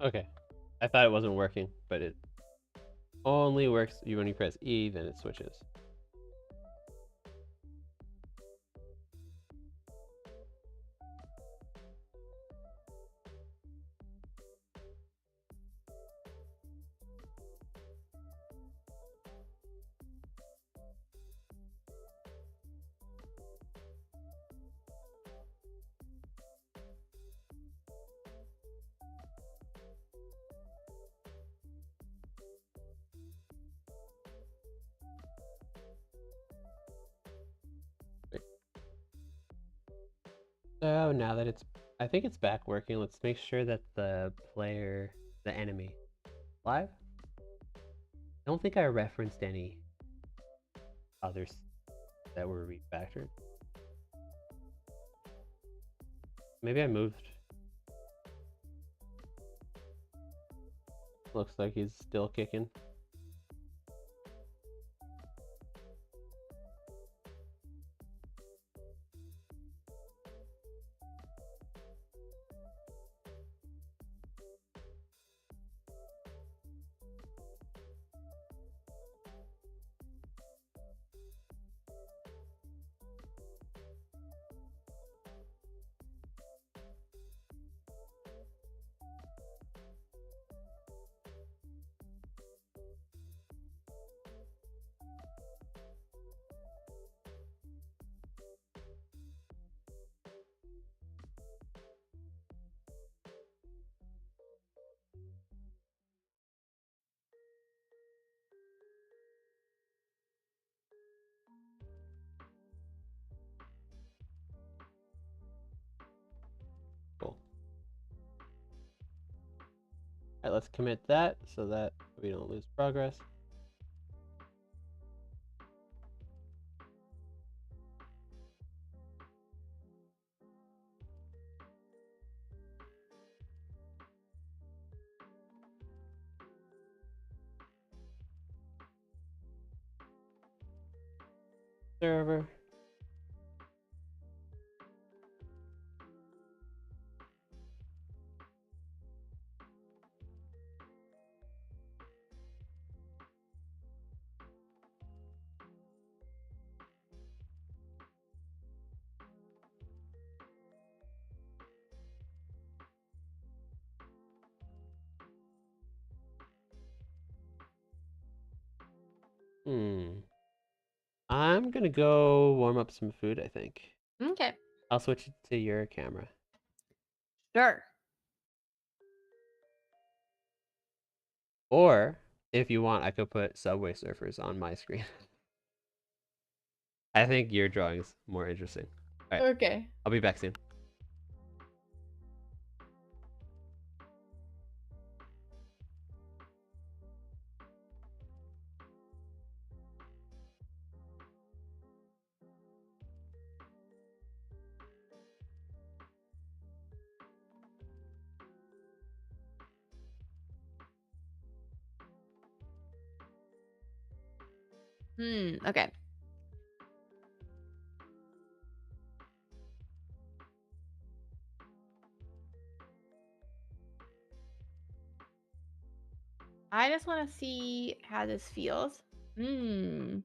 Okay. I thought it wasn't working, but it only works when you press E, then it switches. So now that I think it's back working, let's make sure that the enemy, live? I don't think I referenced any others that were refactored. Maybe I moved. Looks like he's still kicking. Cool. Alright, let's commit that so that we don't lose progress. Server. I'm gonna go warm up some food, I think. Okay. I'll switch it to your camera. Sure. Or, if you want, I could put Subway Surfers on my screen. I think your drawing's more interesting. Alright, Okay. I'll be back soon. Okay. I just want to see how this feels. I'm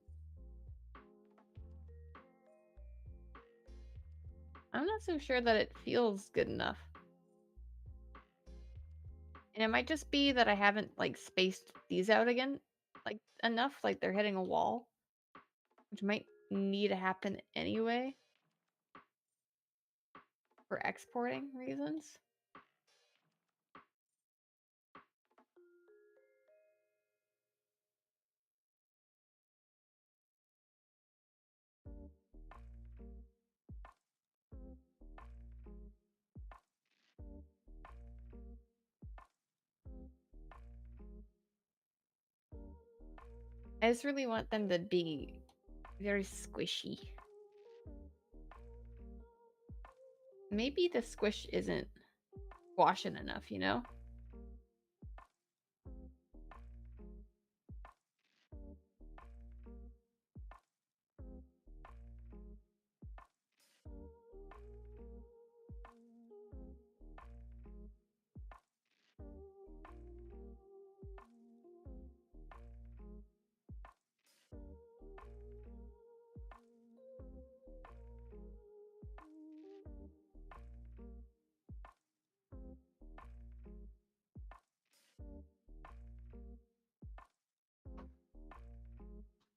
not so sure that it feels good enough. And it might just be that I haven't like spaced these out again like enough, like they're hitting a wall, which might need to happen anyway for exporting reasons. I just really want them to be very squishy. Maybe the squish isn't squashing enough, you know?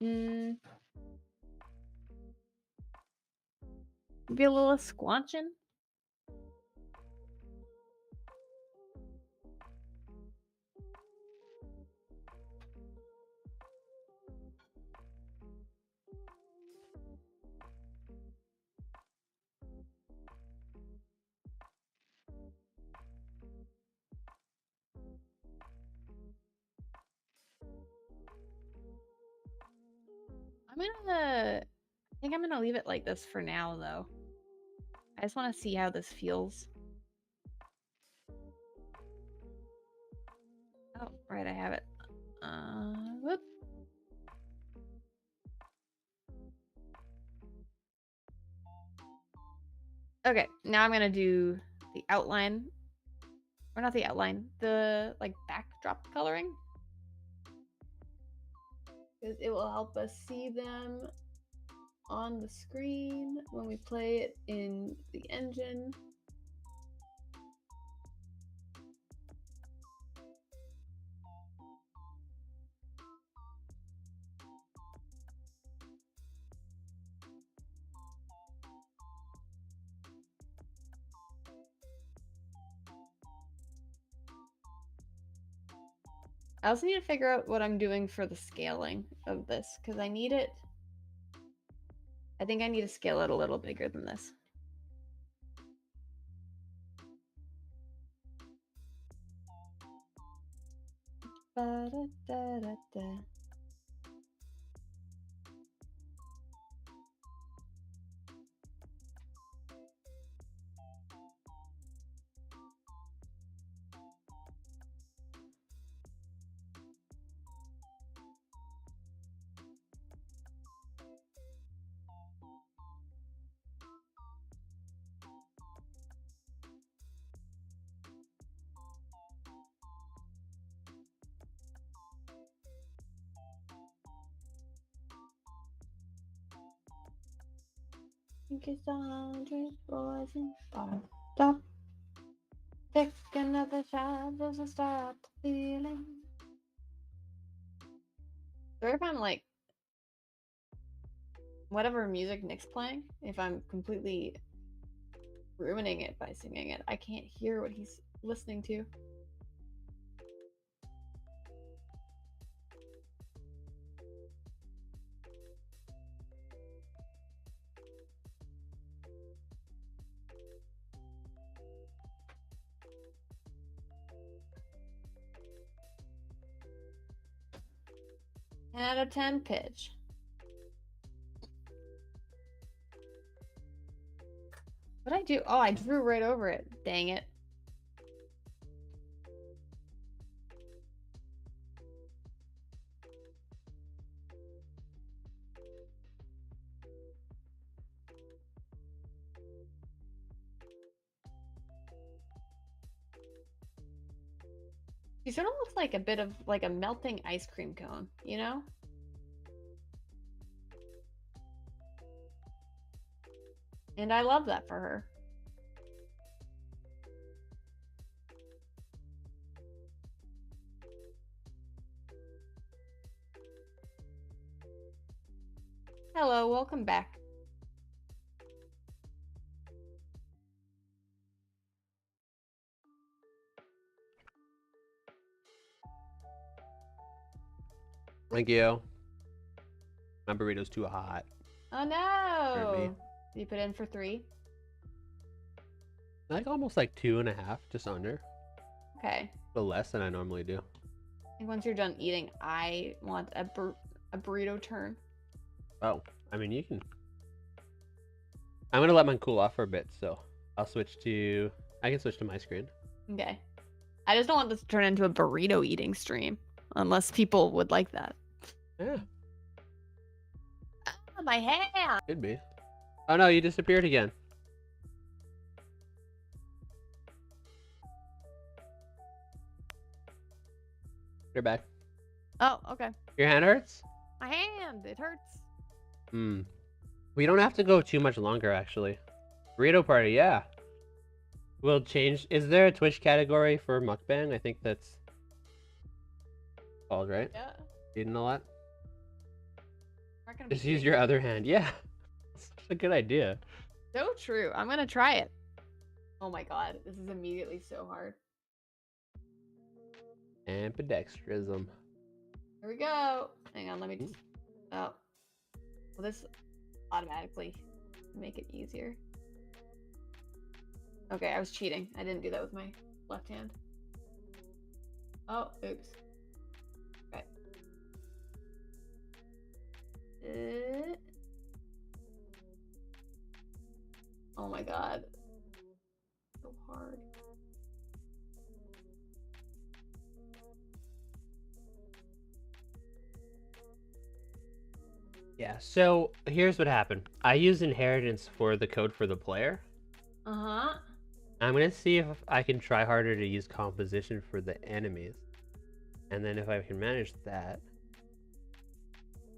Mm. Maybe a little squanching. I think I'm gonna leave it like this for now, though. I just want to see how this feels. Oh, right, I have it. Whoop. Okay, now I'm gonna do the outline, or not the outline, the like backdrop coloring. Because it will help us see them on the screen when we play it in the engine. I also need to figure out what I'm doing for the scaling of this, because I need it. I think I need to scale it a little bigger than this. Ba-da-da-da-da. Think it's 100 boys in bar. Stop. Take another shot, just to stop the feeling. Or if I'm like, whatever music Nick's playing, if I'm completely ruining it by singing it, I can't hear what he's listening to. Out of 10 pitch. What'd I do? Oh, I drew right over it. Dang it. He sort of looks like a bit of like a melting ice cream cone, you know? And I love that for her. Hello, welcome back. Thank you. My burrito's too hot. Oh me. no! You put in for 3? Like almost like 2.5, just under. Okay. A little less than I normally do. I think once you're done eating, I want a burrito turn. Oh, I mean you can. I'm gonna let mine cool off for a bit, so I'll switch to. I can switch to my screen. Okay. I just don't want this to turn into a burrito eating stream, unless people would like that. Yeah, Ah, my hand! could be. Oh no, you disappeared again. You're back. Oh, okay. Your hand hurts? My hand, it hurts. Hmm. We don't have to go too much longer, actually. Burrito party, yeah. We'll change. Is there a Twitch category for mukbang? I think that's called, right? Yeah. Eating a lot. Not gonna be Just use doing your that. other hand. Yeah. It's a good idea. So true. I'm gonna try it. Oh my god, this is immediately so hard. Ambidextrism. Here we go. Hang on, let me Mm. just. Oh. Well, this automatically make it easier. Okay, I was cheating. I didn't do that with my left hand. Oh, oops. Okay. Oh my god. So hard. Yeah, so here's what happened. I used inheritance for the code for the player. Uh-huh. I'm gonna see if I can try harder to use composition for the enemies. And then if I can manage that,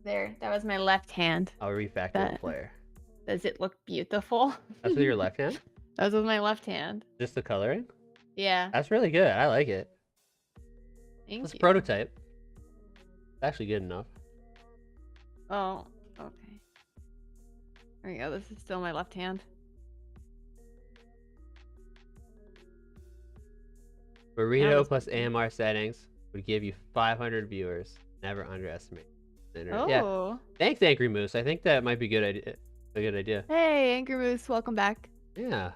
There. That was my left hand. I'll refactor the That- player. Does it look beautiful? That's with your left hand? That was with my left hand. Just the coloring? Yeah. That's really good. I like it. Thank Let's you. prototype. It's actually good enough. Oh, okay. There you go. This is still my left hand. Burrito was- plus AMR settings would give you 500 viewers. Never underestimate. the internet. Oh. Yeah. Thanks, Angry Moose. I think that might be good idea. A good idea. Hey, Angry Moose, welcome back. Yeah.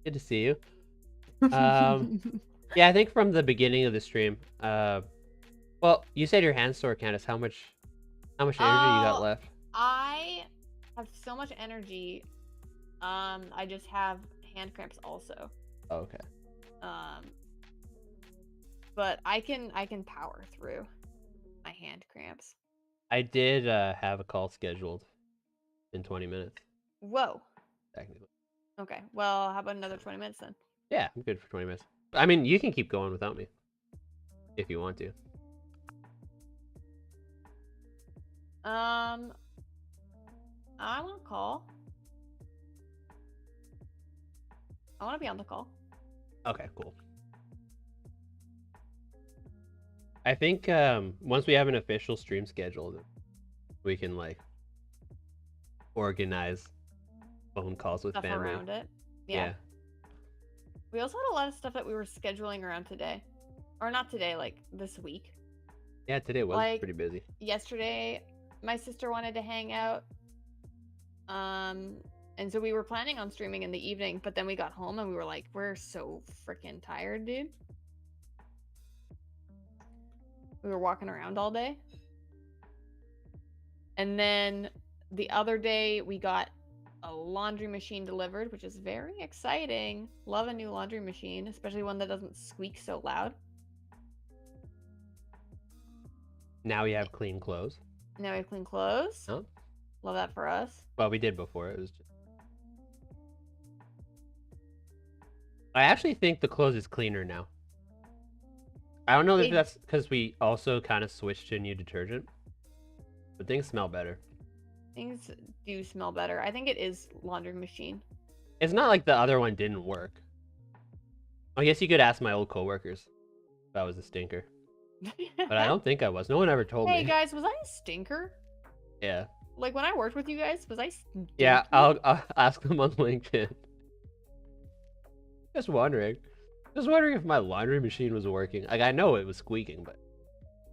Good to see you. Yeah, I think from the beginning of the stream. Well, you said your hand store, Candace. How much energy you got Oh. left? I have so much energy. I just have hand cramps also. Oh, okay. But I can power through my hand cramps. I did have a call scheduled in 20 minutes, Whoa. technically. Okay. Well, how about another 20 minutes then? Yeah, I'm good for 20 minutes. I mean, you can keep going without me if you want to. I want to call. I want to be on the call. Okay, cool. I think once we have an official stream scheduled, we can like organize phone calls with Stuff family. around it. Yeah. We also had a lot of stuff that we were scheduling around today. Or not today, like this week. Yeah, today was Like- pretty busy. Yesterday, my sister wanted to hang out. And so we were planning on streaming in the evening, but then we got home and we were like, we're so freaking tired, dude. We were walking around all day. And then the other day we got a laundry machine delivered, which is very exciting. Love a new laundry machine, especially one that doesn't squeak so loud. Now we have clean clothes. Now we have clean clothes. Oh. Love that for us. Well, we did before. It was just... I actually think the clothes is cleaner now. I don't know if It- that's because we also kind of switched to a new detergent, but things smell better. Things do smell better. I think it is laundry machine. It's not like the other one didn't work. I guess you could ask my old coworkers if I was a stinker, but I don't think I was. No one ever told Hey me. guys, was I a stinker? Yeah, Like when I worked with you guys, was I? yeah. stinky? I'll ask them on LinkedIn. Just wondering if my laundry machine was working. Like I know it was squeaking, but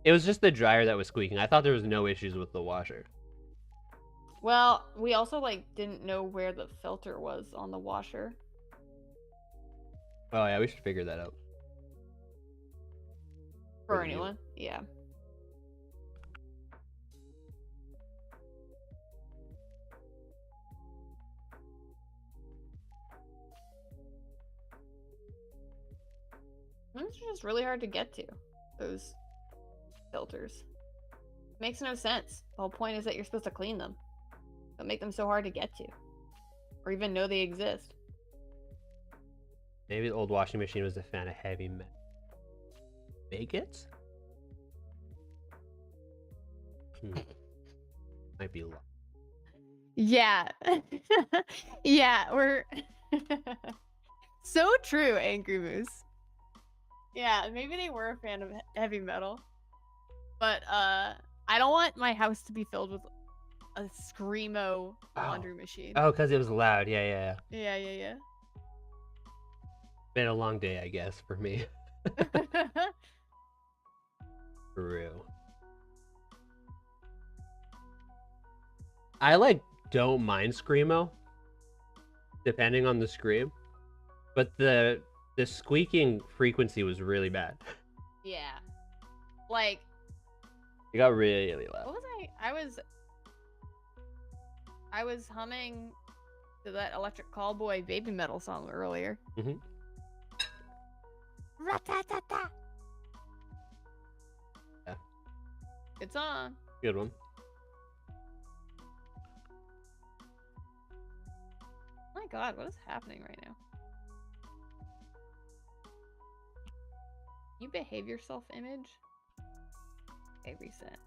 it was just the dryer that was squeaking. I thought there was no issues with the washer. Well, we also like didn't know where the filter was on the washer. Oh yeah, we should figure that out. For the new- anyone, yeah. It's just really hard to get to, those filters. Makes no sense. The whole point is that you're supposed to clean them. Don't make them so hard to get to. Or even know they exist. Maybe the old washing machine was a fan of heavy metal. Bigots? Might be a lot. Yeah. Yeah, we're so true, Angry Moose. Yeah, maybe they were a fan of heavy metal. But I don't want my house to be filled with a screamo laundry machine. Oh, because it was loud. Yeah. Yeah. Been a long day, I guess, for me. For real. I like don't mind screamo, depending on the scream, but the squeaking frequency was really bad. Yeah. Like, It got really loud. what was I was humming to that Electric Callboy Baby Metal song earlier. Mhm. Ra-ta-ta-ta. Yeah. Good song. Good one. Oh my god, what is happening right now? You behave yourself, image? Okay, reset.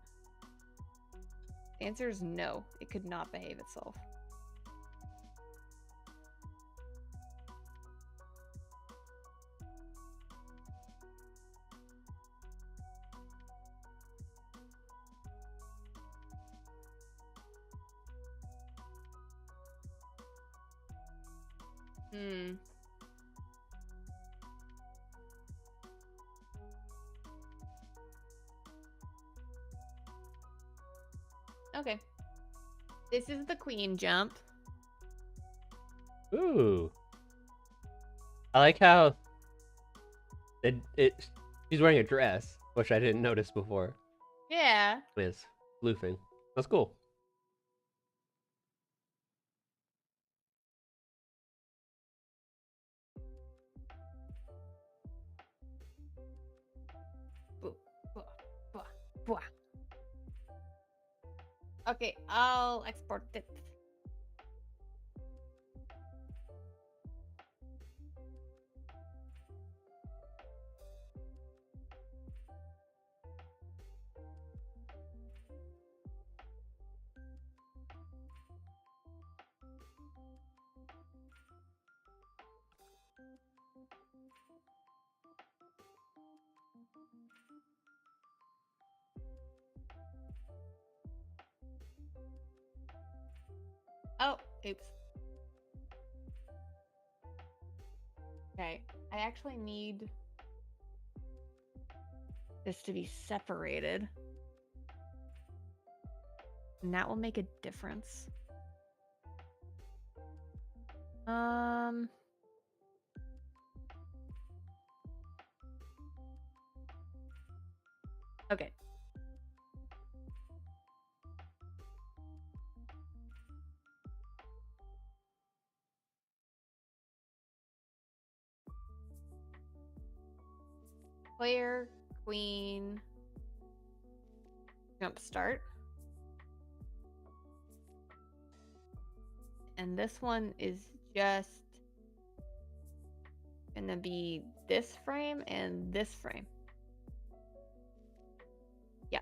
The answer is no. It could not behave itself. Okay. This is the queen jump. Ooh. I like how she's wearing a dress, which I didn't notice before. Yeah. It's floofing. That's cool. Okay, I'll export it. Oh, oops. Okay, I actually need this to be separated. And that will make a difference. Okay. Player, queen, jump start. And this one is just gonna be this frame and this frame. Yeah.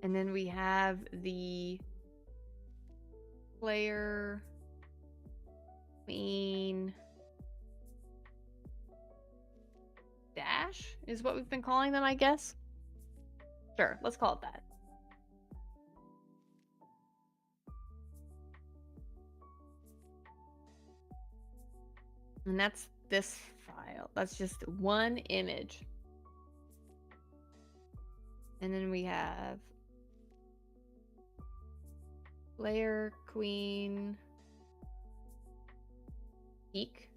And then we have the player, queen, dash is what we've been calling them, I guess. Sure, let's call it that. And that's this file. That's just one image. And then we have player, queen, peak.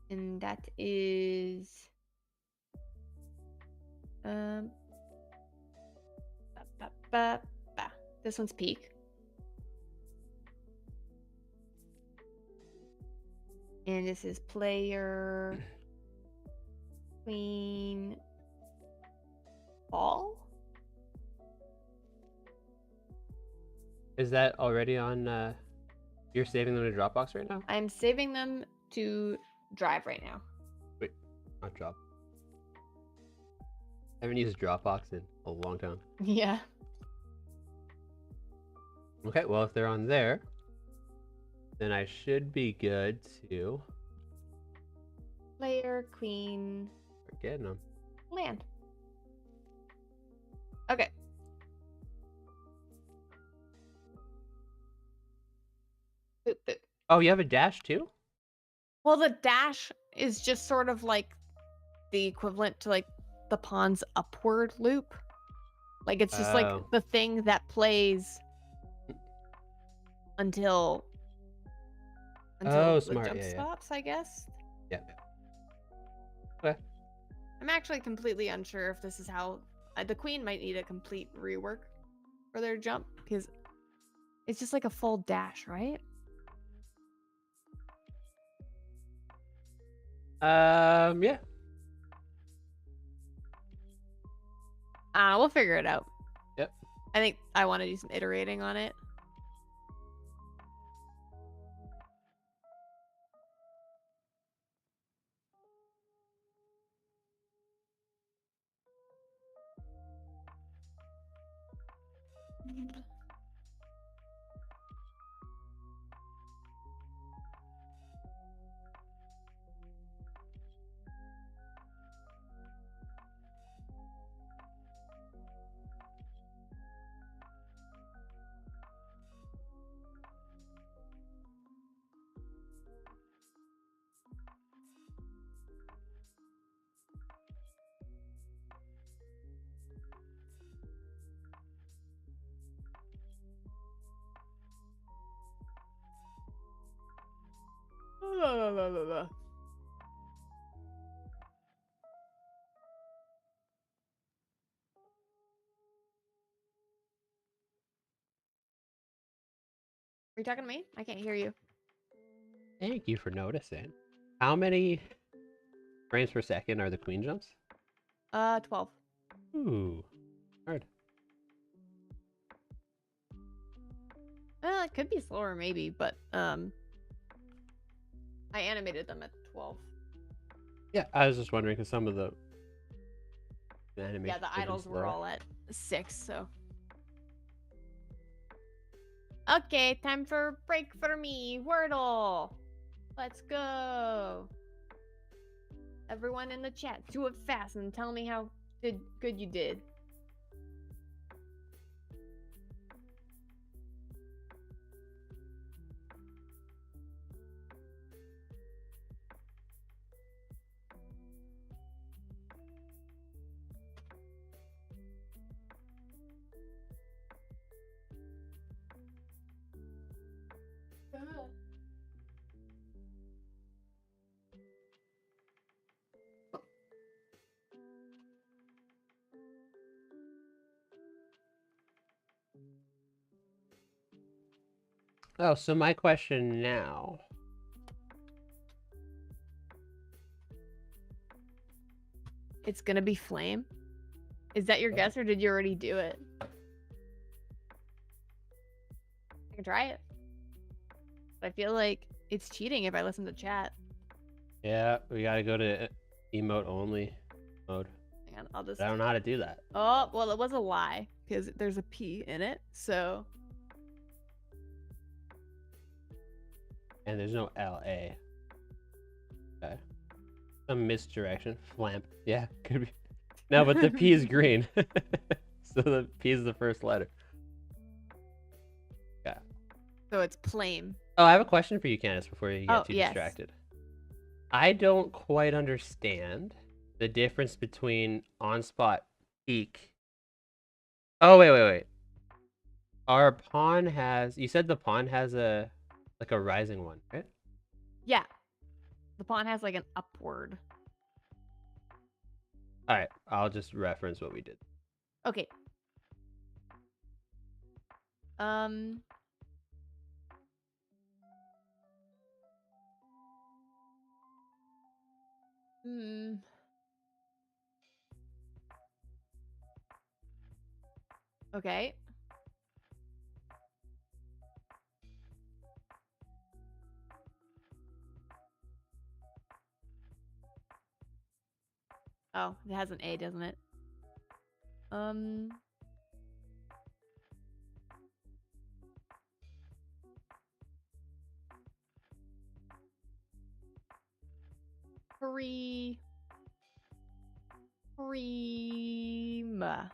And that is this one's peak. And this is player, queen, ball. Is that already on? You're saving them to Dropbox right now? I'm saving them to Drive right now. Wait, not Drop. I haven't used Dropbox in a long time. Yeah. Okay, well, if they're on there, then I should be good to Player, queen. start getting them. Land. Okay. Boop, boop. Oh, you have a dash too? Well, the dash is just sort of like the equivalent to like the pawn's upward loop. Like it's just like Oh. the thing that plays until Oh, the smart. jump Yeah, yeah. stops, I guess. Yeah. Okay. I'm actually completely unsure if this is how the queen might need a complete rework for their jump because it's just like a full dash, right? Yeah. We'll figure it out. Yep. I think I want to do some iterating on it. Are you talking to me? I can't hear you. Thank you for noticing. How many frames per second are the queen jumps? 12. Ooh, hard. Well, it could be slower maybe, but I animated them at 12. Yeah, I was just wondering because some of the animations Yeah, the have been idols were slower. all at 6, so. Okay, time for a break for me. Wordle. Let's go. Everyone in the chat, do it fast and tell me how good you did. Oh, so my question now. It's gonna be flame. Is that your guess or did you already do it? I can try it. But I feel like it's cheating if I listen to chat. Yeah, we gotta go to emote only mode. Hang on, I'll just. But I don't know how to do that. Oh, well, it was a lie because there's a P in it. So. And there's no LA. Okay. Some misdirection. Flamp. Yeah, could be. No, but the P is green. So the P is the first letter. Yeah. So it's flame. Oh, I have a question for you, Candace, before you get Oh, too yes. distracted. I don't quite understand the difference between on-spot peak. Oh, wait. Our pawn has... You said the pawn has a rising one, right? Yeah. The pawn has like an upward. All right, I'll just reference what we did. Okay. Okay. Oh, it has an A, doesn't it? Three. Primo.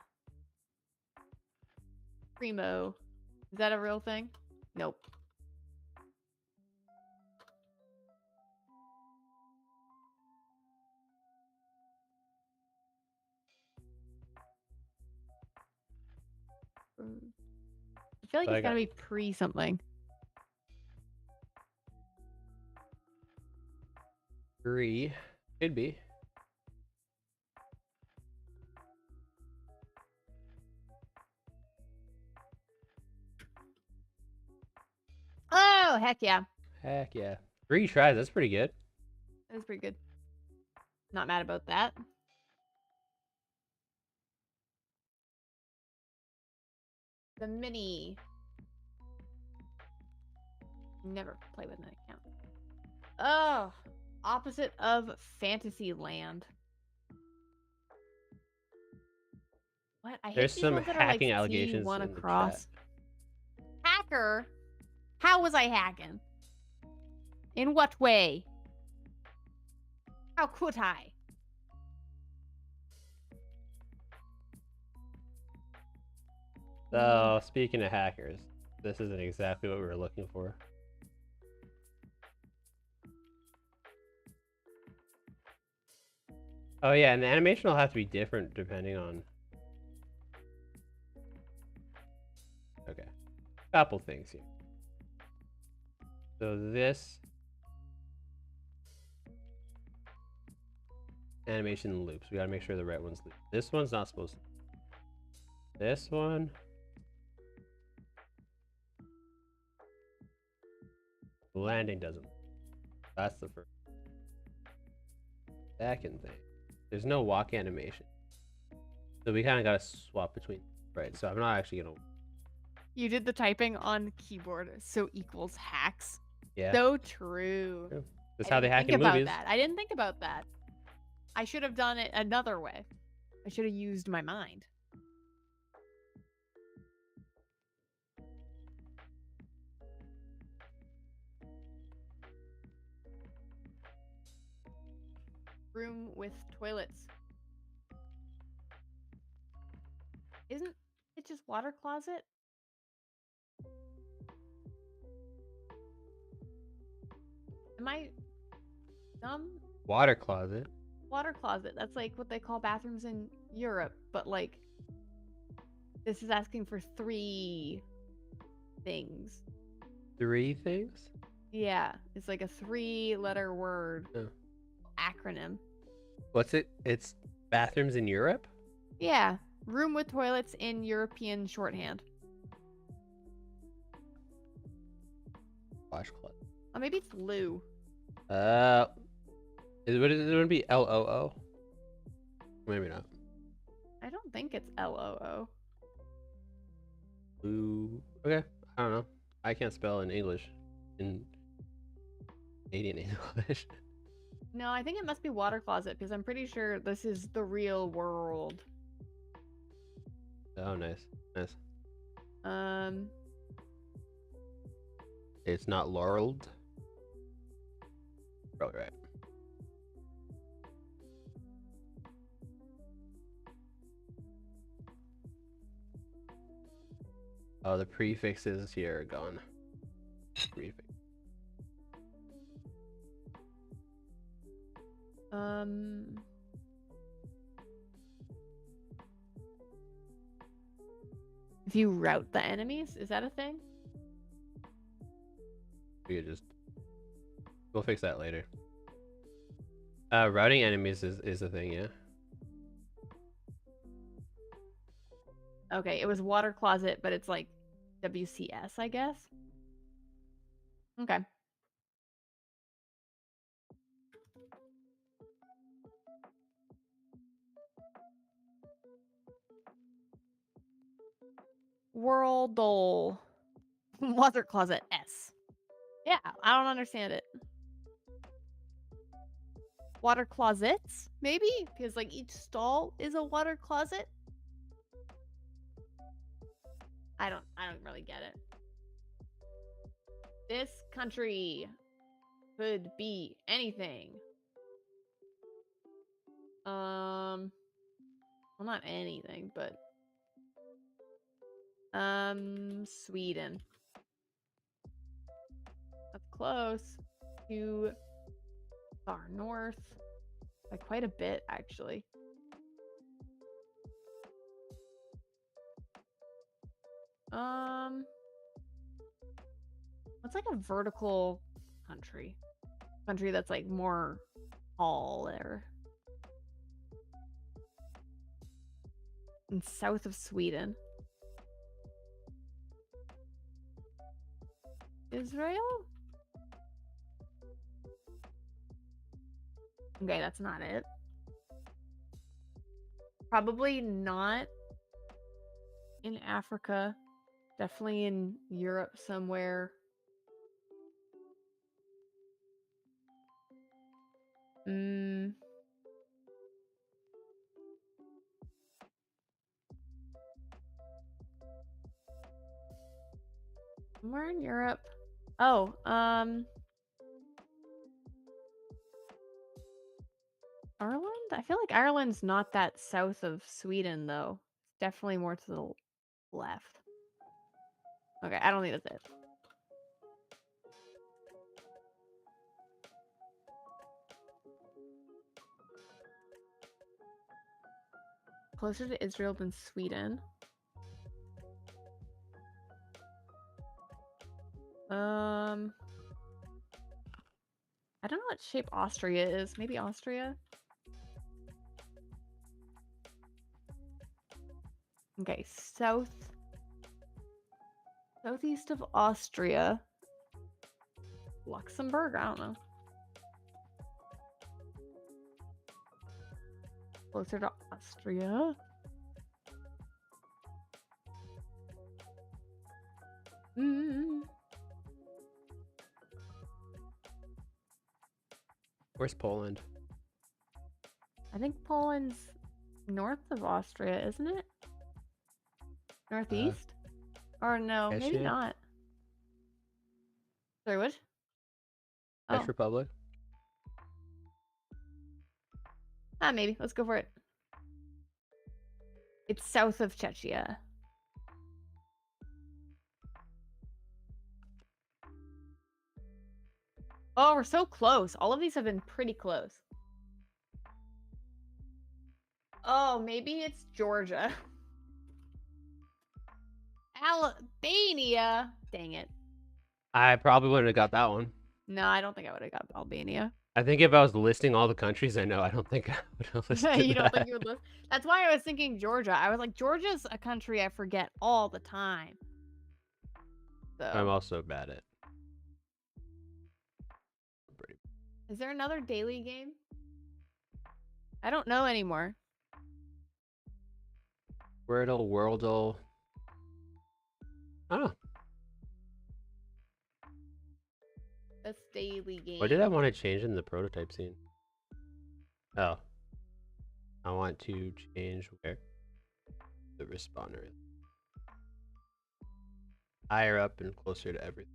Is that a real thing? Nope. I feel like So I it's gotta got be pre something. 3. Could be. Oh, heck yeah. Heck yeah. 3 tries. That's pretty good. That's pretty good. Not mad about that. The mini. Never play with an account. Oh, opposite of Fantasyland. What? I hate There's these some ones that are like hacking allegations C1 in the chat. across. Hacker? How was I hacking? In what way? How could I? So, speaking of hackers, this isn't exactly what we were looking for. Oh yeah, and the animation will have to be different depending on... Okay. Couple things here. So this... animation loops. We gotta make sure the right one's looped. This one's not supposed to. This one... the landing doesn't. That's the first. Second thing. There's no walk animation. So we kind of gotta swap between. Right, so I'm not actually gonna... You did the typing on keyboard, so equals hacks. Yeah. So true. True. That's I how they didn't hack think in about movies. that. I didn't think about that. I should have done it another way. I should have used my mind. Room with toilets. Isn't it just water closet? Am I dumb? Water closet. Water closet. That's like what they call bathrooms in Europe, but like this is asking for 3 things. 3 things? Yeah, it's like a 3-letter word Oh. acronym. What's it? It's bathrooms in Europe? Yeah, room with toilets in European shorthand. Washcloth. Oh, maybe it's loo. It wouldn't be LOO? Maybe not. I don't think it's LOO. Loo. Okay. I don't know. I can't spell in English. In Canadian English. No, I think it must be water closet because I'm pretty sure this is the real world. Oh, nice. Nice. It's not laureled. Probably right. Oh, the prefixes here are gone. Prefix. If you route the enemies, is that a thing? We could just... we'll fix that later. Routing enemies is a thing, yeah. Okay, it was water closet, but it's like WCS, I guess. Okay. Worldle. Water closet S. Yeah, I don't understand it. Water closets, maybe? Because like each stall is a water closet. I don't really get it. This country could be anything. Well, not anything, but Sweden. That's close. Too far north by quite a bit, actually. What's like a vertical country? Country that's like more tall there. And south of Sweden. Israel? Okay, that's not it. Probably not in Africa. Definitely in Europe somewhere. Somewhere in Europe. Oh, Ireland? I feel like Ireland's not that south of Sweden, though. It's definitely more to the left. Okay, I don't think that's it. Closer to Israel than Sweden. I don't know what shape Austria is. Maybe Austria? Okay, southeast of Austria. Luxembourg? I don't know. Closer to Austria. Where's Poland? I think Poland's north of Austria, isn't it? Northeast? Or no, maybe Czech? not. Sorry, what? Czech Republic? Maybe. Let's go for it. It's south of Czechia. Oh, we're so close. All of these have been pretty close. Oh, maybe it's Georgia. Albania. Dang it. I probably wouldn't have got that one. No, I don't think I would have got Albania. I think if I was listing all the countries I know, I don't think I would have listed You don't that. think you would list? That's why I was thinking Georgia. I was like, Georgia's a country I forget all the time. So I'm also bad at. is there another daily game? I don't know anymore. Wordle, Worldle. Oh, That's daily game. what did I want to change in the prototype scene? Oh, I want to change where the respawner is. Higher up and closer to everything.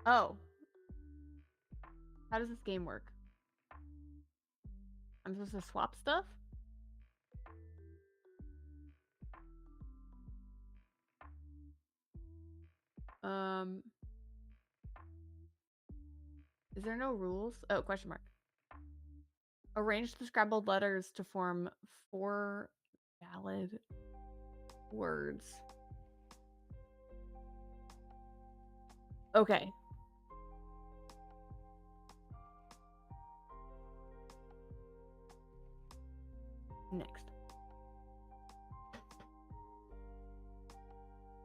Oh. How does this game work? I'm supposed to swap stuff? Is there no rules? Oh, question mark. Arrange the scrambled letters to form 4 valid words. Okay. Next.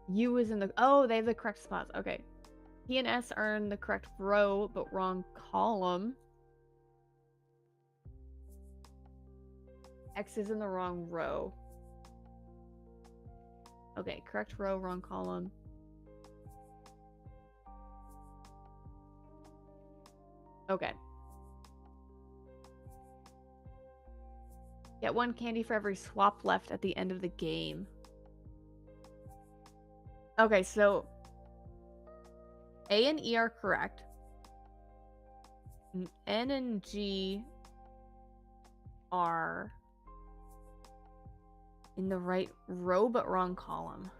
U is in the... Oh, they have the correct spots. Okay. P and S are in the correct row, but wrong column. X is in the wrong row. Okay, correct row, wrong column. Okay. Get 1 candy for every swap left at the end of the game. Okay, so A and E are correct. N and G are in the right row but wrong column.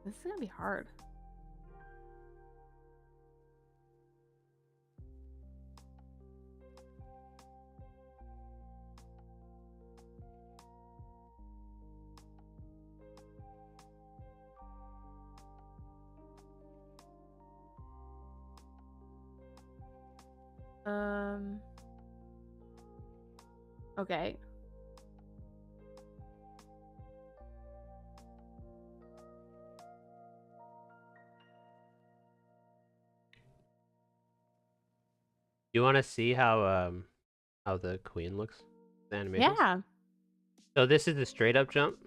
This is gonna be hard. Okay. You want to see how the queen looks? The animations? Yeah. So this is the straight up jump.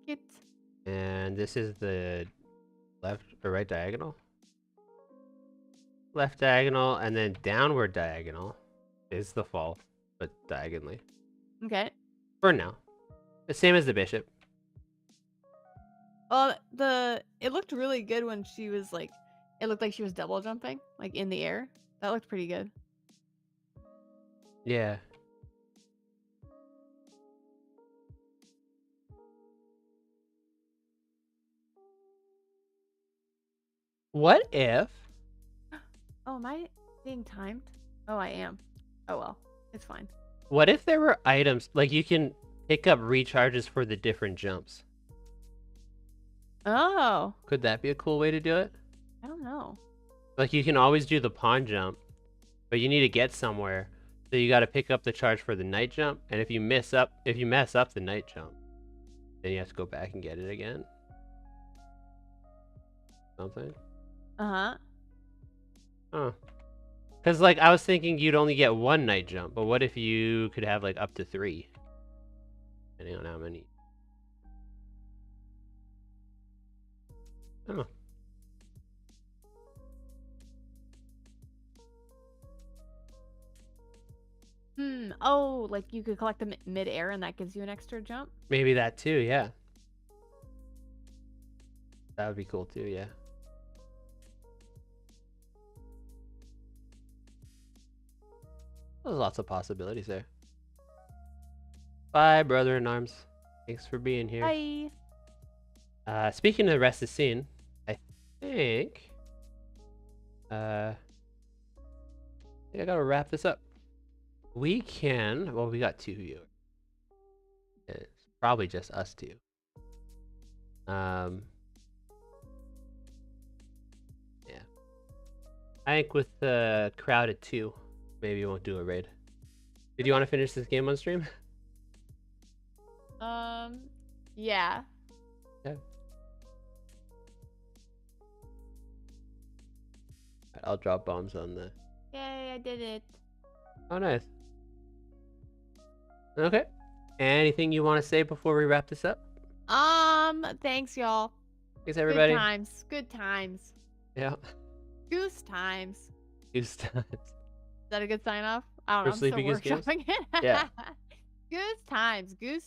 It. And this is the left or right diagonal. Left diagonal, and then downward diagonal is the fall, but diagonally. Okay. For now. The same as the bishop. It looked really good when she was like, it looked like she was double jumping, like in the air. That looked pretty good. Yeah. What if? Oh, am I being timed? Oh, I am. Oh well, it's fine. What if there were items like you can pick up recharges for the different jumps? Oh, Could that be a cool way to do it? I don't know. Like you can always do the pawn jump, but you need to get somewhere. So you got to pick up the charge for the knight jump, and if you mess up the knight jump, then you have to go back and get it again. Something. Uh-huh. Oh. Because like I was thinking you'd only get one knight jump, but what if you could have like up to 3? Depending on how many. Oh. Oh, like you could collect them mid-air and that gives you an extra jump? Maybe that too, yeah. That would be cool too, yeah. There's lots of possibilities there. Bye, brother in arms. Thanks for being here. Bye. Speaking of the rest of the scene, I think I gotta wrap this up. We can, well, we got 2 viewers. It's probably just us 2. Yeah. I think with the crowd at 2, maybe we won't do a raid. Did you want to finish this game on stream? Yeah. Okay. I'll drop bombs on the... Yay, I did it. Oh, nice. Okay. Anything you want to say before we wrap this up? Thanks, y'all. Thanks, everybody. Good times. Good times. Yeah. Goose times. Goose times. Is that a good sign off? I don't know. For I'm still Sleepy Goose Games? workshopping it. Yeah. Goose times. Goose